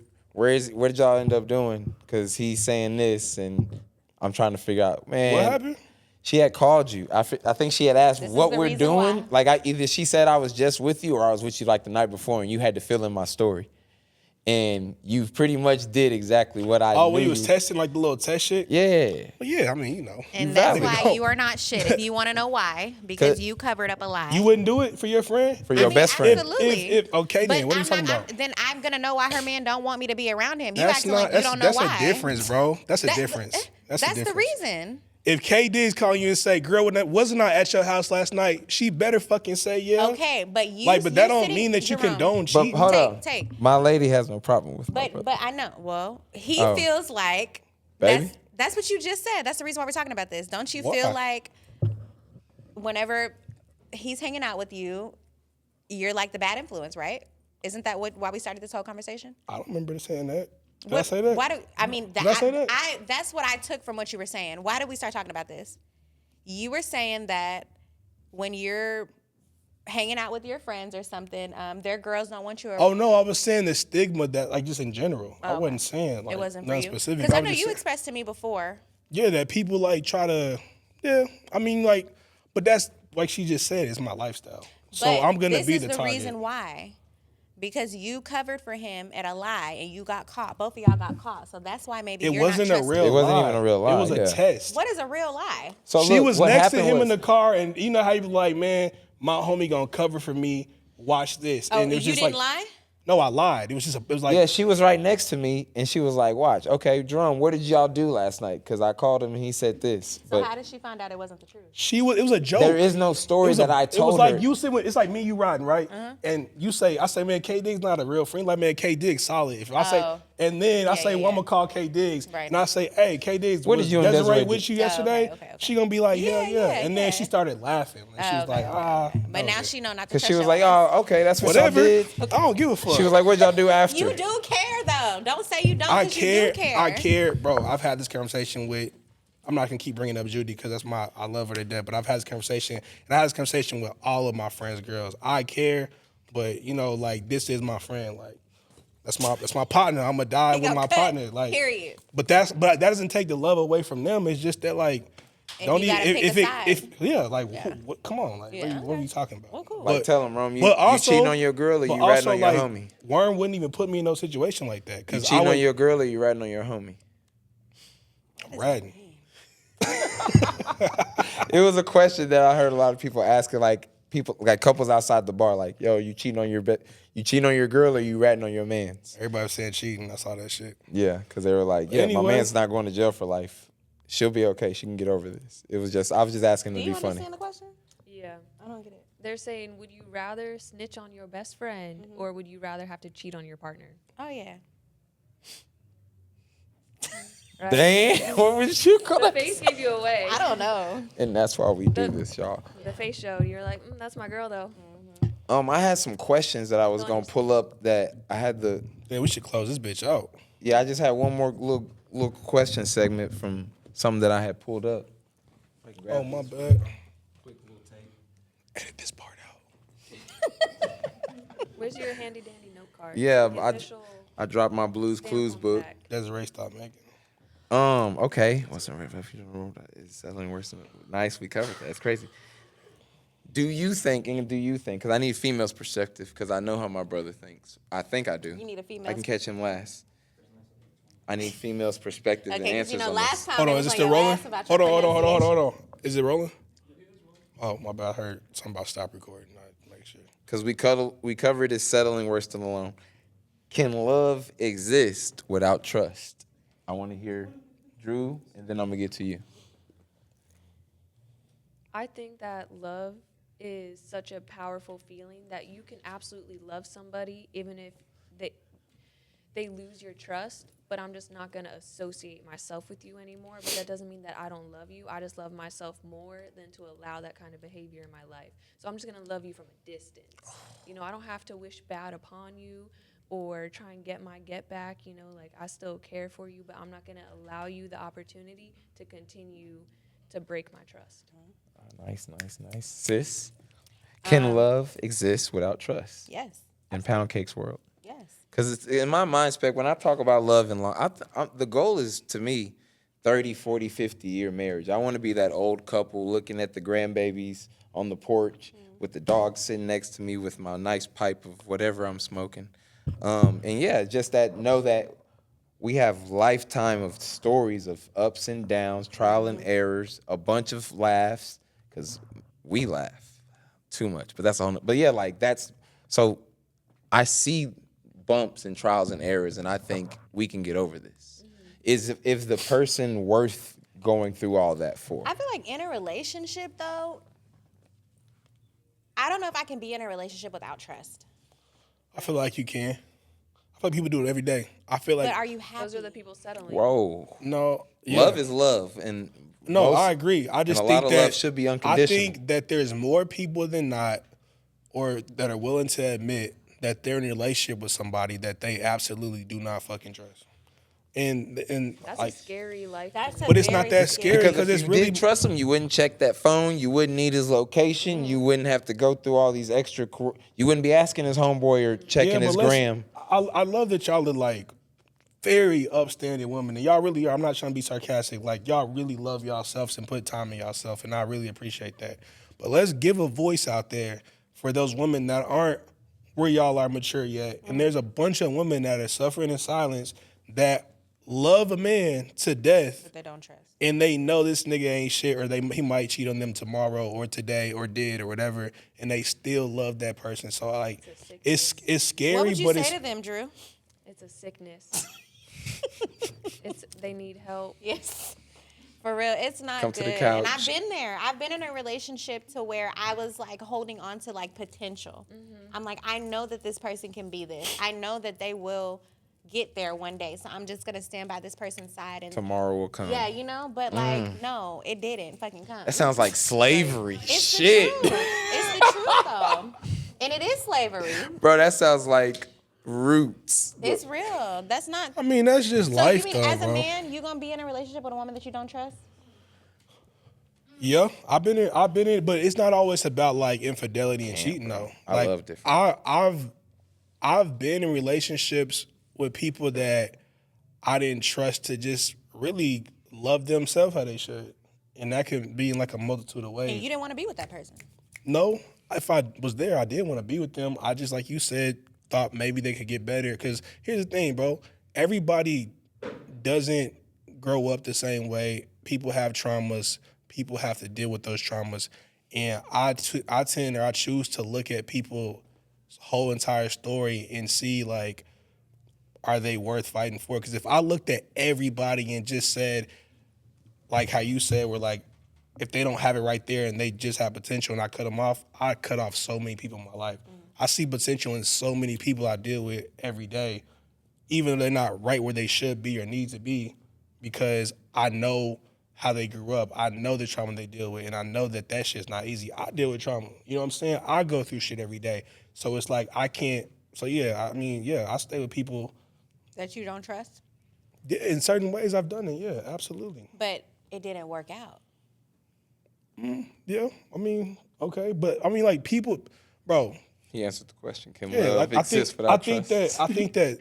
[SPEAKER 2] What did y'all end up doing? Because he's saying this, and I'm trying to figure out. Man,
[SPEAKER 4] What happened?
[SPEAKER 2] She had called you. I think she had asked
[SPEAKER 3] This is
[SPEAKER 2] what
[SPEAKER 3] the
[SPEAKER 2] we're
[SPEAKER 3] reason
[SPEAKER 2] doing.
[SPEAKER 3] why.
[SPEAKER 2] Like, either she said I was just with you, or I was with you like the night before, and you had to fill in my story. And you pretty much did exactly what I
[SPEAKER 4] Oh,
[SPEAKER 2] knew.
[SPEAKER 4] when you was testing like the little test shit?
[SPEAKER 2] Yeah.
[SPEAKER 4] Well, yeah, I mean, you know.
[SPEAKER 3] And
[SPEAKER 2] You
[SPEAKER 3] that's
[SPEAKER 2] valid.
[SPEAKER 3] why you are not shit. If you want to know why, because you covered up a lie.
[SPEAKER 4] You wouldn't do it for your friend?
[SPEAKER 2] For your best friend.
[SPEAKER 3] Absolutely.
[SPEAKER 4] If okay, then
[SPEAKER 3] But
[SPEAKER 4] what are you
[SPEAKER 3] I'm
[SPEAKER 4] talking
[SPEAKER 3] not-
[SPEAKER 4] about?
[SPEAKER 3] Then I'm gonna know why her man don't want me to be around him. You
[SPEAKER 4] That's
[SPEAKER 3] acting
[SPEAKER 4] not.
[SPEAKER 3] like you don't know
[SPEAKER 4] That's
[SPEAKER 3] why.
[SPEAKER 4] a difference, bro. That's a
[SPEAKER 3] That-
[SPEAKER 4] difference. That's a
[SPEAKER 3] the
[SPEAKER 4] difference.
[SPEAKER 3] reason.
[SPEAKER 4] If K Diggs calling you and say, "Girl, wasn't I at your house last night?" She better fucking say yeah.
[SPEAKER 3] Okay, but you
[SPEAKER 4] Like, but that
[SPEAKER 3] you
[SPEAKER 4] don't
[SPEAKER 3] sitting-
[SPEAKER 4] mean that you
[SPEAKER 3] Jerome,
[SPEAKER 4] condone
[SPEAKER 2] But
[SPEAKER 4] cheating.
[SPEAKER 2] hold
[SPEAKER 3] Take-
[SPEAKER 2] on.
[SPEAKER 3] take.
[SPEAKER 2] My lady has no problem with my brother.
[SPEAKER 3] But I know. Well, he
[SPEAKER 2] Oh.
[SPEAKER 3] feels like
[SPEAKER 2] Baby?
[SPEAKER 3] that's what you just said. That's the reason why we're talking about this. Don't you
[SPEAKER 4] Why?
[SPEAKER 3] feel like whenever he's hanging out with you, you're like the bad influence, right? Isn't that why we started this whole conversation?
[SPEAKER 4] I don't remember saying that. Did I say that?
[SPEAKER 3] Why do I mean?
[SPEAKER 4] Did I say that?
[SPEAKER 3] That's what I took from what you were saying. Why did we start talking about this? You were saying that when you're hanging out with your friends or something, their girls don't want you.
[SPEAKER 4] Oh no, I was saying the stigma that, like, just in general. I wasn't saying like
[SPEAKER 3] It wasn't for
[SPEAKER 4] nothing
[SPEAKER 3] you.
[SPEAKER 4] specific.
[SPEAKER 3] Because I
[SPEAKER 4] was
[SPEAKER 3] know
[SPEAKER 4] just
[SPEAKER 3] you
[SPEAKER 4] saying-
[SPEAKER 3] expressed to me before.
[SPEAKER 4] Yeah, that people like try to. Yeah, I mean, like, but that's like she just said, it's my lifestyle. So
[SPEAKER 3] But
[SPEAKER 4] I'm gonna
[SPEAKER 3] this
[SPEAKER 4] be
[SPEAKER 3] is
[SPEAKER 4] the
[SPEAKER 3] the
[SPEAKER 4] target.
[SPEAKER 3] reason why. Because you covered for him at a lie and you got caught. Both of y'all got caught. So that's why maybe
[SPEAKER 4] It
[SPEAKER 3] you're
[SPEAKER 4] wasn't
[SPEAKER 3] not
[SPEAKER 4] a
[SPEAKER 3] trusting.
[SPEAKER 4] real.
[SPEAKER 2] It wasn't
[SPEAKER 4] lie.
[SPEAKER 2] even a real lie,
[SPEAKER 4] It was a
[SPEAKER 2] yeah.
[SPEAKER 4] test.
[SPEAKER 3] What is a real lie?
[SPEAKER 2] So
[SPEAKER 4] She
[SPEAKER 2] look,
[SPEAKER 4] was
[SPEAKER 2] what
[SPEAKER 4] next to
[SPEAKER 2] happened
[SPEAKER 4] him in
[SPEAKER 2] was-
[SPEAKER 4] the car, and you know how you be like, man, my homie gonna cover for me. Watch this.
[SPEAKER 3] Oh,
[SPEAKER 4] and it was
[SPEAKER 3] you
[SPEAKER 4] just
[SPEAKER 3] didn't
[SPEAKER 4] like,
[SPEAKER 3] lie?
[SPEAKER 4] No, I lied. It was just. It was like.
[SPEAKER 2] Yeah, she was right next to me, and she was like, "Watch, okay, Jerome, what did y'all do last night?" Because I called him, and he said this.
[SPEAKER 3] So
[SPEAKER 2] But
[SPEAKER 3] how did she find out it wasn't the truth?
[SPEAKER 4] She was. It was a joke.
[SPEAKER 2] there is no story that I
[SPEAKER 4] It
[SPEAKER 2] told
[SPEAKER 4] was like
[SPEAKER 2] her.
[SPEAKER 4] you sitting. It's like me, and you riding, right?
[SPEAKER 3] Uh-huh.
[SPEAKER 4] And you say, I say, man, K Diggs not a real friend. Like, man, K Diggs solid. If I say,
[SPEAKER 3] Oh.
[SPEAKER 4] and then I say,
[SPEAKER 3] yeah,
[SPEAKER 4] well, I'm
[SPEAKER 3] yeah.
[SPEAKER 4] gonna call K Diggs,
[SPEAKER 3] Right.
[SPEAKER 4] and I say, hey, K Diggs,
[SPEAKER 2] What
[SPEAKER 4] was
[SPEAKER 2] did you and
[SPEAKER 4] Desiree
[SPEAKER 2] Desiree
[SPEAKER 4] with
[SPEAKER 2] do?
[SPEAKER 4] you yesterday?
[SPEAKER 3] okay.
[SPEAKER 4] She gonna be like, yeah. And then
[SPEAKER 3] yeah.
[SPEAKER 4] she started laughing. And she was like,
[SPEAKER 3] But now she know not to
[SPEAKER 2] Because
[SPEAKER 3] touch
[SPEAKER 2] she was
[SPEAKER 3] your
[SPEAKER 2] like,
[SPEAKER 3] ass.
[SPEAKER 2] "Oh, okay, that's what y'all
[SPEAKER 4] whatever.
[SPEAKER 2] did."
[SPEAKER 4] I don't give a fuck.
[SPEAKER 2] She was like, "What'd y'all do after?"
[SPEAKER 3] You do care though. Don't say you don't.
[SPEAKER 4] I
[SPEAKER 3] 'Cause
[SPEAKER 4] care.
[SPEAKER 3] You do care.
[SPEAKER 4] I care, bro. I've had this conversation with. I'm not gonna keep bringing up Judy because I love her to death. But I've had this conversation, and I had this conversation with all of my friends' girls. I care, but you know, like, this is my friend. Like, that's my partner. I'm gonna die
[SPEAKER 3] He
[SPEAKER 4] with
[SPEAKER 3] gonna
[SPEAKER 4] my
[SPEAKER 3] cut,
[SPEAKER 4] partner. Like,
[SPEAKER 3] period.
[SPEAKER 4] But that doesn't take the love away from them. It's just that, like,
[SPEAKER 3] If you gotta pick a side.
[SPEAKER 4] What, come on, like, what are you talking about?
[SPEAKER 3] Well, cool.
[SPEAKER 2] Like, tell him, Rome, you
[SPEAKER 4] but
[SPEAKER 2] cheating on your girl or
[SPEAKER 4] but
[SPEAKER 2] you ratting
[SPEAKER 4] also,
[SPEAKER 2] on your
[SPEAKER 4] like,
[SPEAKER 2] homie?
[SPEAKER 4] Worm wouldn't even put me in no situation like that
[SPEAKER 2] You
[SPEAKER 4] because I
[SPEAKER 2] cheating
[SPEAKER 4] would
[SPEAKER 2] on your girl or you ratting on your homie?
[SPEAKER 4] ratting.
[SPEAKER 2] It was a question that I heard a lot of people asking, like couples outside the bar, like, "Yo, you cheating on your girl or you ratting on your man's?"
[SPEAKER 4] Everybody was saying cheating. I saw that shit.
[SPEAKER 2] Yeah, because they were like, "Yeah, my
[SPEAKER 4] Anyway.
[SPEAKER 2] man's not going to jail for life. She'll be okay. She can get over this." I was just asking
[SPEAKER 3] Do
[SPEAKER 2] to
[SPEAKER 3] you
[SPEAKER 2] be funny.
[SPEAKER 3] understand the question?
[SPEAKER 5] Yeah.
[SPEAKER 3] I don't get it.
[SPEAKER 5] They're saying, would you rather snitch on your best friend or would you rather have to cheat on your partner?
[SPEAKER 3] Oh yeah.
[SPEAKER 5] Right?
[SPEAKER 2] Damn, what was you
[SPEAKER 5] The
[SPEAKER 2] calling?
[SPEAKER 5] face gave you away.
[SPEAKER 3] I don't know.
[SPEAKER 2] And that's why we do this, y'all.
[SPEAKER 5] The face showed. You're like, that's my girl though.
[SPEAKER 2] I had some questions that I was gonna pull up that I had the.
[SPEAKER 4] Yeah, we should close this bitch out.
[SPEAKER 2] Yeah, I just had one more little question segment from something that I had pulled up.
[SPEAKER 4] Oh, my bad.
[SPEAKER 2] Quick little tape.
[SPEAKER 4] Edit this part out.
[SPEAKER 5] Where's your handy dandy note card?
[SPEAKER 2] Yeah,
[SPEAKER 5] The
[SPEAKER 2] I
[SPEAKER 5] official
[SPEAKER 2] I dropped my Blues
[SPEAKER 5] stamp
[SPEAKER 2] Clues
[SPEAKER 5] on the
[SPEAKER 2] book.
[SPEAKER 5] back.
[SPEAKER 4] Desiree, stop making.
[SPEAKER 2] Okay. What's the refuge rule? Is settling worse than nice? We covered that. It's crazy. Do you think? Because I need female's perspective. Because I know how my brother thinks. I think I do.
[SPEAKER 3] You need a
[SPEAKER 2] I
[SPEAKER 3] female's
[SPEAKER 2] can catch him last. I need female's perspective and
[SPEAKER 3] Okay, because
[SPEAKER 2] answers
[SPEAKER 3] you know,
[SPEAKER 2] on
[SPEAKER 3] last
[SPEAKER 2] this.
[SPEAKER 3] time
[SPEAKER 4] Hold
[SPEAKER 3] it
[SPEAKER 4] on,
[SPEAKER 3] was
[SPEAKER 4] is it
[SPEAKER 3] on
[SPEAKER 4] still
[SPEAKER 3] your
[SPEAKER 4] rolling?
[SPEAKER 3] ass about your
[SPEAKER 4] Hold on.
[SPEAKER 3] pronunciation.
[SPEAKER 4] Is it rolling? Oh, my bad. I heard something about stop recording. I make sure.
[SPEAKER 2] Because we covered is settling worse than alone. Can love exist without trust? I want to hear Drew, and then I'm gonna get to you.
[SPEAKER 5] I think that love is such a powerful feeling that you can absolutely love somebody even if they lose your trust, but I'm just not going to associate myself with you anymore. But that doesn't mean that I don't love you. I just love myself more than to allow that kind of behavior in my life. So I'm just going to love you from a distance. You know, I don't have to wish bad upon you or try and get my get back. You know, like I still care for you, but I'm not going to allow you the opportunity to continue to break my trust.
[SPEAKER 2] Nice. Sis, can love exist without trust
[SPEAKER 3] Yes.
[SPEAKER 2] in Pound Cake's world?
[SPEAKER 3] Yes.
[SPEAKER 2] Because in my mind spec, when I talk about love and long, the goal is, to me, 30, 40, 50-year marriage. I want to be that old couple looking at the grandbabies on the porch with the dog sitting next to me with my nice pipe of whatever I'm smoking. And yeah, just know that we have lifetime of stories of ups and downs, trial and errors, a bunch of laughs, because we laugh too much. But that's all. But yeah, like that's, so I see bumps and trials and errors, and I think we can get over this. Is the person worth going through all that for?
[SPEAKER 3] I feel like in a relationship, though, I don't know if I can be in a relationship without trust.
[SPEAKER 4] I feel like you can. I feel like people do it every day. I feel like
[SPEAKER 3] But are you happy?
[SPEAKER 5] Those are the people settling.
[SPEAKER 2] Whoa.
[SPEAKER 4] no. Yeah.
[SPEAKER 2] Love is love, and
[SPEAKER 4] No,
[SPEAKER 2] most-
[SPEAKER 4] I agree. I just
[SPEAKER 2] and a
[SPEAKER 4] think
[SPEAKER 2] lot of
[SPEAKER 4] that
[SPEAKER 2] love should be
[SPEAKER 4] I
[SPEAKER 2] unconditional.
[SPEAKER 4] think that there's more people than not, or that are willing to admit that they're in a relationship with somebody that they absolutely do not fucking trust. And
[SPEAKER 5] That's
[SPEAKER 4] like,
[SPEAKER 5] a scary life.
[SPEAKER 4] but it's not that scary
[SPEAKER 2] because
[SPEAKER 4] because
[SPEAKER 2] if
[SPEAKER 4] it's
[SPEAKER 2] you
[SPEAKER 4] really
[SPEAKER 2] did trust him, you wouldn't check that phone. You wouldn't need his location. You wouldn't have to go through all these extra. You wouldn't be asking his homeboy or checking his gram.
[SPEAKER 4] I love that y'all are like very upstanding women, and y'all really are. I'm not trying to be sarcastic. Like y'all really love yourselves and put time in yourself, and I really appreciate that. But let's give a voice out there for those women that aren't where y'all are mature yet. And there's a bunch of women that are suffering in silence that love a man to death,
[SPEAKER 3] But they don't trust.
[SPEAKER 4] and they know this nigga ain't shit, or he might cheat on them tomorrow or today or did or whatever, and they still love that person. So like, it's scary,
[SPEAKER 3] What would you
[SPEAKER 4] but
[SPEAKER 3] say
[SPEAKER 4] it's
[SPEAKER 3] to them, Drew?
[SPEAKER 5] It's a sickness. They need help.
[SPEAKER 3] Yes. For real, it's not
[SPEAKER 2] Come to
[SPEAKER 3] good.
[SPEAKER 2] the couch.
[SPEAKER 3] And I've been there. I've been in a relationship to where I was like holding on to like potential. I'm like, I know that this person can be this. I know that they will get there one day. So I'm just gonna stand by this person's side and
[SPEAKER 2] Tomorrow will come.
[SPEAKER 3] yeah, you know. But like, no, it didn't fucking come.
[SPEAKER 2] That sounds like slavery.
[SPEAKER 3] It's
[SPEAKER 2] Shit.
[SPEAKER 3] the truth. It's the truth though, and it is slavery.
[SPEAKER 2] Bro, that sounds like Roots.
[SPEAKER 3] It's real. That's not.
[SPEAKER 4] I mean, that's just
[SPEAKER 3] So
[SPEAKER 4] life,
[SPEAKER 3] you mean
[SPEAKER 4] though,
[SPEAKER 3] as a
[SPEAKER 4] bro.
[SPEAKER 3] man, you gonna be in a relationship with a woman that you don't trust?
[SPEAKER 4] Yeah, I've been in, but it's not always about like infidelity and cheating, though.
[SPEAKER 2] I
[SPEAKER 4] Like,
[SPEAKER 2] love different.
[SPEAKER 4] I've been in relationships with people that I didn't trust to just really love themselves how they should, and that can be in like a multitude of ways.
[SPEAKER 3] And you didn't want to be with that person.
[SPEAKER 4] No, if I was there, I did want to be with them. I just, like you said, thought maybe they could get better. Because here's the thing, bro. Everybody doesn't grow up the same way. People have traumas. People have to deal with those traumas. And I choose to look at people's whole entire story and see, like, are they worth fighting for? Because if I looked at everybody and just said, like how you said, we're like, if they don't have it right there and they just have potential and I cut them off, I cut off so many people in my life. I see potential in so many people I deal with every day, even if they're not right where they should be or need to be, because I know how they grew up. I know the trauma they deal with, and I know that that shit's not easy. I deal with trauma. You know what I'm saying? I go through shit every day. So it's like I can't. So yeah, I mean, yeah, I stay with people.
[SPEAKER 3] That you don't trust?
[SPEAKER 4] In certain ways, I've done it. Yeah, absolutely.
[SPEAKER 3] But it didn't work out.
[SPEAKER 4] Yeah, I mean, okay, but I mean, like people, bro.
[SPEAKER 2] He answered the question. Can
[SPEAKER 4] Yeah,
[SPEAKER 2] love
[SPEAKER 4] like,
[SPEAKER 2] exist without
[SPEAKER 4] think
[SPEAKER 2] trust?
[SPEAKER 4] I think that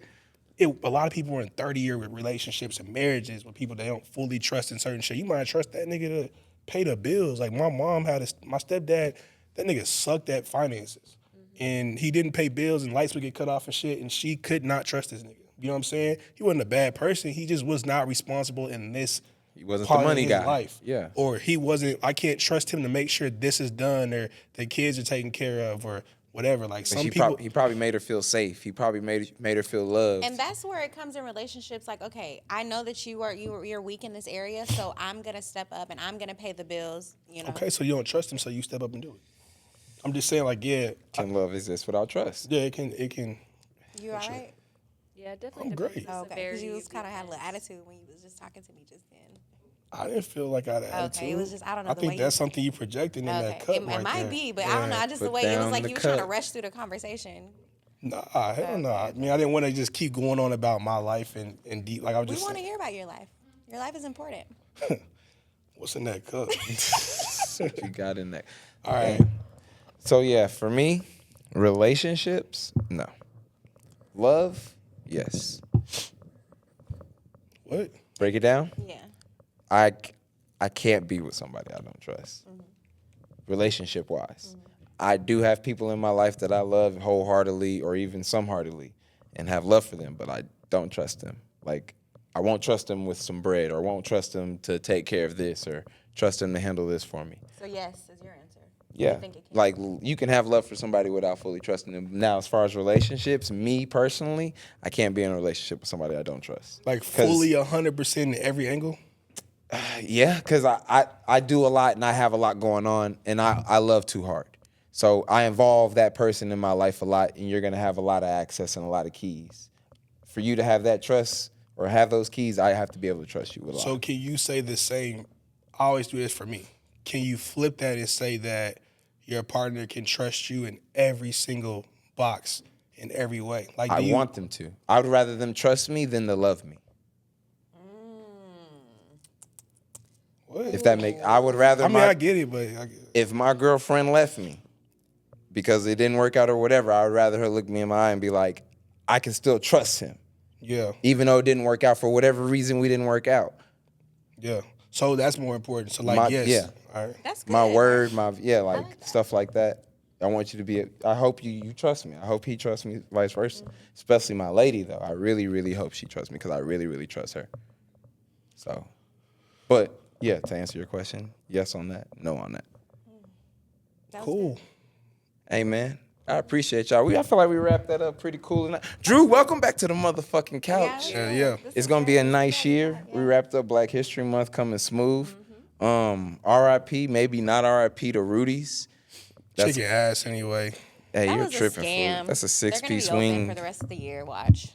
[SPEAKER 4] a lot of people are in 30-year relationships and marriages with people they don't fully trust in certain shit. You might trust that nigga to pay the bills. Like my mom my stepdad, that nigga sucked at finances. And he didn't pay bills and lights would get cut off and shit, and she could not trust this nigga. You know what I'm saying? He wasn't a bad person. He just was not responsible in this
[SPEAKER 2] He wasn't
[SPEAKER 4] part
[SPEAKER 2] the money
[SPEAKER 4] of his
[SPEAKER 2] guy.
[SPEAKER 4] life.
[SPEAKER 2] Yeah.
[SPEAKER 4] Or he wasn't, I can't trust him to make sure this is done or the kids are taken care of or whatever. Like some people.
[SPEAKER 2] He probably made her feel safe. He probably made her feel loved.
[SPEAKER 3] And that's where it comes in relationships. Like, okay, I know that you're weak in this area, so I'm gonna step up and I'm gonna pay the bills. You know.
[SPEAKER 4] Okay, so you don't trust him, so you step up and do it. I'm just saying, like, yeah.
[SPEAKER 2] Can love exist without trust?
[SPEAKER 4] Yeah, it can.
[SPEAKER 3] You all right?
[SPEAKER 5] Yeah, it definitely.
[SPEAKER 4] I'm
[SPEAKER 5] depends
[SPEAKER 4] great.
[SPEAKER 5] on the
[SPEAKER 3] Okay. Because
[SPEAKER 5] severity
[SPEAKER 3] you
[SPEAKER 5] of the
[SPEAKER 3] kind of had a little
[SPEAKER 5] offense.
[SPEAKER 3] attitude when you was just talking to me just then.
[SPEAKER 4] I didn't feel like I had an attitude.
[SPEAKER 3] Okay, it was just I don't know
[SPEAKER 4] I
[SPEAKER 3] the
[SPEAKER 4] think
[SPEAKER 3] way
[SPEAKER 4] that's
[SPEAKER 3] you.
[SPEAKER 4] something you projected in that cut
[SPEAKER 3] It
[SPEAKER 4] right
[SPEAKER 3] might
[SPEAKER 4] there.
[SPEAKER 3] be, but I don't know. I just the
[SPEAKER 2] Put
[SPEAKER 3] way it was
[SPEAKER 2] down
[SPEAKER 3] like
[SPEAKER 2] the
[SPEAKER 3] you were trying to
[SPEAKER 2] cut.
[SPEAKER 3] rush through the conversation.
[SPEAKER 4] Nah, hell no. I mean, I didn't want to just keep going on about my life and deep. Like I was
[SPEAKER 3] We
[SPEAKER 4] just
[SPEAKER 3] want to
[SPEAKER 4] saying,
[SPEAKER 3] hear about your life. Your life is important.
[SPEAKER 4] what's in that cup?
[SPEAKER 2] You got in there.
[SPEAKER 4] All right.
[SPEAKER 2] So yeah, for me, relationships, no. Love, yes.
[SPEAKER 4] What?
[SPEAKER 2] Break it down.
[SPEAKER 3] Yeah.
[SPEAKER 2] I can't be with somebody I don't trust. Relationship wise. I do have people in my life that I love wholeheartedly or even someheartedly and have love for them, but I don't trust them. Like, I won't trust them with some bread or won't trust them to take care of this or trust them to handle this for me.
[SPEAKER 3] So yes is your answer.
[SPEAKER 2] Yeah.
[SPEAKER 3] You think it can?
[SPEAKER 2] Like, you can have love for somebody without fully trusting them. Now, as far as relationships, me personally, I can't be in a relationship with somebody I don't trust.
[SPEAKER 4] Like
[SPEAKER 2] 'Cause-
[SPEAKER 4] fully 100% in every angle?
[SPEAKER 2] Yeah, because I do a lot and I have a lot going on and I love too hard. So I involve that person in my life a lot and you're going to have a lot of access and a lot of keys. For you to have that trust or have those keys, I have to be able to trust you with a lot.
[SPEAKER 4] So can you say the same? I always do this for me. Can you flip that and say that your partner can trust you in every single box in every way? Like,
[SPEAKER 2] I want them to. I would rather them trust me than to love me.
[SPEAKER 4] What?
[SPEAKER 2] If that make, I would rather.
[SPEAKER 4] I mean, I get it, but
[SPEAKER 2] If my girlfriend left me because it didn't work out or whatever, I would rather her look me in my eye and be like, I can still trust him,
[SPEAKER 4] yeah,
[SPEAKER 2] even though it didn't work out for whatever reason we didn't work out.
[SPEAKER 4] yeah. So that's more important. So like, yes,
[SPEAKER 2] Yeah.
[SPEAKER 4] all right.
[SPEAKER 3] That's good.
[SPEAKER 2] My word, like stuff like that. I want you to be. I hope you trust me. I hope he trusts me, vice versa. Especially my lady, though. I really, really hope she trusts me because I really, really trust her. So, but yeah, to answer your question, yes on that, no on that.
[SPEAKER 3] That was
[SPEAKER 4] Cool.
[SPEAKER 3] good.
[SPEAKER 2] Hey man, I appreciate y'all. I feel like we wrapped that up pretty cool tonight. Drew, welcome back to the motherfucking couch.
[SPEAKER 4] Yeah.
[SPEAKER 2] It's gonna be a nice year. We wrapped up Black History Month coming smooth. R.I.P. Maybe not R.I.P. to Rudy's.
[SPEAKER 4] Chicken ass anyway.
[SPEAKER 2] Hey,
[SPEAKER 3] That
[SPEAKER 2] you're
[SPEAKER 3] was
[SPEAKER 2] tripping,
[SPEAKER 3] a scam.
[SPEAKER 2] fool. That's a
[SPEAKER 3] They're gonna be
[SPEAKER 2] 6-piece
[SPEAKER 3] open
[SPEAKER 2] wing.
[SPEAKER 3] for the rest of the year. Watch.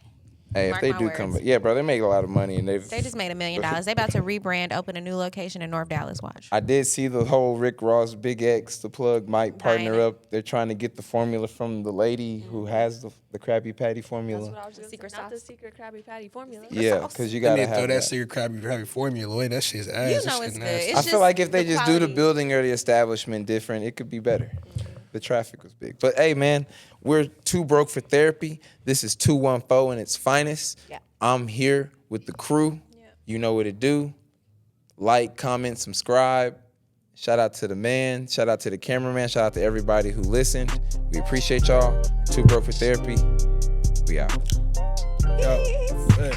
[SPEAKER 2] Hey, if
[SPEAKER 3] Mark
[SPEAKER 2] they
[SPEAKER 3] my
[SPEAKER 2] do come
[SPEAKER 3] words.
[SPEAKER 2] back, yeah, bro, they make a lot of money and
[SPEAKER 3] They just made $1 million. They about to rebrand, open a new location in North Dallas. Watch.
[SPEAKER 2] I did see the whole Rick Ross, Big X, the plug might partner
[SPEAKER 3] Buying it.
[SPEAKER 2] up. They're trying to get the formula from the lady who has the Krabby Patty formula.
[SPEAKER 5] That's what I was gonna
[SPEAKER 3] Secret
[SPEAKER 5] say. Not the
[SPEAKER 3] sauce.
[SPEAKER 5] secret Krabby Patty formula.
[SPEAKER 2] Yeah, because you
[SPEAKER 4] And
[SPEAKER 2] gotta
[SPEAKER 4] they
[SPEAKER 2] have
[SPEAKER 4] throw that
[SPEAKER 2] that.
[SPEAKER 4] secret Krabby formula away. That shit's ass.
[SPEAKER 3] You
[SPEAKER 4] That
[SPEAKER 3] know
[SPEAKER 4] shit
[SPEAKER 3] it's good.
[SPEAKER 4] nasty.
[SPEAKER 3] It's
[SPEAKER 2] I feel
[SPEAKER 3] just
[SPEAKER 2] like if they
[SPEAKER 3] the
[SPEAKER 2] just do the
[SPEAKER 3] quality.
[SPEAKER 2] building or the establishment different, it could be better. The traffic was big. But hey, man, we're too broke for therapy. This is 214 in its finest.
[SPEAKER 3] Yeah.
[SPEAKER 2] I'm here with the crew. You know what to do. Like, comment, subscribe. Shout out to the man. Shout out to the cameraman. Shout out to everybody who listened. We appreciate y'all. Too broke for therapy. We out.
[SPEAKER 4] Yo, hey.